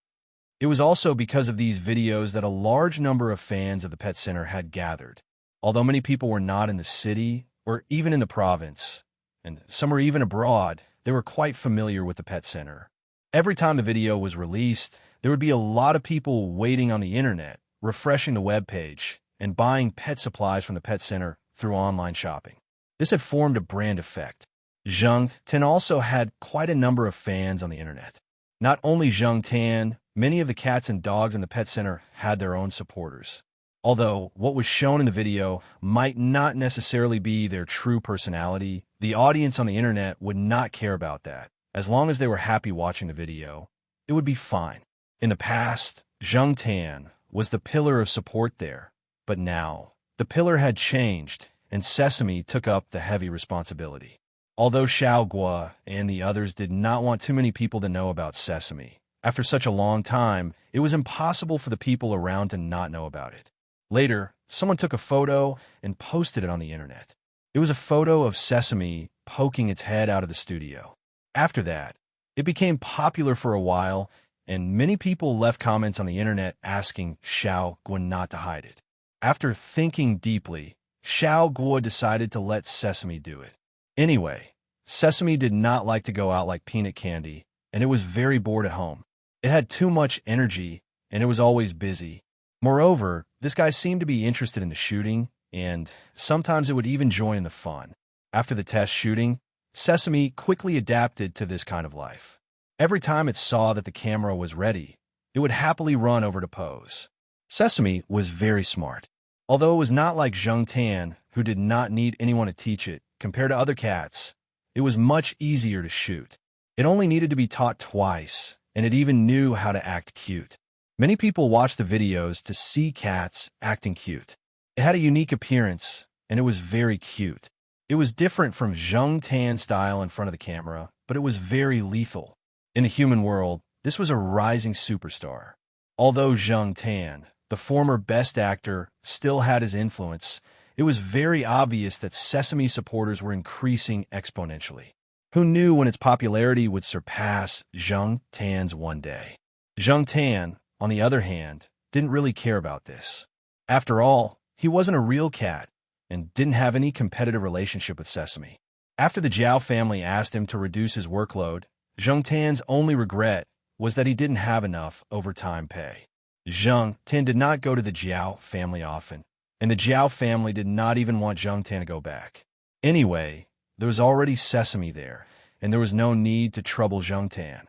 It was also because of these videos that a large number of fans of the pet center had gathered. Although many people were not in the city or even in the province, and some were even abroad, they were quite familiar with the pet center. Every time the video was released, there would be a lot of people waiting on the internet, refreshing the web page, and buying pet supplies from the pet center through online shopping. This had formed a brand effect. Zheng Tan also had quite a number of fans on the internet. Not only Zheng Tan, many of the cats and dogs in the pet center had their own supporters. Although what was shown in the video might not necessarily be their true personality, the audience on the internet would not care about that. As long as they were happy watching the video, it would be fine. In the past, Zheng Tan was the pillar of support there, but now the pillar had changed, and Sesame took up the heavy responsibility. Although Xiao Guo and the others did not want too many people to know about Sesame, after such a long time, it was impossible for the people around to not know about it. Later, someone took a photo and posted it on the internet. It was a photo of Sesame poking its head out of the studio. After that, it became popular for a while, and many people left comments on the internet asking Xiao Guo not to hide it. After thinking deeply, Xiao Guo decided to let Sesame do it. Anyway, Sesame did not like to go out like peanut candy, and it was very bored at home. It had too much energy, and it was always busy. Moreover, this guy seemed to be interested in the shooting, and sometimes it would even join the fun. After the test shooting, Sesame quickly adapted to this kind of life. Every time it saw that the camera was ready, it would happily run over to pose. Sesame was very smart. Although it was not like Zheng Tan, who did not need anyone to teach it, compared to other cats, it was much easier to shoot. It only needed to be taught twice, and it even knew how to act cute. Many people watched the videos to see cats acting cute. It had a unique appearance, and it was very cute. It was different from Zheng Tan's style in front of the camera, but it was very lethal. In the human world, this was a rising superstar. Although Zheng Tan, the former best actor, still had his influence, it was very obvious that Sesame supporters were increasing exponentially. Who knew when its popularity would surpass Zheng Tan's one day? Zheng Tan, on the other hand, didn't really care about this. After all, he wasn't a real cat and didn't have any competitive relationship with Sesame. After the Zhao family asked him to reduce his workload, Zheng Tan's only regret was that he didn't have enough overtime pay. Zheng Tan did not go to the Zhao family often, and the Zhao family did not even want Zheng Tan to go back. Anyway, there was already Sesame there, and there was no need to trouble Zheng Tan.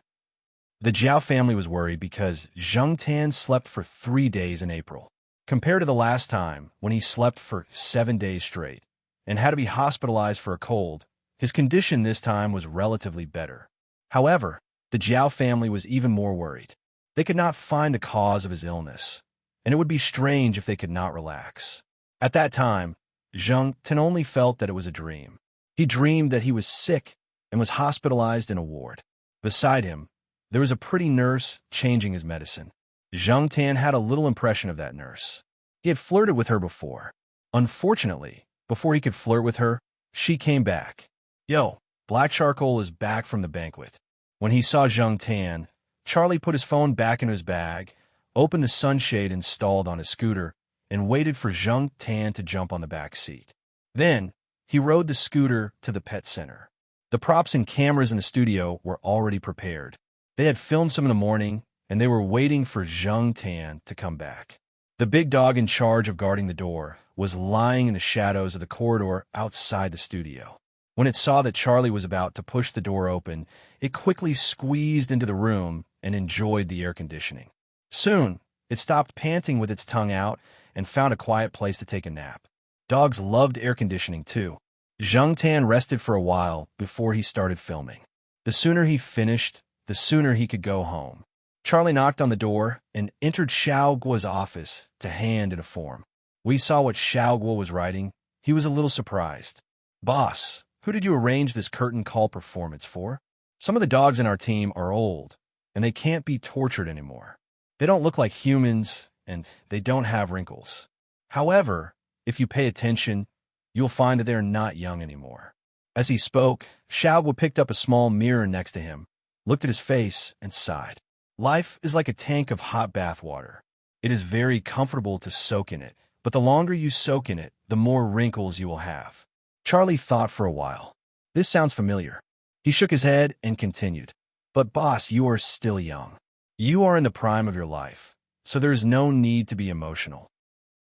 The Zhao family was worried because Zheng Tan slept for 3 days in April, compared to the last time when he slept for 7 days straight and had to be hospitalized for a cold. His condition this time was relatively better. However, the Zhao family was even more worried. They could not find the cause of his illness, and it would be strange if they could not relax. At that time, Zheng Tan only felt that it was a dream. He dreamed that he was sick and was hospitalized in a ward. Beside him, there was a pretty nurse changing his medicine. Zheng Tan had a little impression of that nurse. He had flirted with her before. Unfortunately, before he could flirt with her, she came back. "Yo, Black Charcoal is back from the banquet." When he saw Zheng Tan, Charlie put his phone back into his bag, opened the sunshade installed on his scooter, and waited for Zheng Tan to jump on the back seat. Then, he rode the scooter to the pet center. The props and cameras in the studio were already prepared. They had filmed some in the morning, and they were waiting for Zheng Tan to come back. The big dog in charge of guarding the door was lying in the shadows of the corridor outside the studio. When it saw that Charlie was about to push the door open, it quickly squeezed into the room and enjoyed the air conditioning. Soon, it stopped panting with its tongue out and found a quiet place to take a nap. Dogs loved air conditioning too. Zheng Tan rested for a while before he started filming. The sooner he finished, the sooner he could go home. Charlie knocked on the door and entered Xiao Guo's office to hand in a form. We saw what Xiao Guo was writing. He was a little surprised. "Boss, who did you arrange this curtain call performance for? Some of the dogs in our team are old, and they can't be tortured anymore. They don't look like humans, and they don't have wrinkles. However, if you pay attention, you'll find that they're not young anymore." As he spoke, Xiao Guo picked up a small mirror next to him, looked at his face, and sighed. "Life is like a tank of hot bath water. It is very comfortable to soak in it, but the longer you soak in it, the more wrinkles you will have." Charlie thought for a while. This sounds familiar. He shook his head and continued. "But boss, you are still young. You are in the prime of your life, so there is no need to be emotional."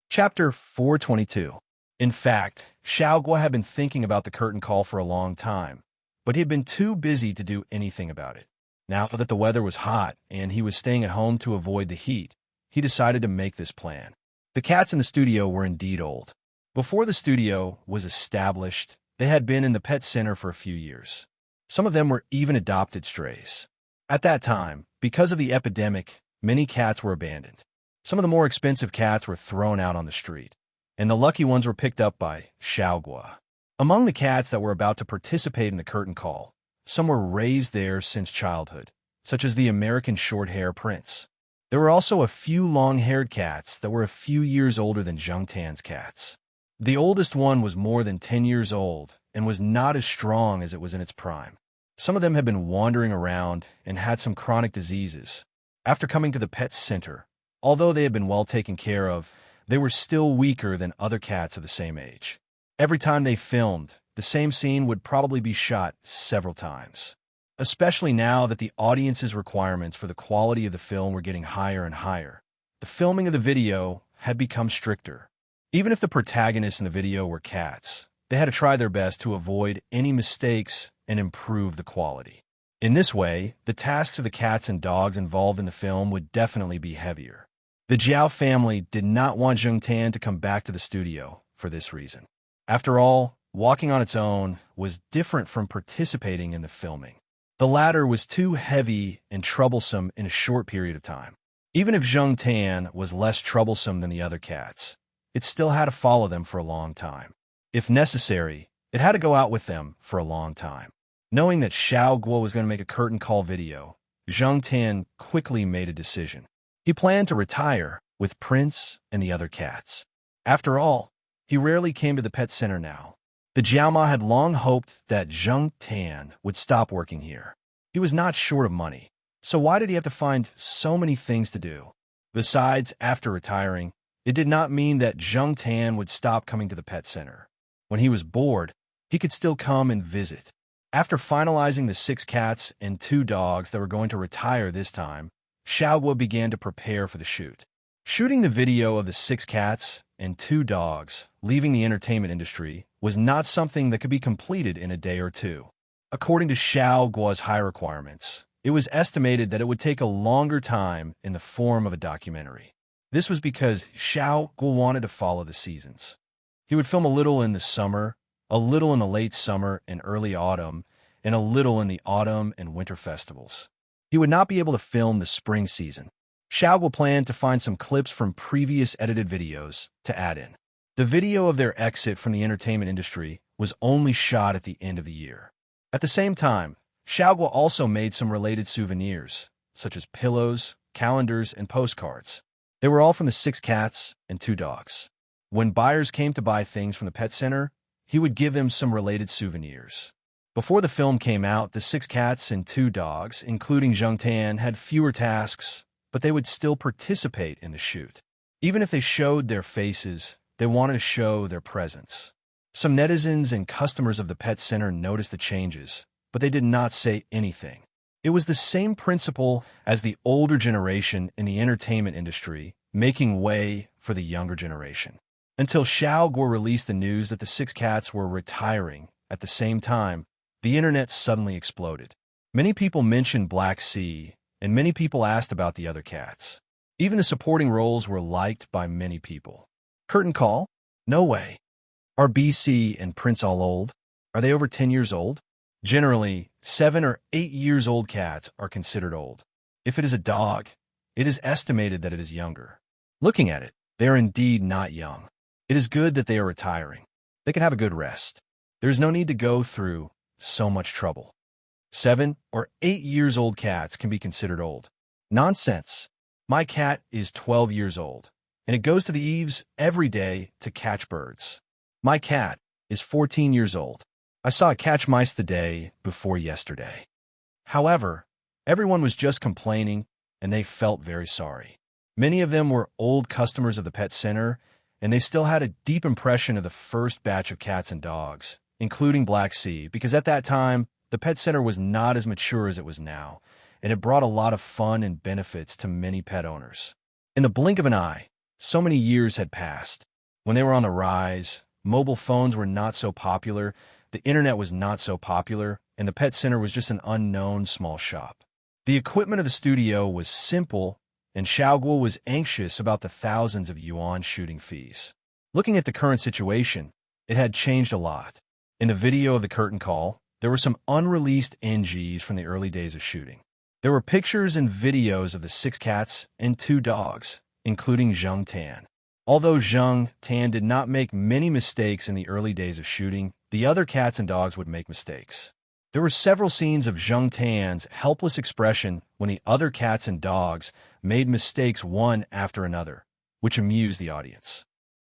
Chapter 422. In fact, Xiao Guo had been thinking about the curtain call for a long time, but he had been too busy to do anything about it. Now that the weather was hot and he was staying at home to avoid the heat, he decided to make this plan. The cats in the studio were indeed old. Before the studio was established, they had been in the pet center for a few years. Some of them were even adopted strays. At that time, because of the epidemic, many cats were abandoned. Some of the more expensive cats were thrown out on the street, and the lucky ones were picked up by Xiao Guo. Among the cats that were about to participate in the curtain call, some were raised there since childhood, such as the American Shorthair Prince. There were also a few long-haired cats that were a few years older than Zheng Tan's cats. The oldest one was more than 10 years old and was not as strong as it was in its prime. Some of them had been wandering around and had some chronic diseases. After coming to the pet center, although they had been well taken care of, they were still weaker than other cats of the same age. Every time they filmed, the same scene would probably be shot several times. Especially now that the audience's requirements for the quality of the film were getting higher and higher, the filming of the video had become stricter. Even if the protagonists in the video were cats, they had to try their best to avoid any mistakes and improve the quality. In this way, the tasks of the cats and dogs involved in the film would definitely be heavier. The Jiao family did not want Zheng Tan to come back to the studio for this reason. After all, walking on its own was different from participating in the filming. The latter was too heavy and troublesome in a short period of time. Even if Zheng Tan was less troublesome than the other cats, it still had to follow them for a long time. If necessary, it had to go out with them for a long time. Knowing that Xiao Guo was going to make a curtain call video, Zheng Tan quickly made a decision. He planned to retire with Prince and the other cats. After all, he rarely came to the pet center now. The Jiaoma had long hoped that Zheng Tan would stop working here. He was not short of money, so why did he have to find so many things to do? Besides, after retiring, it did not mean that Zheng Tan would stop coming to the pet center. When he was bored, he could still come and visit. After finalizing the 6 cats and 2 dogs that were going to retire this time, Xiaoguo began to prepare for the shoot. Shooting the video of the 6 cats and 2 dogs leaving the entertainment industry was not something that could be completed in a day or two. According to Xiaoguo's high requirements, it was estimated that it would take a longer time in the form of a documentary. This was because Xiaoguo wanted to follow the seasons. He would film a little in the summer, a little in the late summer and early autumn, and a little in the autumn and winter festivals. He would not be able to film the spring season. Xiaoguo planned to find some clips from previous edited videos to add in. The video of their exit from the entertainment industry was only shot at the end of the year. At the same time, Xiaoguo also made some related souvenirs, such as pillows, calendars, and postcards. They were all from the 6 cats and 2 dogs. When buyers came to buy things from the pet center, he would give them some related souvenirs. Before the film came out, the 6 cats and 2 dogs, including Zheng Tan, had fewer tasks, but they would still participate in the shoot. Even if they showed their faces, they wanted to show their presence. Some netizens and customers of the pet center noticed the changes, but they did not say anything. It was the same principle as the older generation in the entertainment industry, making way for the younger generation. Until Xiaoguo released the news that the 6 cats were retiring at the same time, the internet suddenly exploded. Many people mentioned Black Sea, and many people asked about the other cats. Even the supporting roles were liked by many people. Curtain call? No way. Are BC and Prince all old? Are they over 10 years old? Generally, 7 or 8 years old cats are considered old. If it is a dog, it is estimated that it is younger. Looking at it, they are indeed not young. It is good that they are retiring. They can have a good rest. There is no need to go through so much trouble. 7 or 8 years old cats can be considered old. Nonsense. My cat is 12 years old, and it goes to the eaves every day to catch birds. My cat is 14 years old. I saw it catch mice the day before yesterday. However, everyone was just complaining, and they felt very sorry. Many of them were old customers of the pet center, and they still had a deep impression of the first batch of cats and dogs, including Black Sea, because at that time, the pet center was not as mature as it was now, and it brought a lot of fun and benefits to many pet owners. In the blink of an eye, so many years had passed. When they were on the rise, mobile phones were not so popular, the internet was not so popular, and the pet center was just an unknown small shop. The equipment of the studio was simple, and Xiaoguo was anxious about the thousands of yuan shooting fees. Looking at the current situation, it had changed a lot. In the video of the curtain call, there were some unreleased NGs from the early days of shooting. There were pictures and videos of the 6 cats and 2 dogs, including Zheng Tan. Although Zheng Tan did not make many mistakes in the early days of shooting, the other cats and dogs would make mistakes. There were several scenes of Zheng Tan's helpless expression when the other cats and dogs made mistakes one after another, which amused the audience.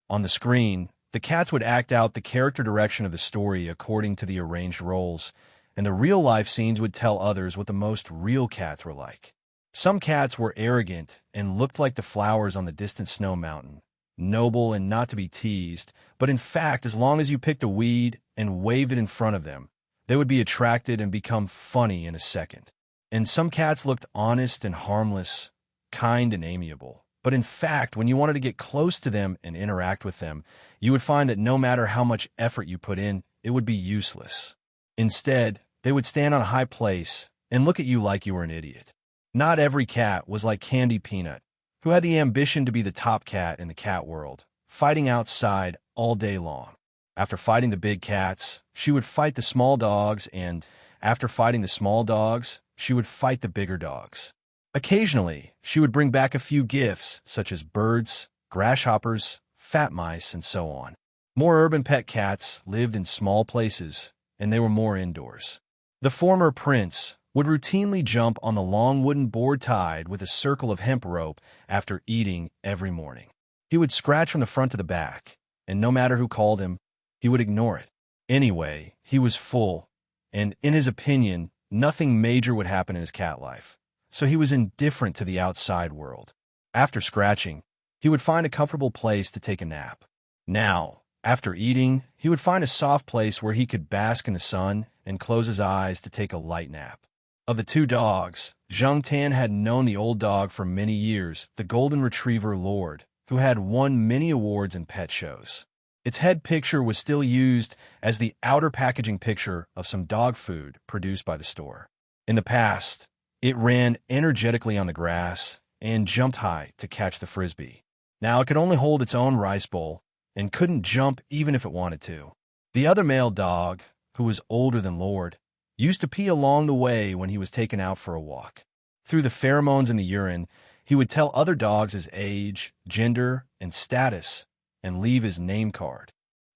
On the screen, the cats would act out the character direction of the story according to the arranged roles, and the real-life scenes would tell others what the most real cats were like. Some cats were arrogant and looked like the flowers on the distant snow mountain, noble and not to be teased, but in fact, as long as you picked a weed and waved it in front of them, they would be attracted and become funny in a second. And some cats looked honest and harmless, kind and amiable. But in fact, when you wanted to get close to them and interact with them, you would find that no matter how much effort you put in, it would be useless. Instead, they would stand on a high place and look at you like you were an idiot. Not every cat was like Candy Peanut, who had the ambition to be the top cat in the cat world, fighting outside all day long. After fighting the big cats, she would fight the small dogs, and after fighting the small dogs, she would fight the bigger dogs. Occasionally, she would bring back a few gifts, such as birds, grasshoppers, fat mice, and so on. More urban pet cats lived in small places, and they were more indoors. The former prince would routinely jump on the long wooden board tied with a circle of hemp rope after eating every morning. He would scratch from the front to the back, and no matter who called him, he would ignore it. Anyway, he was full, and in his opinion, nothing major would happen in his cat life, so he was indifferent to the outside world. After scratching, he would find a comfortable place to take a nap. Now, after eating, he would find a soft place where he could bask in the sun and close his eyes to take a light nap. Of the two dogs, Zheng Tan had known the old dog for many years, the Golden Retriever Lord, who had won many awards in pet shows. Its head picture was still used as the outer packaging picture of some dog food produced by the store. In the past, it ran energetically on the grass and jumped high to catch the frisbee. Now it could only hold its own rice bowl and couldn't jump even if it wanted to. The other male dog, who was older than Lord, used to pee along the way when he was taken out for a walk. Through the pheromones in the urine, he would tell other dogs his age, gender, and status, and leave his name card.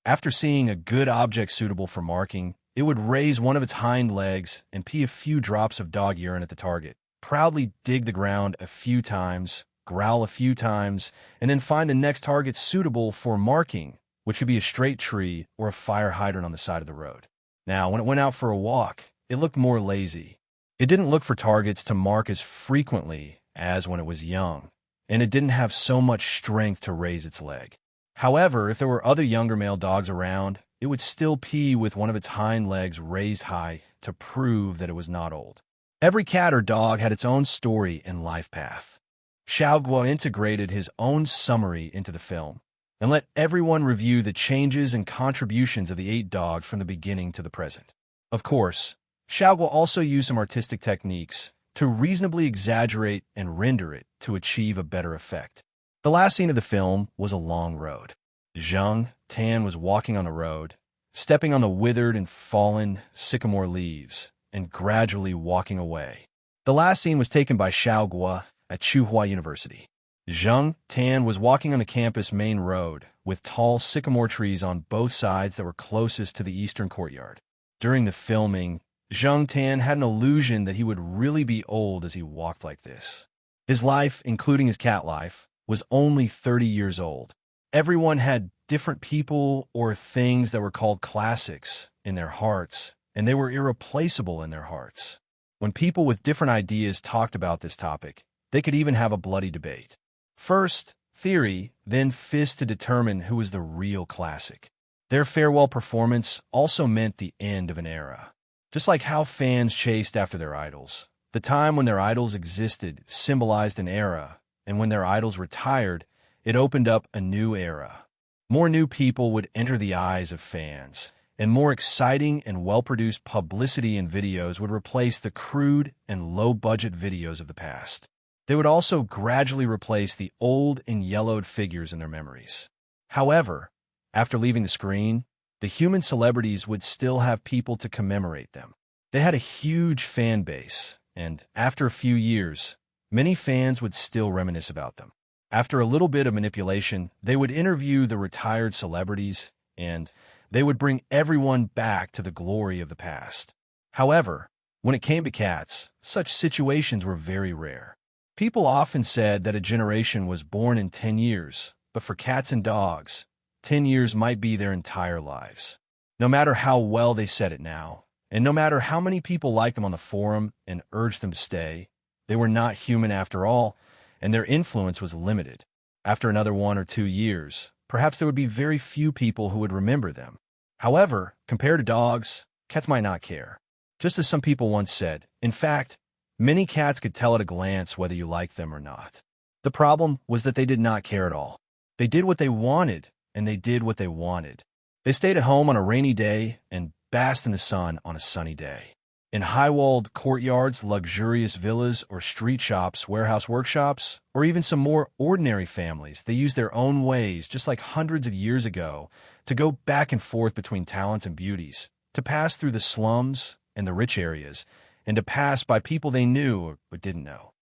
After seeing a good object suitable for marking, it would raise one of its hind legs and pee a few drops of dog urine at the target, proudly dig the ground a few times, growl a few times, and then find the next target suitable for marking, which could be a straight tree or a fire hydrant on the side of the road. Now, when it went out for a walk, it looked more lazy. It didn't look for targets to mark as frequently as when it was young, and it didn't have so much strength to raise its leg. However, if there were other younger male dogs around, it would still pee with one of its hind legs raised high to prove that it was not old. Every cat or dog had its own story and life path. Xiaoguo integrated his own summary into the film and let everyone review the changes and contributions of the 8 dogs from the beginning to the present. Of course, Xiaoguo also used some artistic techniques to reasonably exaggerate and render it to achieve a better effect. The last scene of the film was a long road. Zheng Tan was walking on the road, stepping on the withered and fallen sycamore leaves, and gradually walking away. The last scene was taken by Xiaoguo at Tsinghua University. Zheng Tan was walking on the campus main road with tall sycamore trees on both sides that were closest to the eastern courtyard. During the filming, Zheng Tan had an illusion that he would really be old as he walked like this. His life, including his cat life, was only 30 years old. Everyone had different people or things that were called classics in their hearts, and they were irreplaceable in their hearts. When people with different ideas talked about this topic, they could even have a bloody debate. First, theory, then fist to determine who was the real classic. Their farewell performance also meant the end of an era. Just like how fans chased after their idols, the time when their idols existed symbolized an era, and when their idols retired, it opened up a new era. More new people would enter the eyes of fans, and more exciting and well-produced publicity and videos would replace the crude and low-budget videos of the past. They would also gradually replace the old and yellowed figures in their memories. However, after leaving the screen, the human celebrities would still have people to commemorate them. They had a huge fan base, and after a few years, many fans would still reminisce about them. After a little bit of manipulation, they would interview the retired celebrities, and they would bring everyone back to the glory of the past. However, when it came to cats, such situations were very rare. People often said that a generation was born in 10 years, but for cats and dogs, 10 years might be their entire lives. No matter how well they said it now, and no matter how many people liked them on the forum and urged them to stay, they were not human after all, and their influence was limited. After another 1 or 2 years, perhaps there would be very few people who would remember them. However, compared to dogs, cats might not care. Just as some people once said, in fact, many cats could tell at a glance whether you liked them or not. The problem was that they did not care at all. They did what they wanted, and they did what they wanted. They stayed at home on a rainy day and basked in the sun on a sunny day. In high-walled courtyards, luxurious villas, or street shops, warehouse workshops, or even some more ordinary families, they use their own ways, just like hundreds of years ago, to go back and forth between talents and beauties, to pass through the slums and the rich areas, and to pass by people they knew or didn't know.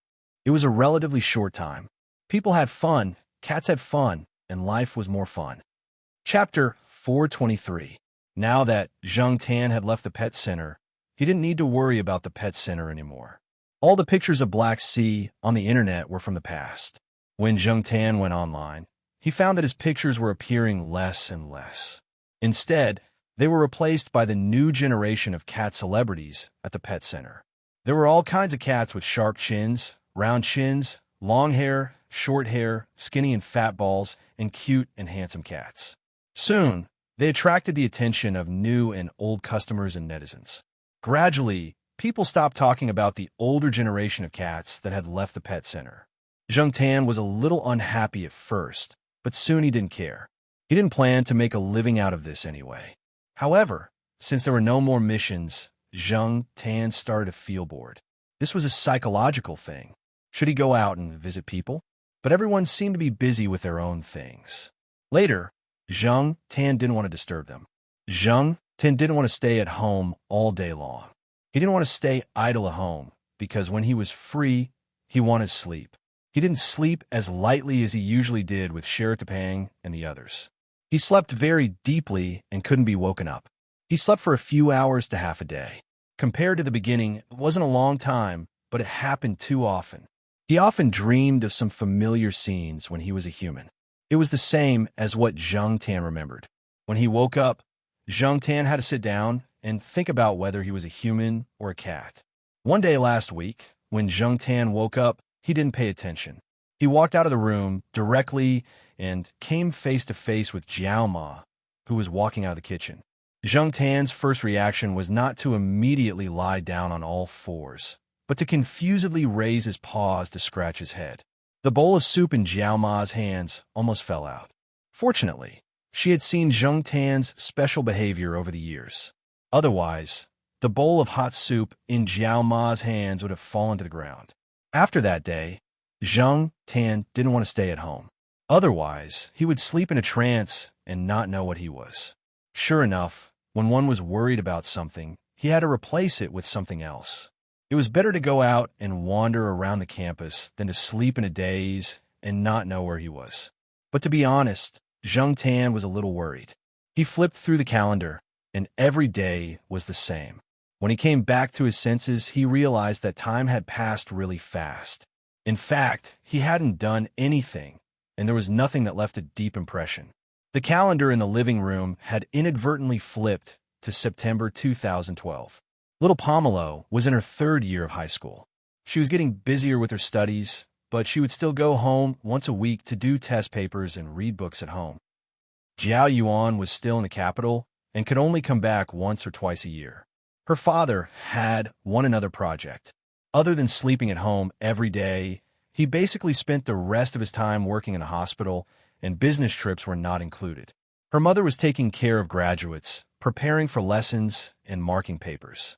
It was a relatively short time. People had fun, cats had fun, and life was more fun. Chapter 423. Now that Zheng Tan had left the pet center, he didn't need to worry about the pet center anymore. All the pictures of Black Sea on the internet were from the past. When Zheng Tan went online, he found that his pictures were appearing less and less. Instead, they were replaced by the new generation of cat celebrities at the pet center. There were all kinds of cats with sharp chins, round chins, long hair, short hair, skinny and fat balls, and cute and handsome cats. Soon, they attracted the attention of new and old customers and netizens. Gradually, people stopped talking about the older generation of cats that had left the pet center. Zheng Tan was a little unhappy at first, but soon he didn't care. He didn't plan to make a living out of this anyway. However, since there were no more missions, Zheng Tan started to feel bored. This was a psychological thing. Should he go out and visit people? But everyone seemed to be busy with their own things. Later, Zheng Tan didn't want to disturb them. Zheng Tan didn't want to stay at home all day long. He didn't want to stay idle at home, because when he was free, he wanted sleep. He didn't sleep as lightly as he usually did with Sheritapang and the others. He slept very deeply and couldn't be woken up. He slept for a few hours to half a day. Compared to the beginning, it wasn't a long time, but it happened too often. He often dreamed of some familiar scenes when he was a human. It was the same as what Zheng Tan remembered. When he woke up, Zheng Tan had to sit down and think about whether he was a human or a cat. One day last week, when Zheng Tan woke up, he didn't pay attention. He walked out of the room directly and came face to face with Jiao Ma, who was walking out of the kitchen. Zheng Tan's first reaction was not to immediately lie down on all fours, but to confusedly raise his paws to scratch his head. The bowl of soup in Jiao Ma's hands almost fell out. Fortunately, she had seen Zheng Tan's special behavior over the years. Otherwise, the bowl of hot soup in Jiao Ma's hands would have fallen to the ground. After that day, Zheng Tan didn't want to stay at home. Otherwise, he would sleep in a trance and not know what he was. Sure enough, when one was worried about something, he had to replace it with something else. It was better to go out and wander around the campus than to sleep in a daze and not know where he was. But to be honest, Zheng Tan was a little worried. He flipped through the calendar, and every day was the same. When he came back to his senses, he realized that time had passed really fast. In fact, he hadn't done anything, and there was nothing that left a deep impression. The calendar in the living room had inadvertently flipped to September 2012. Little Pomelo was in her third year of high school. She was getting busier with her studies, but she would still go home once a week to do test papers and read books at home. Jiao Yuan was still in the capital and could only come back once or twice a year. Her father had one another project. Other than sleeping at home every day, he basically spent the rest of his time working in a hospital, and business trips were not included. Her mother was taking care of graduates, preparing for lessons, and marking papers.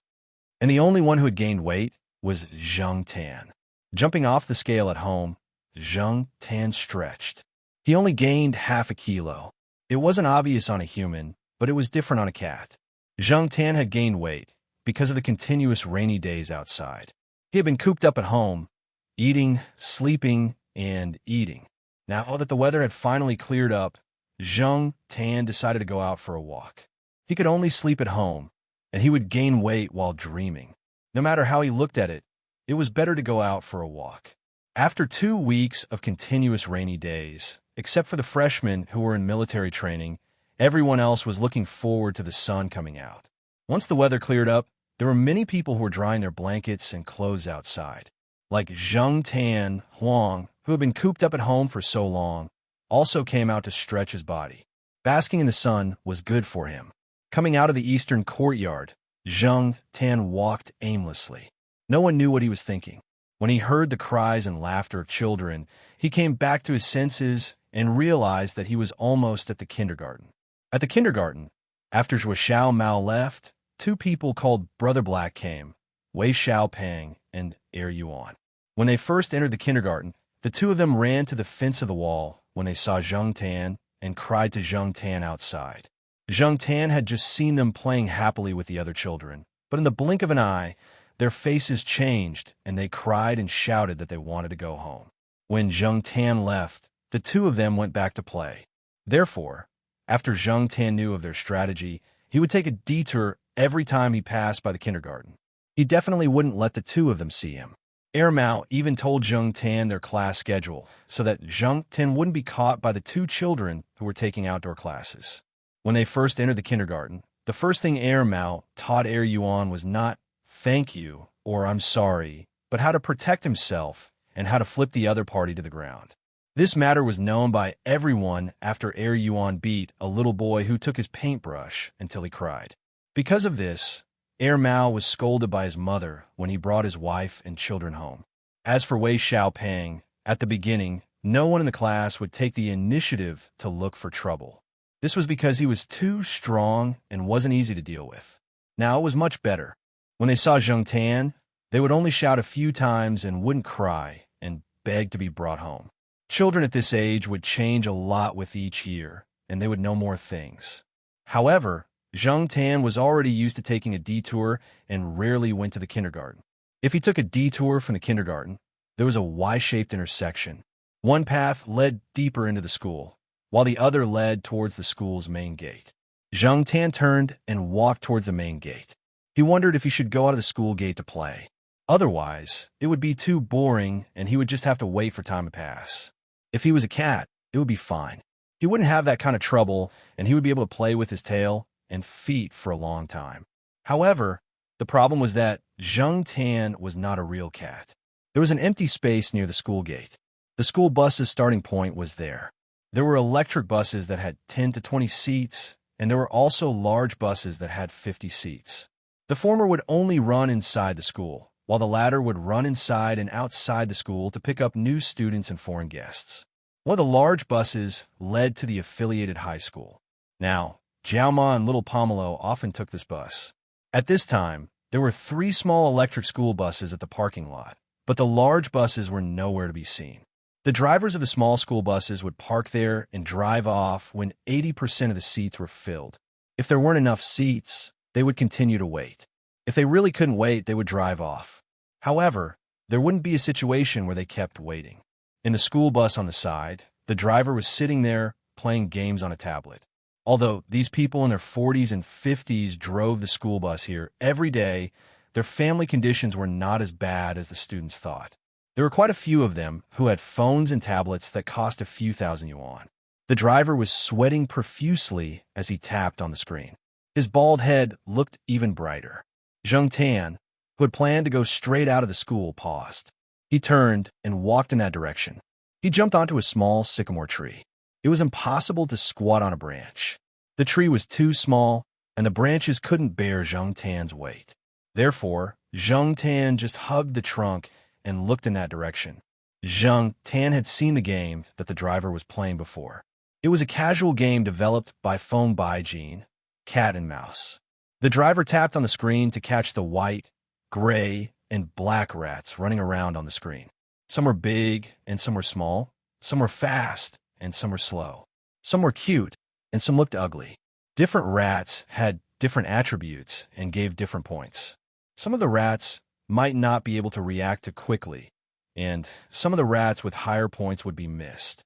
And the only one who had gained weight was Zheng Tan. Jumping off the scale at home, Zheng Tan stretched. He only gained half a kilo. It wasn't obvious on a human, but it was different on a cat. Zheng Tan had gained weight because of the continuous rainy days outside. He had been cooped up at home, eating, sleeping, and eating. Now that the weather had finally cleared up, Zheng Tan decided to go out for a walk. He could only sleep at home, and he would gain weight while dreaming. No matter how he looked at it, it was better to go out for a walk. After 2 weeks of continuous rainy days, except for the freshmen who were in military training, everyone else was looking forward to the sun coming out. Once the weather cleared up, there were many people who were drying their blankets and clothes outside. Like Zheng Tan Huang, who had been cooped up at home for so long, also came out to stretch his body. Basking in the sun was good for him. Coming out of the eastern courtyard, Zheng Tan walked aimlessly. No one knew what he was thinking. When he heard the cries and laughter of children, he came back to his senses and realized that he was almost at the kindergarten. At the kindergarten, after Zhuo Xiao Mao left, 2 people called Brother Black came, Wei Xiaopeng and Er Yuan. When they first entered the kindergarten, the two of them ran to the fence of the wall when they saw Zheng Tan and cried to Zheng Tan outside. Zheng Tan had just seen them playing happily with the other children, but in the blink of an eye, their faces changed and they cried and shouted that they wanted to go home. When Zheng Tan left, the two of them went back to play. Therefore, after Zheng Tan knew of their strategy, he would take a detour every time he passed by the kindergarten. He definitely wouldn't let the two of them see him. Mao even told Zheng Tan their class schedule so that Zheng Tan wouldn't be caught by the two children who were taking outdoor classes. When they first entered the kindergarten, the first thing Mao taught Yuan was not "thank you" or "I'm sorry," but how to protect himself and how to flip the other party to the ground. This matter was known by everyone after Yuan beat a little boy who took his paintbrush until he cried. Because of this, Mao was scolded by his mother when he brought his wife and children home. As for Wei Xiaopeng, at the beginning, no one in the class would take the initiative to look for trouble. This was because he was too strong and wasn't easy to deal with. Now it was much better. When they saw Zheng Tan, they would only shout a few times and wouldn't cry and beg to be brought home. Children at this age would change a lot with each year, and they would know more things. However, Zheng Tan was already used to taking a detour and rarely went to the kindergarten. If he took a detour from the kindergarten, there was a Y-shaped intersection. One path led deeper into the school, while the other led towards the school's main gate. Zheng Tan turned and walked towards the main gate. He wondered if he should go out of the school gate to play. Otherwise, it would be too boring and he would just have to wait for time to pass. If he was a cat, it would be fine. He wouldn't have that kind of trouble and he would be able to play with his tail and feet for a long time. However, the problem was that Zheng Tan was not a real cat. There was an empty space near the school gate. The school bus's starting point was there. There were electric buses that had 10 to 20 seats, and there were also large buses that had 50 seats. The former would only run inside the school, while the latter would run inside and outside the school to pick up new students and foreign guests. One of the large buses led to the affiliated high school. Now, Jiaoma and little Pomelo often took this bus. At this time, there were 3 small electric school buses at the parking lot, but the large buses were nowhere to be seen. The drivers of the small school buses would park there and drive off when 80% of the seats were filled. If there weren't enough seats, they would continue to wait. If they really couldn't wait, they would drive off. However, there wouldn't be a situation where they kept waiting. In the school bus on the side, the driver was sitting there playing games on a tablet. Although these people in their 40s and 50s drove the school bus here every day, their family conditions were not as bad as the students thought. There were quite a few of them who had phones and tablets that cost a few thousand yuan. The driver was sweating profusely as he tapped on the screen. His bald head looked even brighter. Zheng Tan, who had planned to go straight out of the school, paused. He turned and walked in that direction. He jumped onto a small sycamore tree. It was impossible to squat on a branch. The tree was too small, and the branches couldn't bear Zheng Tan's weight. Therefore, Zheng Tan just hugged the trunk and looked in that direction. Zheng Tan had seen the game that the driver was playing before. It was a casual game developed by Feng Baijin, Cat and Mouse. The driver tapped on the screen to catch the white, gray, and black rats running around on the screen. Some were big and some were small. Some were fast and some were slow. Some were cute and some looked ugly. Different rats had different attributes and gave different points. Some of the rats might not be able to react to quickly, and some of the rats with higher points would be missed.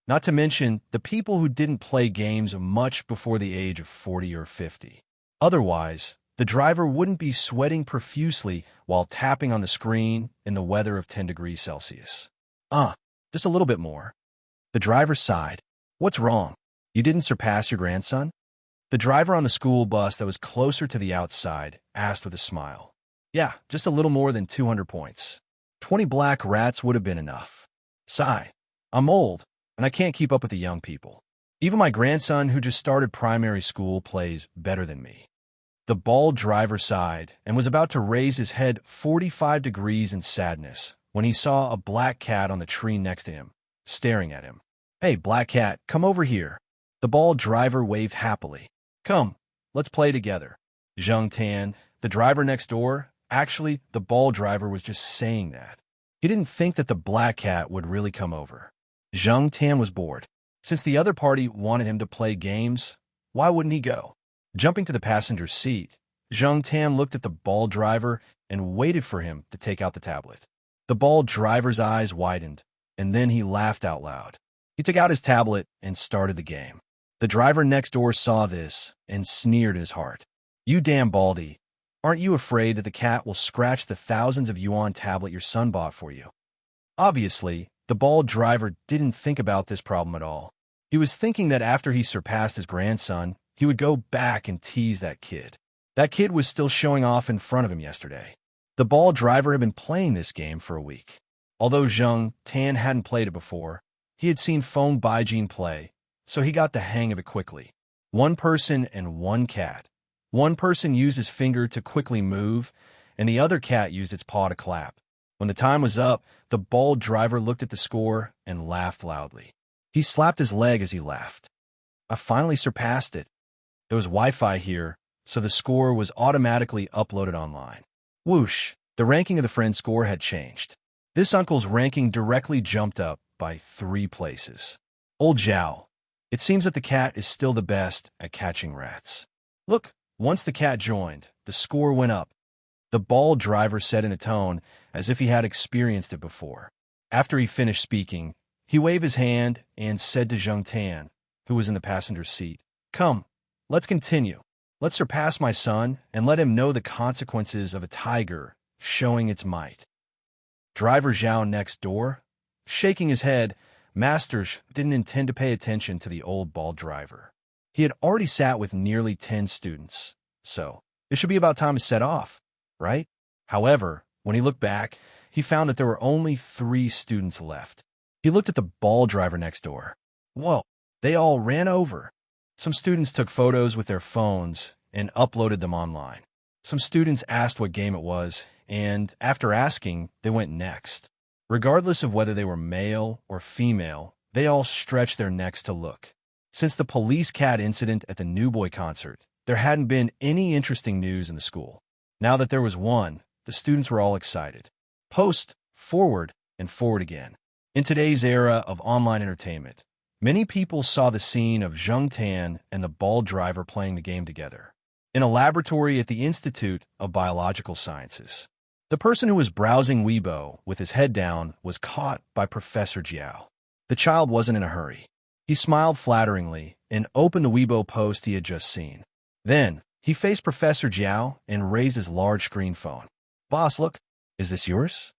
Not to mention the people who didn't play games much before the age of 40 or 50. Otherwise, the driver wouldn't be sweating profusely while tapping on the screen in the weather of 10 degrees Celsius. Just a little bit more. The driver sighed. What's wrong? You didn't surpass your grandson? The driver on the school bus that was closer to the outside asked with a smile. Yeah, just a little more than 200 points. 20 black rats would have been enough. Sigh. I'm old, and I can't keep up with the young people. Even my grandson, who just started primary school, plays better than me. The bald driver sighed and was about to raise his head 45 degrees in sadness when he saw a black cat on the tree next to him, staring at him. Hey, black cat, come over here. The bald driver waved happily. Come, let's play together. Zheng Tan, the driver next door, Actually, the ball driver was just saying that. He didn't think that the black cat would really come over. Zheng Tan was bored. Since the other party wanted him to play games, why wouldn't he go? Jumping to the passenger seat, Zheng Tan looked at the ball driver and waited for him to take out the tablet. The ball driver's eyes widened, and then he laughed out loud. He took out his tablet and started the game. The driver next door saw this and sneered in his heart. "You damn baldy. Aren't you afraid that the cat will scratch the thousands of yuan tablet your son bought for you?" Obviously, the ball driver didn't think about this problem at all. He was thinking that after he surpassed his grandson, he would go back and tease that kid. That kid was still showing off in front of him yesterday. The ball driver had been playing this game for a week. Although Zheng Tan hadn't played it before, he had seen Feng Baijin play, so he got the hang of it quickly. One person and one cat. One person used his finger to quickly move, and the other cat used its paw to clap. When the time was up, the ball driver looked at the score and laughed loudly. He slapped his leg as he laughed. "I finally surpassed it. There was Wi-Fi here, so the score was automatically uploaded online." Whoosh! The ranking of the friend score had changed. This uncle's ranking directly jumped up by 3 places. Old Zhao. It seems that the cat is still the best at catching rats. Look, once the cat joined, the score went up. The ball driver said in a tone as if he had experienced it before. After he finished speaking, he waved his hand and said to Zheng Tan, who was in the passenger seat, "Come, let's continue. Let's surpass my son and let him know the consequences of a tiger showing its might." Driver Zhao next door, shaking his head, Masters didn't intend to pay attention to the old ball driver. He had already sat with nearly 10 students, so it should be about time to set off, right? However, when he looked back, he found that there were only 3 students left. He looked at the ball driver next door. Whoa, they all ran over. Some students took photos with their phones and uploaded them online. Some students asked what game it was, and after asking, they went next. Regardless of whether they were male or female, they all stretched their necks to look. Since the police cat incident at the New Boy concert, there hadn't been any interesting news in the school. Now that there was one, the students were all excited. Post, forward, and forward again. In today's era of online entertainment, many people saw the scene of Zheng Tan and the ball driver playing the game together. In a laboratory at the Institute of Biological Sciences, the person who was browsing Weibo with his head down was caught by Professor Jiao. The child wasn't in a hurry. He smiled flatteringly and opened the Weibo post he had just seen. Then, he faced Professor Jiao and raised his large screen phone. "Boss, look, is this yours?"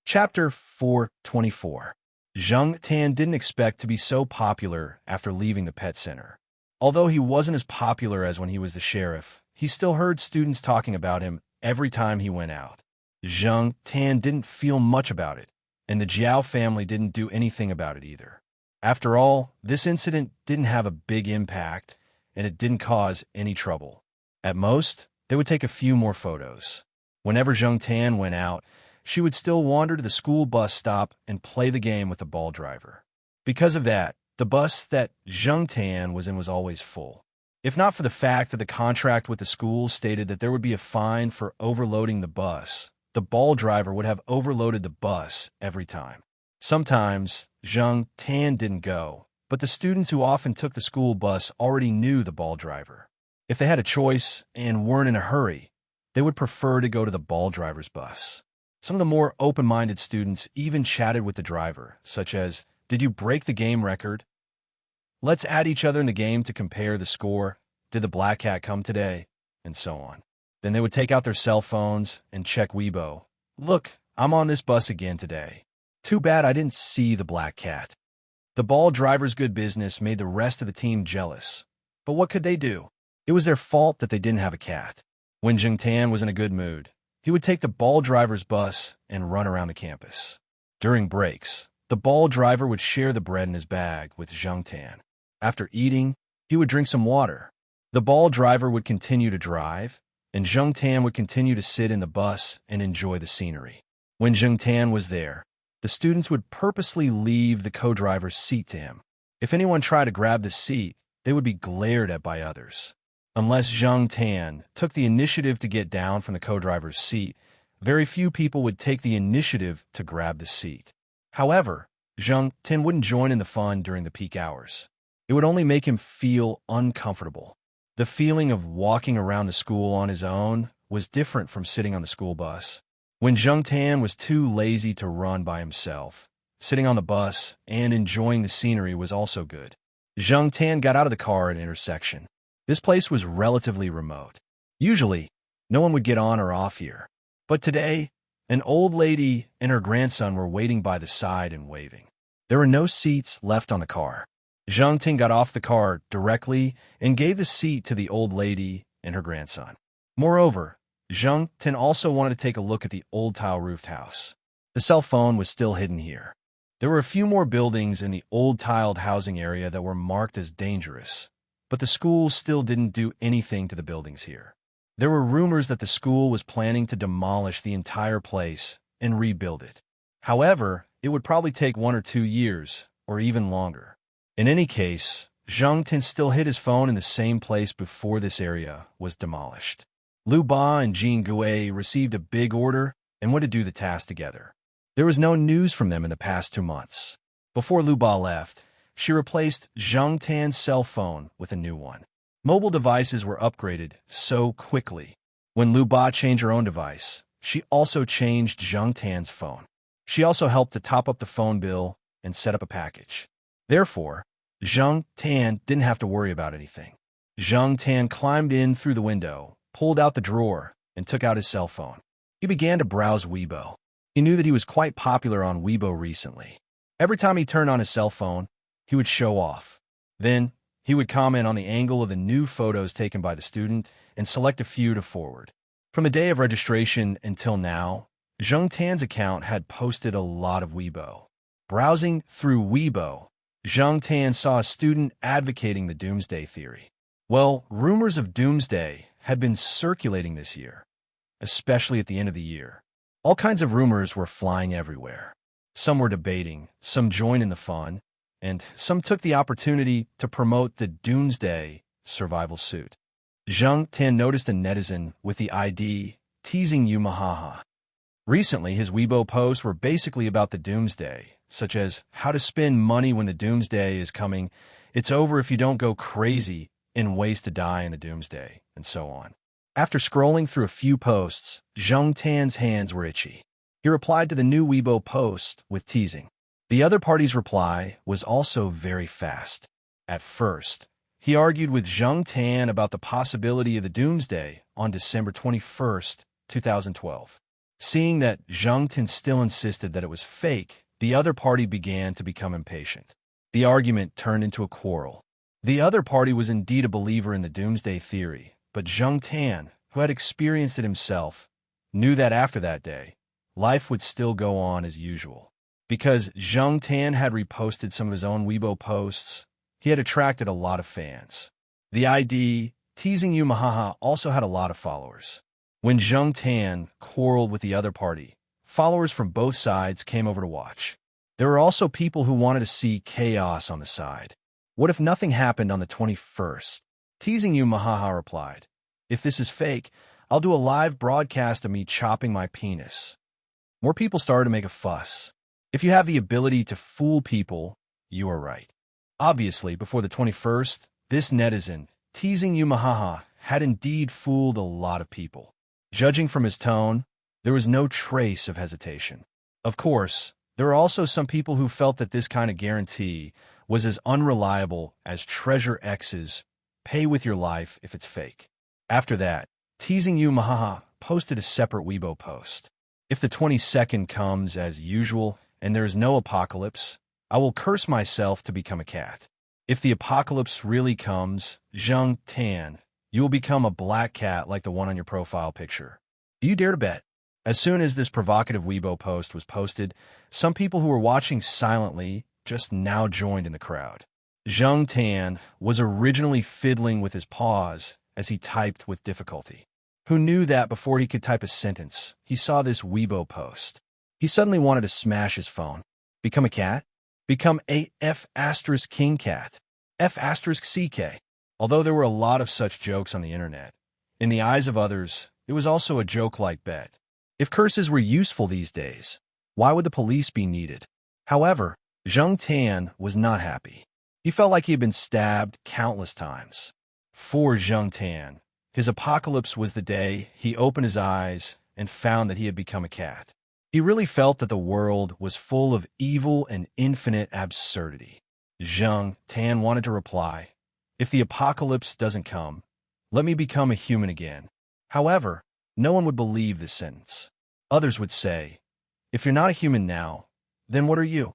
Chapter 424. Zheng Tan didn't expect to be so popular after leaving the pet center. Although he wasn't as popular as when he was the sheriff, he still heard students talking about him every time he went out. Zheng Tan didn't feel much about it, and the Jiao family didn't do anything about it either. After all, this incident didn't have a big impact, and it didn't cause any trouble. At most, they would take a few more photos. Whenever Zheng Tan went out, she would still wander to the school bus stop and play the game with the ball driver. Because of that, the bus that Zheng Tan was in was always full. If not for the fact that the contract with the school stated that there would be a fine for overloading the bus, the ball driver would have overloaded the bus every time. Sometimes, Zheng Tan didn't go, but the students who often took the school bus already knew the ball driver. If they had a choice and weren't in a hurry, they would prefer to go to the ball driver's bus. Some of the more open-minded students even chatted with the driver, such as, "Did you break the game record? Let's add each other in the game to compare the score. Did the black cat come today?" And so on. Then they would take out their cell phones and check Weibo. "Look, I'm on this bus again today. Too bad I didn't see the black cat." The ball driver's good business made the rest of the team jealous. But what could they do? It was their fault that they didn't have a cat. When Zheng Tan was in a good mood, he would take the ball driver's bus and run around the campus. During breaks, the ball driver would share the bread in his bag with Zheng Tan. After eating, he would drink some water. The ball driver would continue to drive, and Zheng Tan would continue to sit in the bus and enjoy the scenery. When Zheng Tan was there, the students would purposely leave the co-driver's seat to him. If anyone tried to grab the seat, they would be glared at by others. Unless Zhang Tan took the initiative to get down from the co-driver's seat, very few people would take the initiative to grab the seat. However, Zhang Tan wouldn't join in the fun during the peak hours. It would only make him feel uncomfortable. The feeling of walking around the school on his own was different from sitting on the school bus. When Zhang Tan was too lazy to run by himself, sitting on the bus and enjoying the scenery was also good. Zhang Tan got out of the car at an intersection. This place was relatively remote. Usually, no one would get on or off here. But today, an old lady and her grandson were waiting by the side and waving. There were no seats left on the car. Zhang Tan got off the car directly and gave the seat to the old lady and her grandson. Moreover, Zhang Tan also wanted to take a look at the old tile-roofed house. The cell phone was still hidden here. There were a few more buildings in the old tiled housing area that were marked as dangerous, but the school still didn't do anything to the buildings here. There were rumors that the school was planning to demolish the entire place and rebuild it. However, it would probably take 1 or 2 years, or even longer. In any case, Zhang Tan still hid his phone in the same place before this area was demolished. Lu Ba and Jean Gui received a big order and went to do the task together. There was no news from them in the past 2 months. Before Lu Ba left, she replaced Zhang Tan's cell phone with a new one. Mobile devices were upgraded so quickly. When Lu Ba changed her own device, she also changed Zhang Tan's phone. She also helped to top up the phone bill and set up a package. Therefore, Zhang Tan didn't have to worry about anything. Zhang Tan climbed in through the window, pulled out the drawer, and took out his cell phone. He began to browse Weibo. He knew that he was quite popular on Weibo recently. Every time he turned on his cell phone, he would show off. Then, he would comment on the angle of the new photos taken by the student and select a few to forward. From the day of registration until now, Zhang Tan's account had posted a lot of Weibo. Browsing through Weibo, Zhang Tan saw a student advocating the doomsday theory. Well, rumors of doomsday had been circulating this year, especially at the end of the year. All kinds of rumors were flying everywhere. Some were debating, some joined in the fun, and some took the opportunity to promote the doomsday survival suit. Zhang Tan noticed a netizen with the ID teasing you mahaha. Recently, his Weibo posts were basically about the doomsday, such as how to spend money when the doomsday is coming, it's over if you don't go crazy, and ways to die in the doomsday, and so on. After scrolling through a few posts, Zhang Tan's hands were itchy. He replied to the new Weibo post with teasing. The other party's reply was also very fast. At first, he argued with Zhang Tan about the possibility of the doomsday on December 21st, 2012. Seeing that Zhang Tan still insisted that it was fake, the other party began to become impatient. The argument turned into a quarrel. The other party was indeed a believer in the doomsday theory, but Zhang Tan, who had experienced it himself, knew that after that day, life would still go on as usual. Because Zhang Tan had reposted some of his own Weibo posts, he had attracted a lot of fans. The ID, teasing you mahaha, also had a lot of followers. When Zhang Tan quarreled with the other party, followers from both sides came over to watch. There were also people who wanted to see chaos on the side. What if nothing happened on the 21st? Teasing you mahaha replied, if this is fake, I'll do a live broadcast of me chopping my penis. More people started to make a fuss. If you have the ability to fool people, you are right. Obviously, before the 21st, this netizen, teasing you mahaha, had indeed fooled a lot of people. Judging from his tone, there was no trace of hesitation. Of course, there were also some people who felt that this kind of guarantee was as unreliable as Treasure X's pay with your life if it's fake. After that, teasing you mahaha posted a separate Weibo post. If the 22nd comes as usual and there is no apocalypse, I will curse myself to become a cat. If the apocalypse really comes, Zhang Tan, you will become a black cat like the one on your profile picture. Do you dare to bet? As soon as this provocative Weibo post was posted, some people who were watching silently just now joined in the crowd. Zhang Tan was originally fiddling with his paws as he typed with difficulty. Who knew that before he could type a sentence, he saw this Weibo post. He suddenly wanted to smash his phone. Become a *cat? Become a F*** king cat. F*** CK. Although there were a lot of such jokes on the internet, in the eyes of others, it was also a joke-like bet. If curses were useful these days, why would the police be needed? However, Zheng Tan was not happy. He felt like he had been stabbed countless times. For Zheng Tan, his apocalypse was the day he opened his eyes and found that he had become a cat. He really felt that the world was full of evil and infinite absurdity. Zheng Tan wanted to reply, "If the apocalypse doesn't come, let me become a human again." However, no one would believe this sentence. Others would say, "If you're not a human now, then what are you?"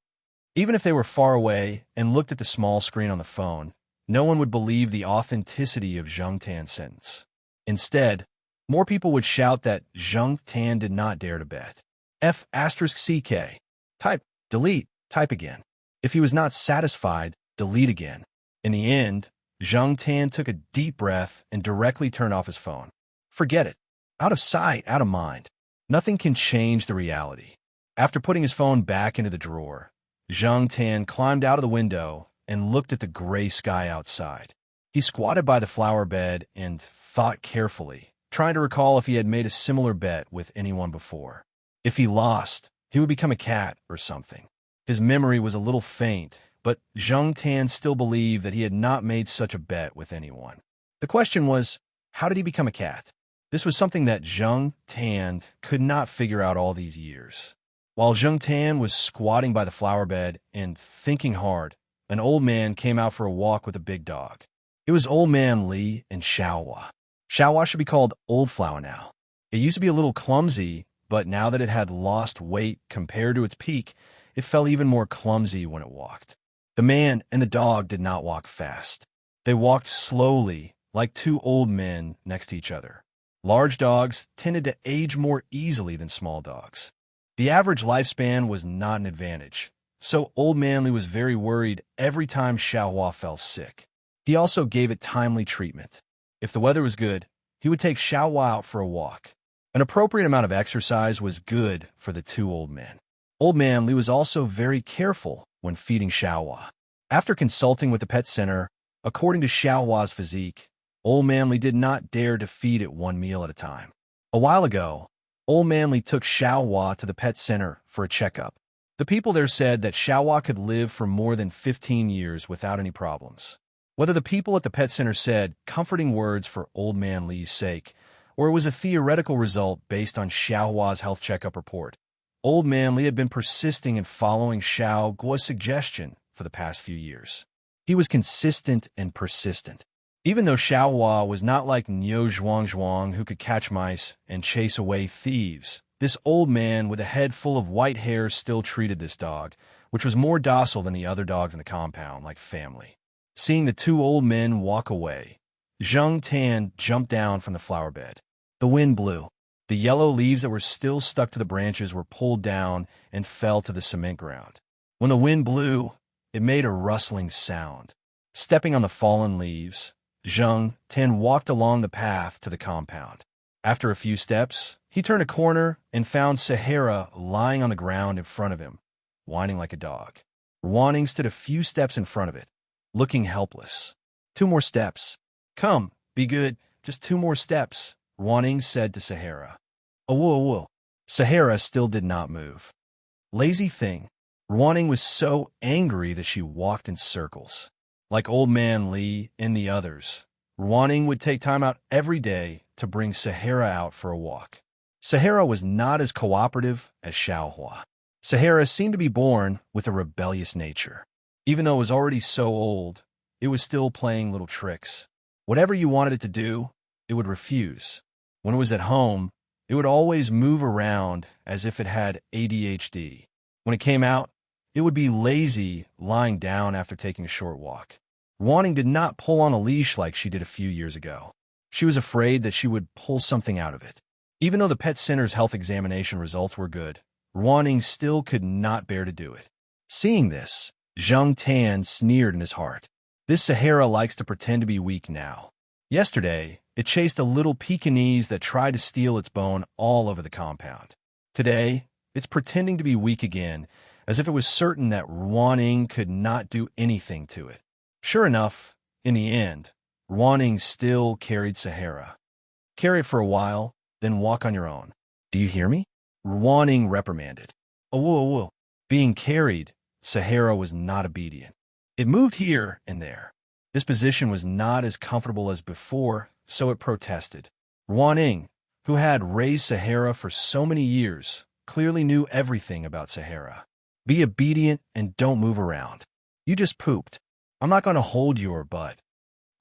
Even if they were far away and looked at the small screen on the phone, no one would believe the authenticity of Zheng Tan's sentence. Instead, more people would shout that Zheng Tan did not dare to bet. F***CK. Type, delete, type again. If he was not satisfied, delete again. In the end, Zheng Tan took a deep breath and directly turned off his phone. Forget it. Out of sight, out of mind. Nothing can change the reality. After putting his phone back into the drawer, Zheng Tan climbed out of the window and looked at the gray sky outside. He squatted by the flower bed and thought carefully, trying to recall if he had made a similar bet with anyone before. If he lost, he would become a cat or something. His memory was a little faint, but Zheng Tan still believed that he had not made such a bet with anyone. The question was, how did he become a cat? This was something that Zheng Tan could not figure out all these years. While Zheng Tan was squatting by the flower bed and thinking hard, an old man came out for a walk with a big dog. It was Old Man Li and Xiaohua. Xiaohua should be called Old Flower now. It used to be a little clumsy, but now that it had lost weight compared to its peak, it felt even more clumsy when it walked. The man and the dog did not walk fast. They walked slowly, like two old men next to each other. Large dogs tended to age more easily than small dogs. The average lifespan was not an advantage, so Old Man Li was very worried every time Xiaohua fell sick. He also gave it timely treatment. If the weather was good, he would take Xiaohua out for a walk. An appropriate amount of exercise was good for the two old men. Old Man Li was also very careful when feeding Xiaohua. After consulting with the pet center, according to Xiaohua's physique, Old Man Li did not dare to feed it one meal at a time. A while ago, Old Man Li took Xiaohua to the pet center for a checkup. The people there said that Xiaohua could live for more than 15 years without any problems. Whether the people at the pet center said comforting words for Old Man Li's sake, or it was a theoretical result based on Xiaohua's health checkup report, Old Man Li had been persisting in following Xiaohua's suggestion for the past few years. He was consistent and persistent. Even though Xiaohua was not like Niu Zhuang who could catch mice and chase away thieves, this old man with a head full of white hair still treated this dog, which was more docile than the other dogs in the compound, like family. Seeing the two old men walk away, Zheng Tan jumped down from the flower bed. The wind blew. The yellow leaves that were still stuck to the branches were pulled down and fell to the cement ground. When the wind blew, it made a rustling sound. Stepping on the fallen leaves, Zheng Tan walked along the path to the compound. After a few steps, he turned a corner and found Sahara lying on the ground in front of him, whining like a dog. Ruaning stood a few steps in front of it, looking helpless. 2 more steps. Come, be good, just 2 more steps, Ruaning said to Sahara. Awoo. Sahara still did not move. Lazy thing. Ruaning was so angry that she walked in circles. Like Old Man Li and the others, Ruaning would take time out every day to bring Sahara out for a walk. Sahara was not as cooperative as Xiaohua. Sahara seemed to be born with a rebellious nature. Even though it was already so old, it was still playing little tricks. Whatever you wanted it to do, it would refuse. When it was at home, it would always move around as if it had ADHD. When it came out, it would be lazy, lying down after taking a short walk. Ruaning did not pull on a leash like she did a few years ago. She was afraid that she would pull something out of it. Even though the pet center's health examination results were good, Ruaning still could not bear to do it. Seeing this, Zheng Tan sneered in his heart. This Sahara likes to pretend to be weak now. Yesterday, it chased a little Pekingese that tried to steal its bone all over the compound. Today, it's pretending to be weak again, as if it was certain that Ruaning could not do anything to it. Sure enough, in the end, Ruaning still carried Sahara. Carry it for a while, then walk on your own. Do you hear me? Ruaning reprimanded. Awoo. Being carried, Sahara was not obedient. It moved here and there. This position was not as comfortable as before, so it protested. Ruaning, who had raised Sahara for so many years, clearly knew everything about Sahara. Be obedient and don't move around. You just pooped. I'm not going to hold your butt.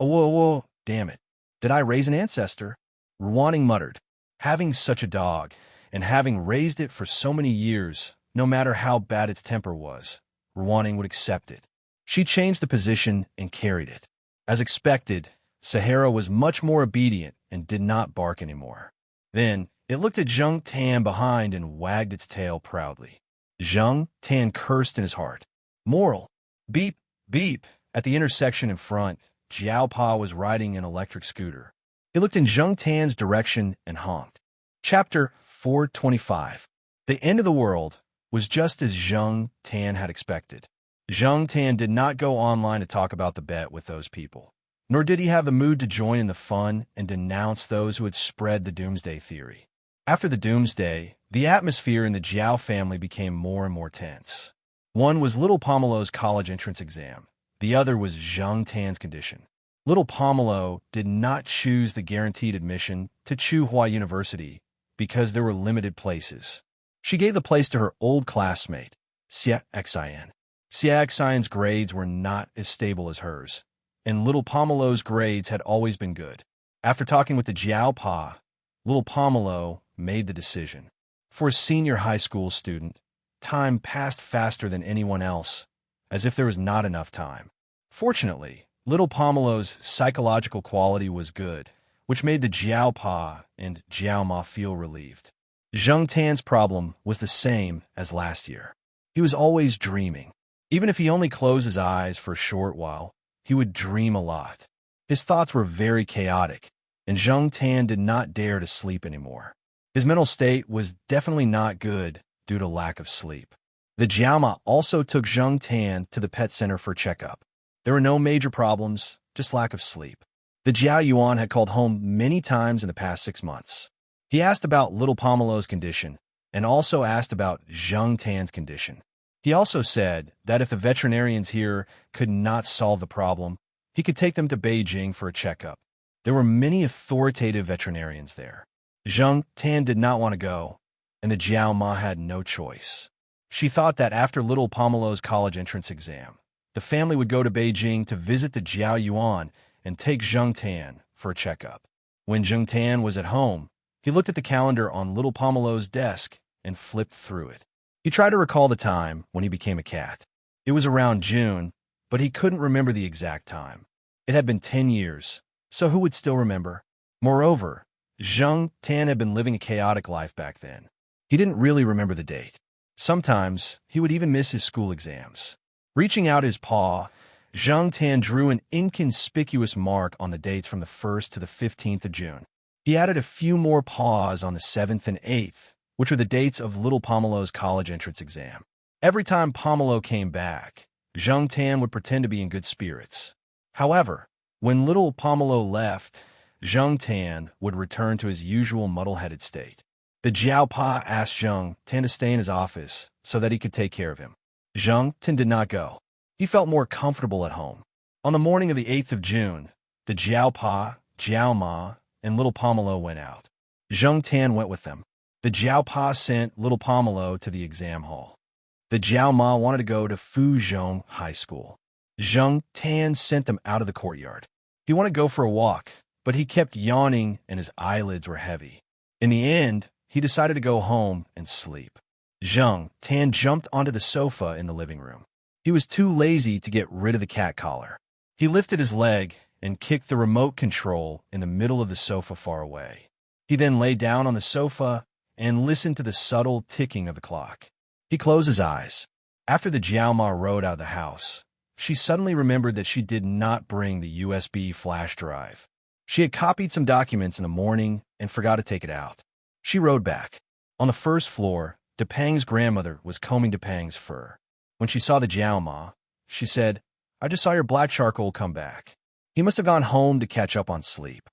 Awoo, damn it. Did I raise an ancestor? Ruaning muttered. Having such a dog, and having raised it for so many years, no matter how bad its temper was, Ruaning would accept it. She changed the position and carried it. As expected, Sahara was much more obedient and did not bark anymore. Then, it looked at Zheng Tan behind and wagged its tail proudly. Zheng Tan cursed in his heart. Moral. Beep, beep. At the intersection in front, Jiao Pa was riding an electric scooter. He looked in Zheng Tan's direction and honked. Chapter 425. The end of the world was just as Zheng Tan had expected. Zheng Tan did not go online to talk about the bet with those people, nor did he have the mood to join in the fun and denounce those who had spread the doomsday theory. After the doomsday, the atmosphere in the Jiao family became more and more tense. One was little Pomelo's college entrance exam. The other was Zheng Tan's condition. Little Pomelo did not choose the guaranteed admission to Tsinghua University because there were limited places. She gave the place to her old classmate, Xia Xian. Xia Xian's grades were not as stable as hers, and little Pomelo's grades had always been good. After talking with the Jiao Pa, little Pomelo made the decision. For a senior high school student, time passed faster than anyone else, as if there was not enough time. Fortunately, little Pomelo's psychological quality was good, which made the Jiao Pa and Jiao Ma feel relieved. Zheng Tan's problem was the same as last year. He was always dreaming. Even if he only closed his eyes for a short while, he would dream a lot. His thoughts were very chaotic, and Zheng Tan did not dare to sleep anymore. His mental state was definitely not good due to lack of sleep. The Jiaoma also took Zheng Tan to the pet center for checkup. There were no major problems, just lack of sleep. The Jiao Yuan had called home many times in the past 6 months. He asked about little Pomelo's condition and also asked about Zheng Tan's condition. He also said that if the veterinarians here could not solve the problem, he could take them to Beijing for a checkup. There were many authoritative veterinarians there. Zheng Tan did not want to go, and the Jiao Ma had no choice. She thought that after little Pomelo's college entrance exam, the family would go to Beijing to visit the Jiao Yuan and take Zheng Tan for a checkup. When Zheng Tan was at home, he looked at the calendar on little Pomelo's desk and flipped through it. He tried to recall the time when he became a cat. It was around June, but he couldn't remember the exact time. It had been 10 years, so who would still remember? Moreover, Zheng Tan had been living a chaotic life back then. He didn't really remember the date. Sometimes, he would even miss his school exams. Reaching out his paw, Zheng Tan drew an inconspicuous mark on the dates from the 1st to the 15th of June. He added a few more paws on the 7th and 8th, which were the dates of little Pomelo's college entrance exam. Every time Pomelo came back, Zheng Tan would pretend to be in good spirits. However, when little Pomelo left, Zheng Tan would return to his usual muddle-headed state. The Jiao Pa asked Zheng Tan to stay in his office so that he could take care of him. Zheng Tan did not go. He felt more comfortable at home. On the morning of the 8th of June, the Jiao Pa, Jiao Ma, and little Pomelo went out. Zheng Tan went with them. The Jiao Pa sent little Pomelo to the exam hall. The Jiao Ma wanted to go to Fuzhong High School. Zheng Tan sent them out of the courtyard. He wanted to go for a walk, but he kept yawning and his eyelids were heavy. In the end, he decided to go home and sleep. Zheng Tan jumped onto the sofa in the living room. He was too lazy to get rid of the cat collar. He lifted his leg and kicked the remote control in the middle of the sofa far away. He then lay down on the sofa and listened to the subtle ticking of the clock. He closed his eyes. After the Jiaoma rode out of the house, she suddenly remembered that she did not bring the USB flash drive. She had copied some documents in the morning and forgot to take it out. She rode back. On the first floor, Depang's grandmother was combing Depang's fur. When she saw the Jiaoma, she said, "I just saw your black charcoal come back." He must have gone home to catch up on sleep.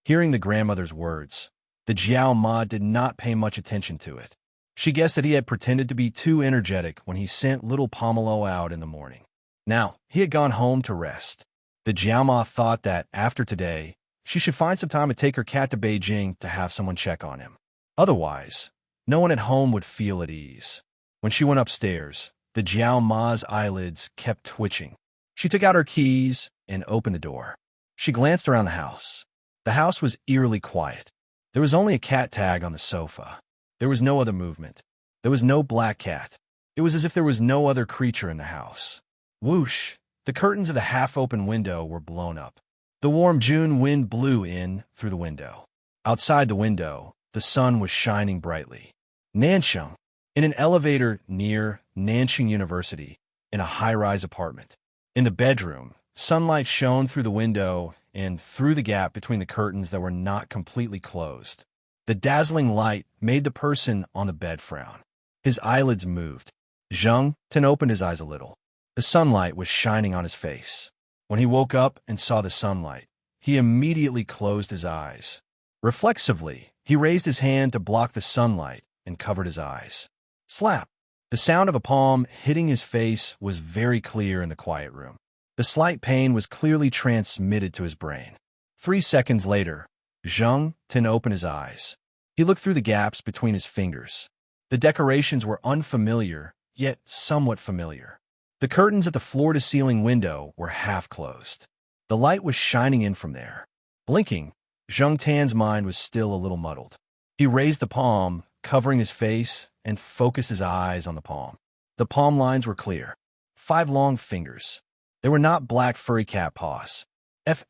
Hearing the grandmother's words, the Jiao Ma did not pay much attention to it. She guessed that he had pretended to be too energetic when he sent little Pomelo out in the morning. Now, he had gone home to rest. The Jiao Ma thought that, after today, she should find some time to take her cat to Beijing to have someone check on him. Otherwise, no one at home would feel at ease. When she went upstairs, the Jiao Ma's eyelids kept twitching. She took out her keys and opened the door. She glanced around the house. The house was eerily quiet. There was only a cat tag on the sofa. There was no other movement. There was no black cat. It was as if there was no other creature in the house. Whoosh! The curtains of the half-open window were blown up. The warm June wind blew in through the window. Outside the window, the sun was shining brightly. Nansheng, in an elevator near Nansheng University, in a high-rise apartment. In the bedroom, sunlight shone through the window and through the gap between the curtains that were not completely closed. The dazzling light made the person on the bed frown. His eyelids moved. Zheng Tin opened his eyes a little. The sunlight was shining on his face. When he woke up and saw the sunlight, he immediately closed his eyes. Reflexively, he raised his hand to block the sunlight and covered his eyes. Slap! The sound of a palm hitting his face was very clear in the quiet room. The slight pain was clearly transmitted to his brain. 3 seconds later, Zheng Tin opened his eyes. He looked through the gaps between his fingers. The decorations were unfamiliar, yet somewhat familiar. The curtains at the floor-to-ceiling window were half closed. The light was shining in from there. Blinking, Zheng Tan's mind was still a little muddled. He raised the palm, covering his face, and focused his eyes on the palm. The palm lines were clear. 5 long fingers. They were not black furry cat paws. F***,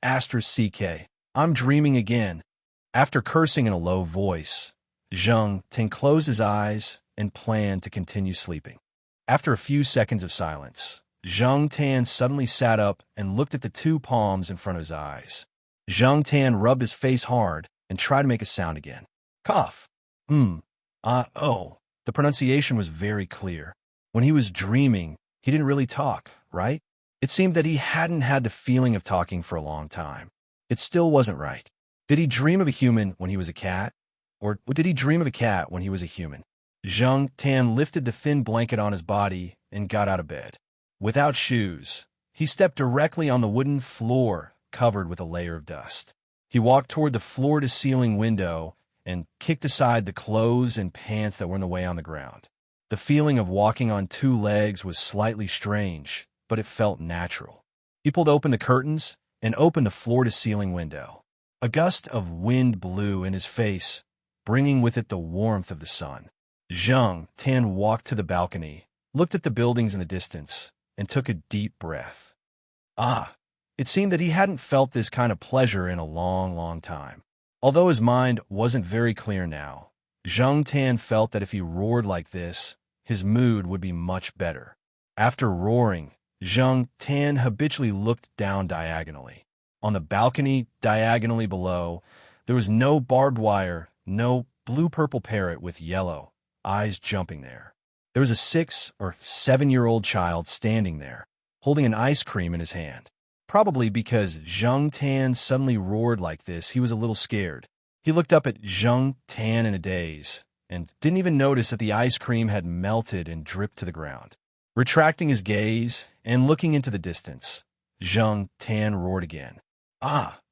I'm dreaming again. After cursing in a low voice, Zheng Tin closed his eyes and planned to continue sleeping. After a few seconds of silence, Zheng Tan suddenly sat up and looked at the 2 palms in front of his eyes. Zheng Tan rubbed his face hard and tried to make a sound again. Cough. Oh. The pronunciation was very clear. When he was dreaming, he didn't really talk, right? It seemed that he hadn't had the feeling of talking for a long time. It still wasn't right. Did he dream of a human when he was a cat? Or did he dream of a cat when he was a human? Zheng Tan lifted the thin blanket on his body and got out of bed. Without shoes, he stepped directly on the wooden floor covered with a layer of dust. He walked toward the floor-to-ceiling window and kicked aside the clothes and pants that were in the way on the ground. The feeling of walking on 2 legs was slightly strange, but it felt natural. He pulled open the curtains and opened the floor-to-ceiling window. A gust of wind blew in his face, bringing with it the warmth of the sun. Zheng Tan walked to the balcony, looked at the buildings in the distance, and took a deep breath. It seemed that he hadn't felt this kind of pleasure in a long, long time. Although his mind wasn't very clear now, Zheng Tan felt that if he roared like this, his mood would be much better. After roaring, Zheng Tan habitually looked down diagonally. On the balcony, diagonally below, there was no barbed wire, no blue-purple parrot with yellow eyes jumping there. There was a 6 or 7-year-old child standing there, holding an ice cream in his hand. Probably because Zheng Tan suddenly roared like this, he was a little scared. He looked up at Zheng Tan in a daze, and didn't even notice that the ice cream had melted and dripped to the ground. Retracting his gaze and looking into the distance, Zheng Tan roared again.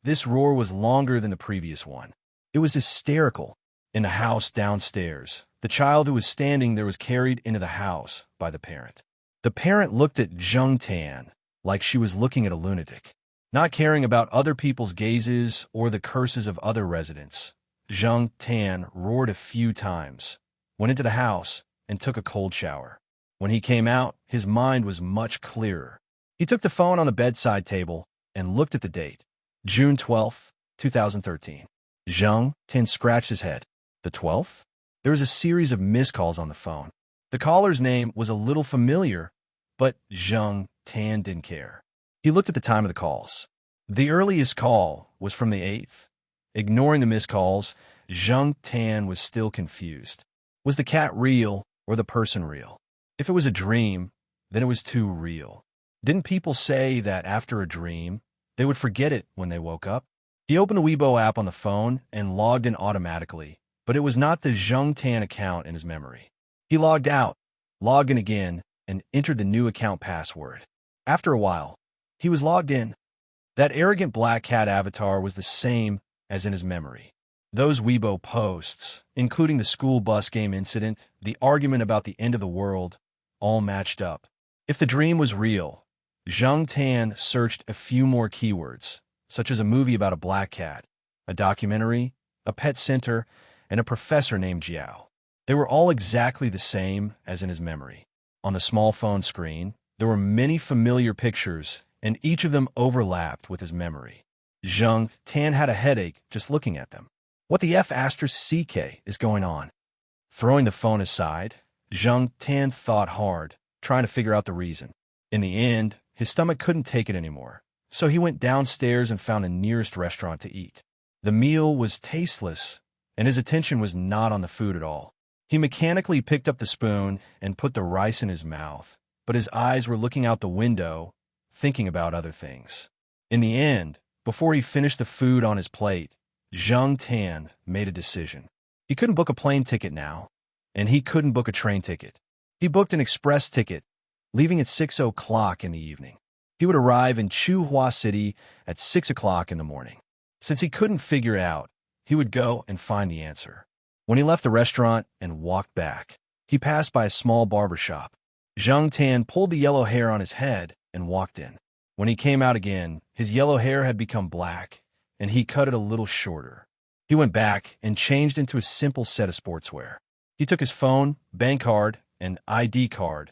This roar was longer than the previous one. It was hysterical. In the house downstairs, the child who was standing there was carried into the house by the parent. The parent looked at Zheng Tan like she was looking at a lunatic. Not caring about other people's gazes or the curses of other residents, Zheng Tan roared a few times, went into the house, and took a cold shower. When he came out, his mind was much clearer. He took the phone on the bedside table and looked at the date, June 12, 2013. Zheng Tan scratched his head. The 12th? There was a series of missed calls on the phone. The caller's name was a little familiar, but Zheng Tan didn't care. He looked at the time of the calls. The earliest call was from the 8th. Ignoring the missed calls, Zheng Tan was still confused. Was the cat real or the person real? If it was a dream, then it was too real. Didn't people say that after a dream, they would forget it when they woke up. He opened the Weibo app on the phone and logged in automatically, but it was not the Zheng Tan account in his memory. He logged out, logged in again, and entered the new account password. After a while, he was logged in. That arrogant black cat avatar was the same as in his memory. Those Weibo posts, including the school bus game incident, the argument about the end of the world, all matched up. If the dream was real, Zheng Tan searched a few more keywords, such as a movie about a black cat, a documentary, a pet center, and a professor named Jiao. They were all exactly the same as in his memory. On the small phone screen, there were many familiar pictures, and each of them overlapped with his memory. Zheng Tan had a headache just looking at them. What the F***CK is going on? Throwing the phone aside, Zheng Tan thought hard, trying to figure out the reason. In the end, his stomach couldn't take it anymore, so he went downstairs and found the nearest restaurant to eat. The meal was tasteless, and his attention was not on the food at all. He mechanically picked up the spoon and put the rice in his mouth, but his eyes were looking out the window, thinking about other things. In the end, before he finished the food on his plate, Zheng Tan made a decision. He couldn't book a plane ticket now, and he couldn't book a train ticket. He booked an express ticket, leaving at 6 o'clock in the evening. He would arrive in Chuhua City at 6 o'clock in the morning. Since he couldn't figure it out, he would go and find the answer. When he left the restaurant and walked back, he passed by a small barber shop. Zheng Tan pulled the yellow hair on his head and walked in. When he came out again, his yellow hair had become black, and he cut it a little shorter. He went back and changed into a simple set of sportswear. He took his phone, bank card, and ID card.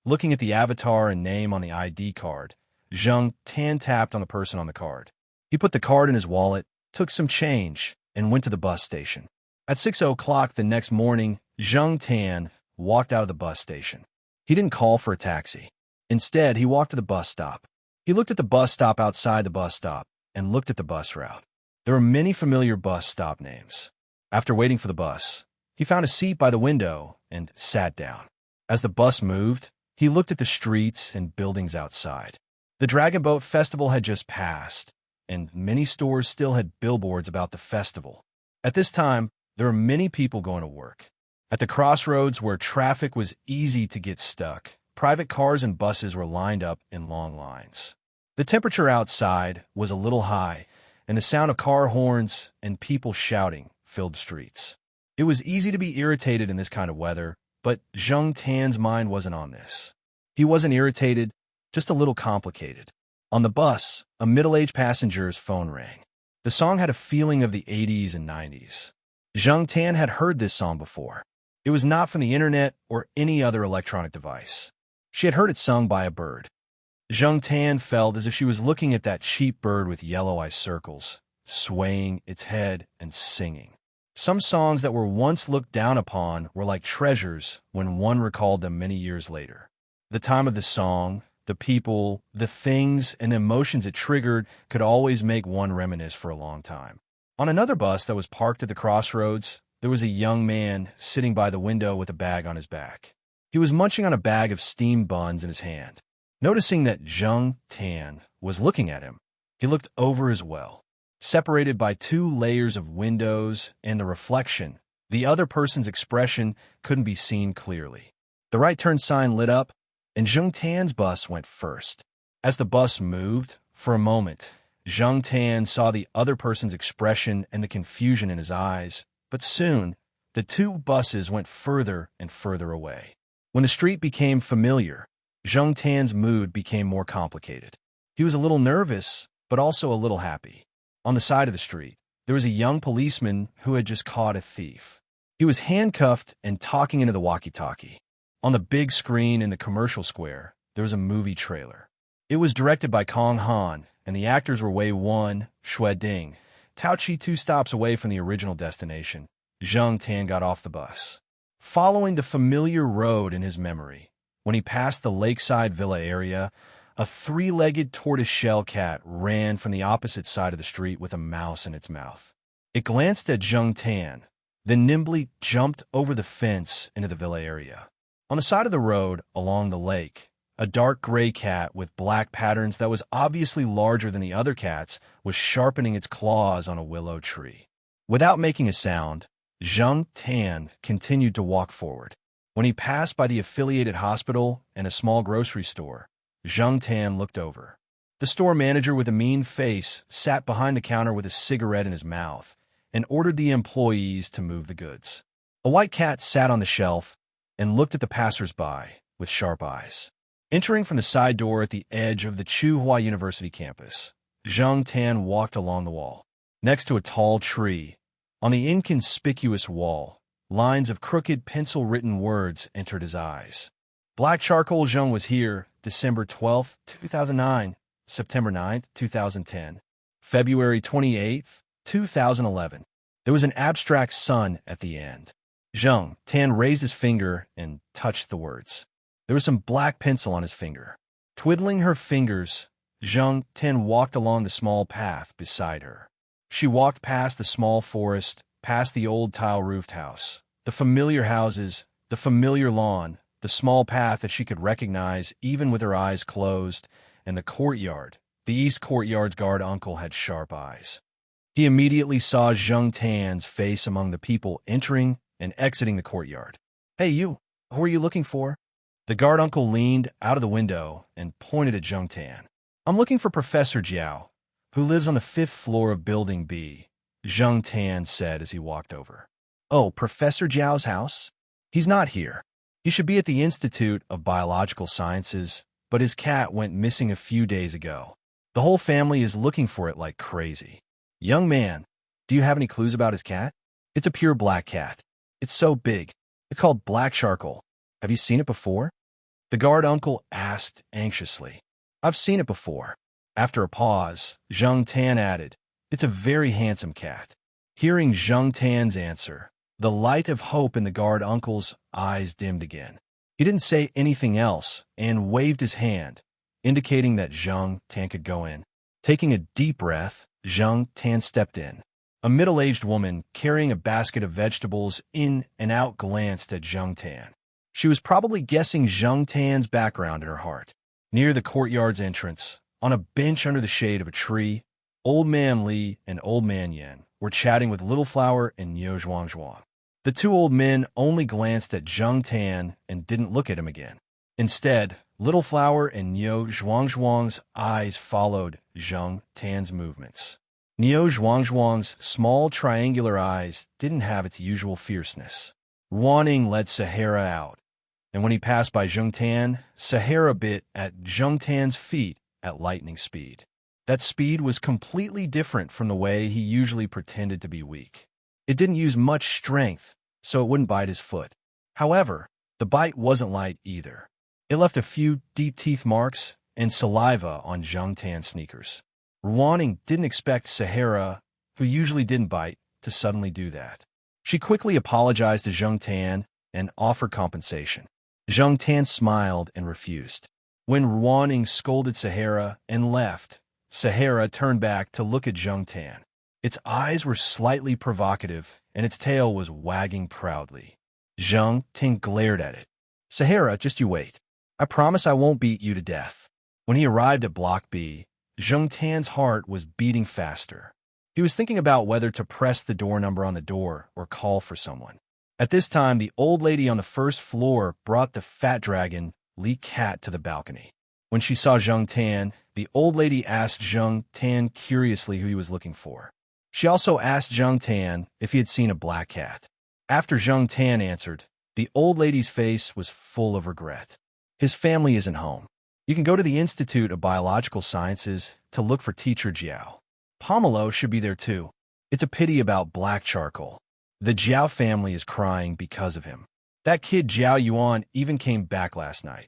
Looking at the avatar and name on the ID card, Zheng Tan tapped on the person on the card. He put the card in his wallet, took some change, and went to the bus station. At 6 o'clock the next morning, Zheng Tan walked out of the bus station. He didn't call for a taxi. Instead, he walked to the bus stop. He looked at the bus stop outside the bus stop and looked at the bus route. There were many familiar bus stop names. After waiting for the bus, he found a seat by the window and sat down. As the bus moved, he looked at the streets and buildings outside. The Dragon Boat Festival had just passed, and many stores still had billboards about the festival. At this time, there were many people going to work. At the crossroads where traffic was easy to get stuck, private cars and buses were lined up in long lines. The temperature outside was a little high, and the sound of car horns and people shouting filled the streets. It was easy to be irritated in this kind of weather, but Zheng Tan's mind wasn't on this. He wasn't irritated, just a little complicated. On the bus, a middle-aged passenger's phone rang. The song had a feeling of the 80s and 90s. Zheng Tan had heard this song before. It was not from the internet or any other electronic device. She had heard it sung by a bird. Zheng Tan felt as if she was looking at that cheap bird with yellow eye circles, swaying its head and singing. Some songs that were once looked down upon were like treasures when one recalled them many years later. The time of the song, the people, the things, and the emotions it triggered could always make one reminisce for a long time. On another bus that was parked at the crossroads, there was a young man sitting by the window with a bag on his back. He was munching on a bag of steamed buns in his hand. Noticing that Zheng Tan was looking at him, he looked over as well. Separated by 2 layers of windows and a reflection, the other person's expression couldn't be seen clearly. The right turn sign lit up, and Zheng Tan's bus went first. As the bus moved, for a moment, Zheng Tan saw the other person's expression and the confusion in his eyes, but soon, the 2 buses went further and further away. When the street became familiar, Zheng Tan's mood became more complicated. He was a little nervous, but also a little happy. On the side of the street, there was a young policeman who had just caught a thief. He was handcuffed and talking into the walkie-talkie. On the big screen in the commercial square, there was a movie trailer. It was directed by Kong Han, and the actors were Wei Wan, Xue Ding. Tao-Chi 2 stops away from the original destination. Zheng Tan got off the bus. Following the familiar road in his memory, when he passed the lakeside villa area, a 3-legged tortoiseshell cat ran from the opposite side of the street with a mouse in its mouth. It glanced at Zheng Tan, then nimbly jumped over the fence into the villa area. On the side of the road, along the lake, A dark gray cat with black patterns that was obviously larger than the other cats was sharpening its claws on a willow tree. Without making a sound, Zheng Tan continued to walk forward. When he passed by the affiliated hospital and a small grocery store, Zheng Tan looked over. The store manager with a mean face sat behind the counter with a cigarette in his mouth and ordered the employees to move the goods. A white cat sat on the shelf and looked at the passers-by with sharp eyes. Entering from the side door at the edge of the Tsinghua University campus, Zheng Tan walked along the wall. Next to a tall tree, on the inconspicuous wall, lines of crooked pencil-written words entered his eyes. Black charcoal. Zheng was here December 12, 2009, September 9, 2010, February 28, 2011. There was an abstract sun at the end. Zheng Tan raised his finger and touched the words. There was some black pencil on his finger. Twiddling her fingers, Zheng Tan walked along the small path beside her. She walked past the small forest, past the old tile-roofed house, the familiar houses, the familiar lawn, the small path that she could recognize even with her eyes closed, and the courtyard. The east courtyard's guard uncle had sharp eyes. He immediately saw Zheng Tan's face among the people entering and exiting the courtyard. "Hey, you, who are you looking for?" The guard uncle leaned out of the window and pointed at Zheng Tan. "I'm looking for Professor Jiao, who lives on the 5th floor of Building B," Zheng Tan said as he walked over. "Oh, Professor Jiao's house? He's not here. He should be at the Institute of Biological Sciences, but his cat went missing a few days ago. The whole family is looking for it like crazy." "Young man, do you have any clues about his cat?" "It's a pure black cat. It's so big. It's called black charcoal. Have you seen it before?" The guard uncle asked anxiously. "I've seen it before." After a pause, Zheng Tan added, "It's a very handsome cat." Hearing Zheng Tan's answer, the light of hope in the guard uncle's eyes dimmed again. He didn't say anything else and waved his hand, indicating that Zheng Tan could go in. Taking a deep breath, Zheng Tan stepped in. A middle-aged woman carrying a basket of vegetables in and out glanced at Zheng Tan. She was probably guessing Zheng Tan's background in her heart. Near the courtyard's entrance, on a bench under the shade of a tree, Old Man Li and Old Man Yen were chatting with Little Flower and Niu Zhuangzhuang. The two old men only glanced at Zheng Tan and didn't look at him again. Instead, Little Flower and Niu Zhuangzhuang's eyes followed Zheng Tan's movements. Niu Zhuangzhuang's small triangular eyes didn't have its usual fierceness. Wanning led Sahara out, and when he passed by Zheng Tan, Sahara bit at Zheng Tan's feet at lightning speed. That speed was completely different from the way he usually pretended to be weak. It didn't use much strength, so it wouldn't bite his foot. However, the bite wasn't light either. It left a few deep teeth marks and saliva on Zheng Tan's sneakers. Wanning didn't expect Sahara, who usually didn't bite, to suddenly do that. She quickly apologized to Zheng Tan and offered compensation. Zheng Tan smiled and refused. When Wanning scolded Sahara and left, Sahara turned back to look at Zheng Tan. Its eyes were slightly provocative, and its tail was wagging proudly. Zheng Tan glared at it. "Sahara, just you wait. I promise I won't beat you to death." When he arrived at Block B, Zheng Tan's heart was beating faster. He was thinking about whether to press the door number on the door or call for someone. At this time, the old lady on the 1st floor brought the fat dragon, Li Cat, to the balcony. When she saw Zheng Tan, the old lady asked Zheng Tan curiously who he was looking for. She also asked Zheng Tan if he had seen a black cat. After Zheng Tan answered, the old lady's face was full of regret. "His family isn't home. You can go to the Institute of Biological Sciences to look for Teacher Jiao. Pomelo should be there too. It's a pity about black charcoal. The Jiao family is crying because of him. That kid Jiao Yuan even came back last night.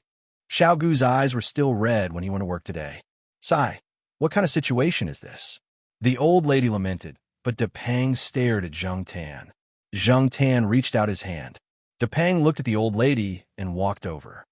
Xiaogu's eyes were still red when he went to work today. Sigh, what kind of situation is this?" The old lady lamented, but Depang stared at Zheng Tan. Zheng Tan reached out his hand. Depang looked at the old lady and walked over.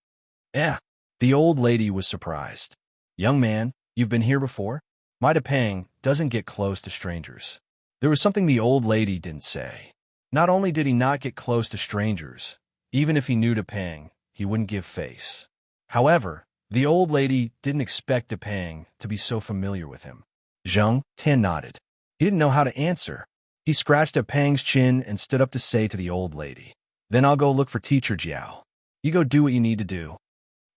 "Eh." The old lady was surprised. "Young man, you've been here before?" My Depang doesn't get close to strangers. There was something the old lady didn't say. Not only did he not get close to strangers, even if he knew Depang, he wouldn't give face. However, The old lady didn't expect Depang to be so familiar with him. Zhang Tan nodded. He didn't know how to answer. He scratched Depang's chin and stood up to say to the old lady, "Then I'll go look for Teacher Jiao. You go do what you need to do."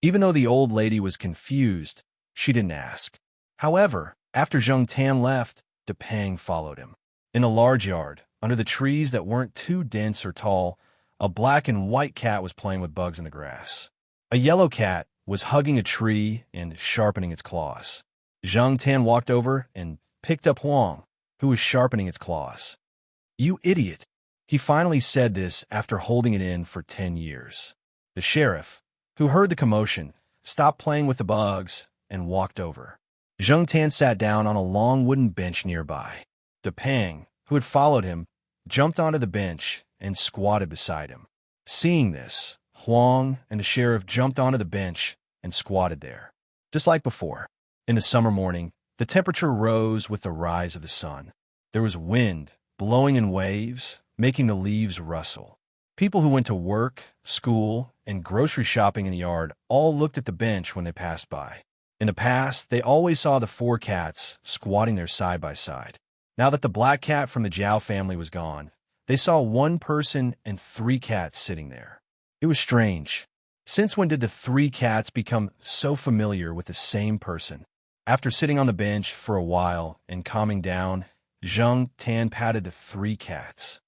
Even though the old lady was confused, she didn't ask. However, after Zhang Tan left, Depang followed him. In a large yard, under the trees that weren't too dense or tall, a black and white cat was playing with bugs in the grass. A yellow cat was hugging a tree and sharpening its claws. Zhang Tan walked over and picked up Huang, who was sharpening its claws. "You idiot!" He finally said this after holding it in for 10 years. The sheriff, who heard the commotion, stopped playing with the bugs and walked over. Zhang Tan sat down on a long wooden bench nearby. Depang, who had followed him, jumped onto the bench and squatted beside him. Seeing this, Huang and the sheriff jumped onto the bench and squatted there. Just like before, in the summer morning, the temperature rose with the rise of the sun. There was wind blowing in waves, making the leaves rustle. People who went to work, school, and grocery shopping in the yard all looked at the bench when they passed by. In the past, they always saw the 4 cats squatting there side by side. Now that the black cat from the Jiao family was gone, they saw 1 person and 3 cats sitting there. It was strange. Since when did the 3 cats become so familiar with the same person? After sitting on the bench for a while and calming down, Zhang Tan patted the 3 cats.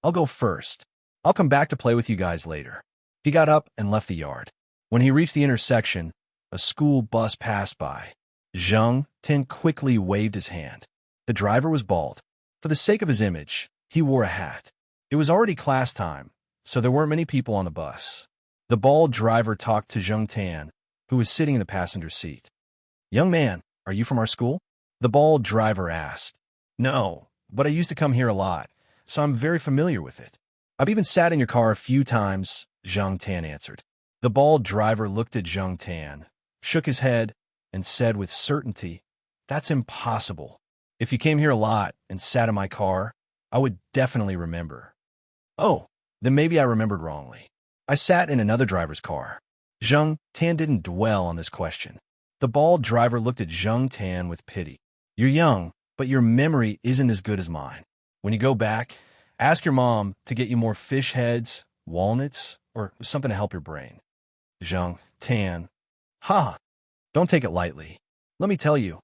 "I'll go first. I'll come back to play with you guys later." He got up and left the yard. When he reached the intersection, a school bus passed by. Zhang Tan quickly waved his hand. The driver was bald. For the sake of his image, he wore a hat. It was already class time, so there weren't many people on the bus. The bald driver talked to Zhang Tan, who was sitting in the passenger seat. "Young man, are you from our school?" The bald driver asked. "No, but I used to come here a lot, so I'm very familiar with it. I've even sat in your car a few times," Zhang Tan answered. The bald driver looked at Zhang Tan, shook his head, and said with certainty, "That's impossible. If you came here a lot and sat in my car, I would definitely remember." "Oh, then maybe I remembered wrongly. I sat in another driver's car." Zhang Tan didn't dwell on this question. The bald driver looked at Zhang Tan with pity. "You're young, but your memory isn't as good as mine. When you go back, ask your mom to get you more fish heads, walnuts, or something to help your brain." Zhang Tan. "Ha! Don't take it lightly. Let me tell you.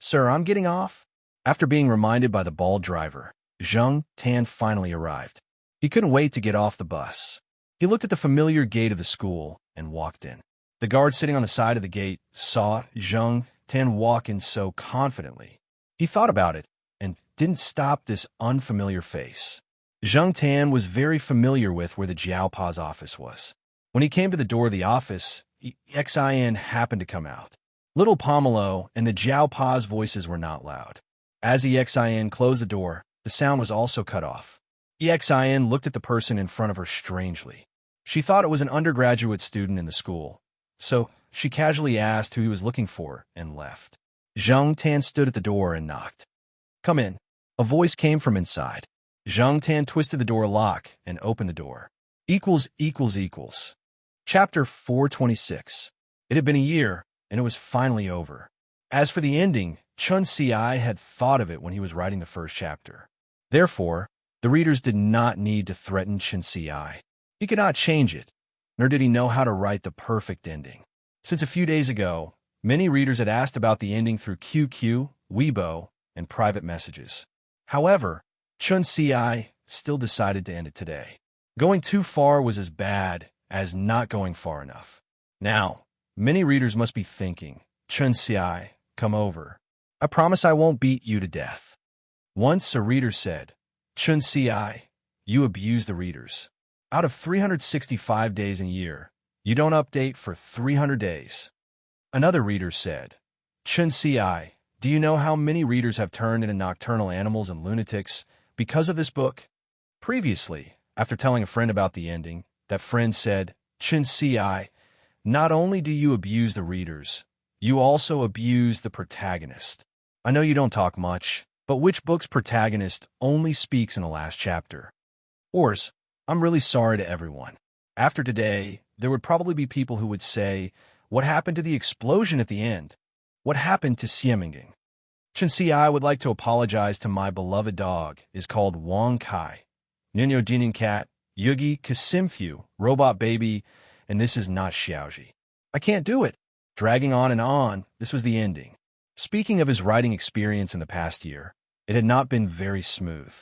Sir, I'm getting off." After being reminded by the bald driver, Zhang Tan finally arrived. He couldn't wait to get off the bus. He looked at the familiar gate of the school and walked in. The guard sitting on the side of the gate saw Zhang Tan walk in so confidently. He thought about it and didn't stop this unfamiliar face. Zhang Tan was very familiar with where the Jiaopa's office was. When he came to the door of the office, Xin happened to come out. Little Pomelo and the Jiaopa's voices were not loud. As Xin closed the door, the sound was also cut off. Xin looked at the person in front of her strangely. She thought it was an undergraduate student in the school, so she casually asked who he was looking for and left. Zhang Tan stood at the door and knocked. "Come in." A voice came from inside. Zhang Tan twisted the door lock and opened the door. == Chapter 426. It had been a year, and it was finally over. As for the ending, Chun Si had thought of it when he was writing the first chapter. Therefore, the readers did not need to threaten Chun Si. He could not change it, nor did he know how to write the perfect ending. Since a few days ago, many readers had asked about the ending through QQ, Weibo, and private messages. However, Chun Si still decided to end it today. Going too far was as bad as not going far enough. Now, many readers must be thinking, "Chun Si, come over. I promise I won't beat you to death." Once a reader said, "Chun Si, you abuse the readers. Out of 365 days in a year, you don't update for 300 days. Another reader said, "Chun Si, do you know how many readers have turned into nocturnal animals and lunatics because of this book?" Previously, after telling a friend about the ending, that friend said, "Chun Si, not only do you abuse the readers, you also abuse the protagonist. I know you don't talk much, but which book's protagonist only speaks in the last chapter?" Ors, I'm really sorry to everyone. After today, there would probably be people who would say, What happened to the explosion at the end? What happened to Xieminging? Chensi, I would like to apologize to my beloved dog, is called Wang Kai. Nino Dinin Cat, Yugi Kasimfu, Robot Baby, and this is not Xiaoji. I can't do it. Dragging on, this was the ending. Speaking of his writing experience in the past year, it had not been very smooth.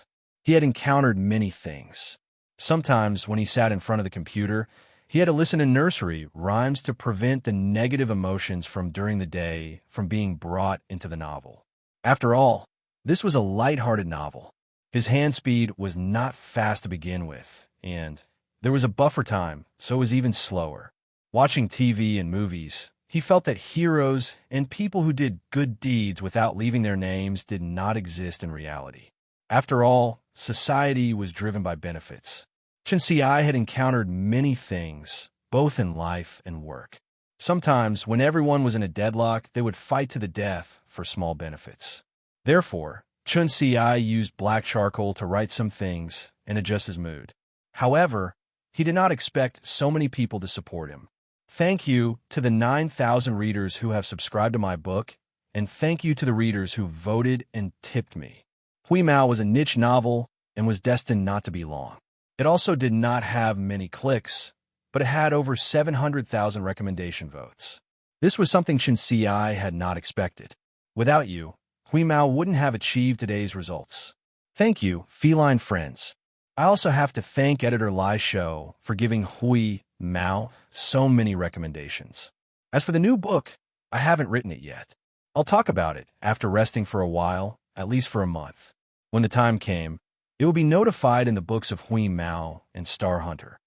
He had encountered many things. Sometimes, when he sat in front of the computer, he had to listen to nursery rhymes to prevent the negative emotions from during the day from being brought into the novel. After all, this was a light-hearted novel. His hand speed was not fast to begin with, and there was a buffer time, so it was even slower. Watching TV and movies, he felt that heroes and people who did good deeds without leaving their names did not exist in reality. After all, society was driven by benefits. Chensi had encountered many things, both in life and work. Sometimes, when everyone was in a deadlock, they would fight to the death for small benefits. Therefore, Chensi used black charcoal to write some things and adjust his mood. However, he did not expect so many people to support him. Thank you to the 9,000 readers who have subscribed to my book, and thank you to the readers who voted and tipped me. Hui Mao was a niche novel and was destined not to be long. It also did not have many clicks, but it had over 700,000 recommendation votes. This was something Chensi had not expected. Without you, Hui Mao wouldn't have achieved today's results. Thank you, feline friends. I also have to thank editor Lai Shou for giving Hui Mao so many recommendations. As for the new book, I haven't written it yet. I'll talk about it after resting for a while, at least for a month. When the time came, it will be notified in the books of Hui Mao and Star Hunter.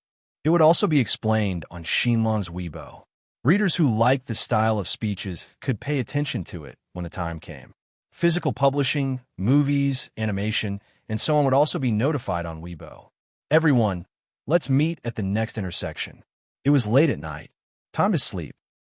It would also be explained on Xinlong's Weibo. Readers who liked the style of speeches could pay attention to it when the time came. Physical publishing, movies, animation, and so on would also be notified on Weibo. Everyone, let's meet at the next intersection. It was late at night. Time to sleep.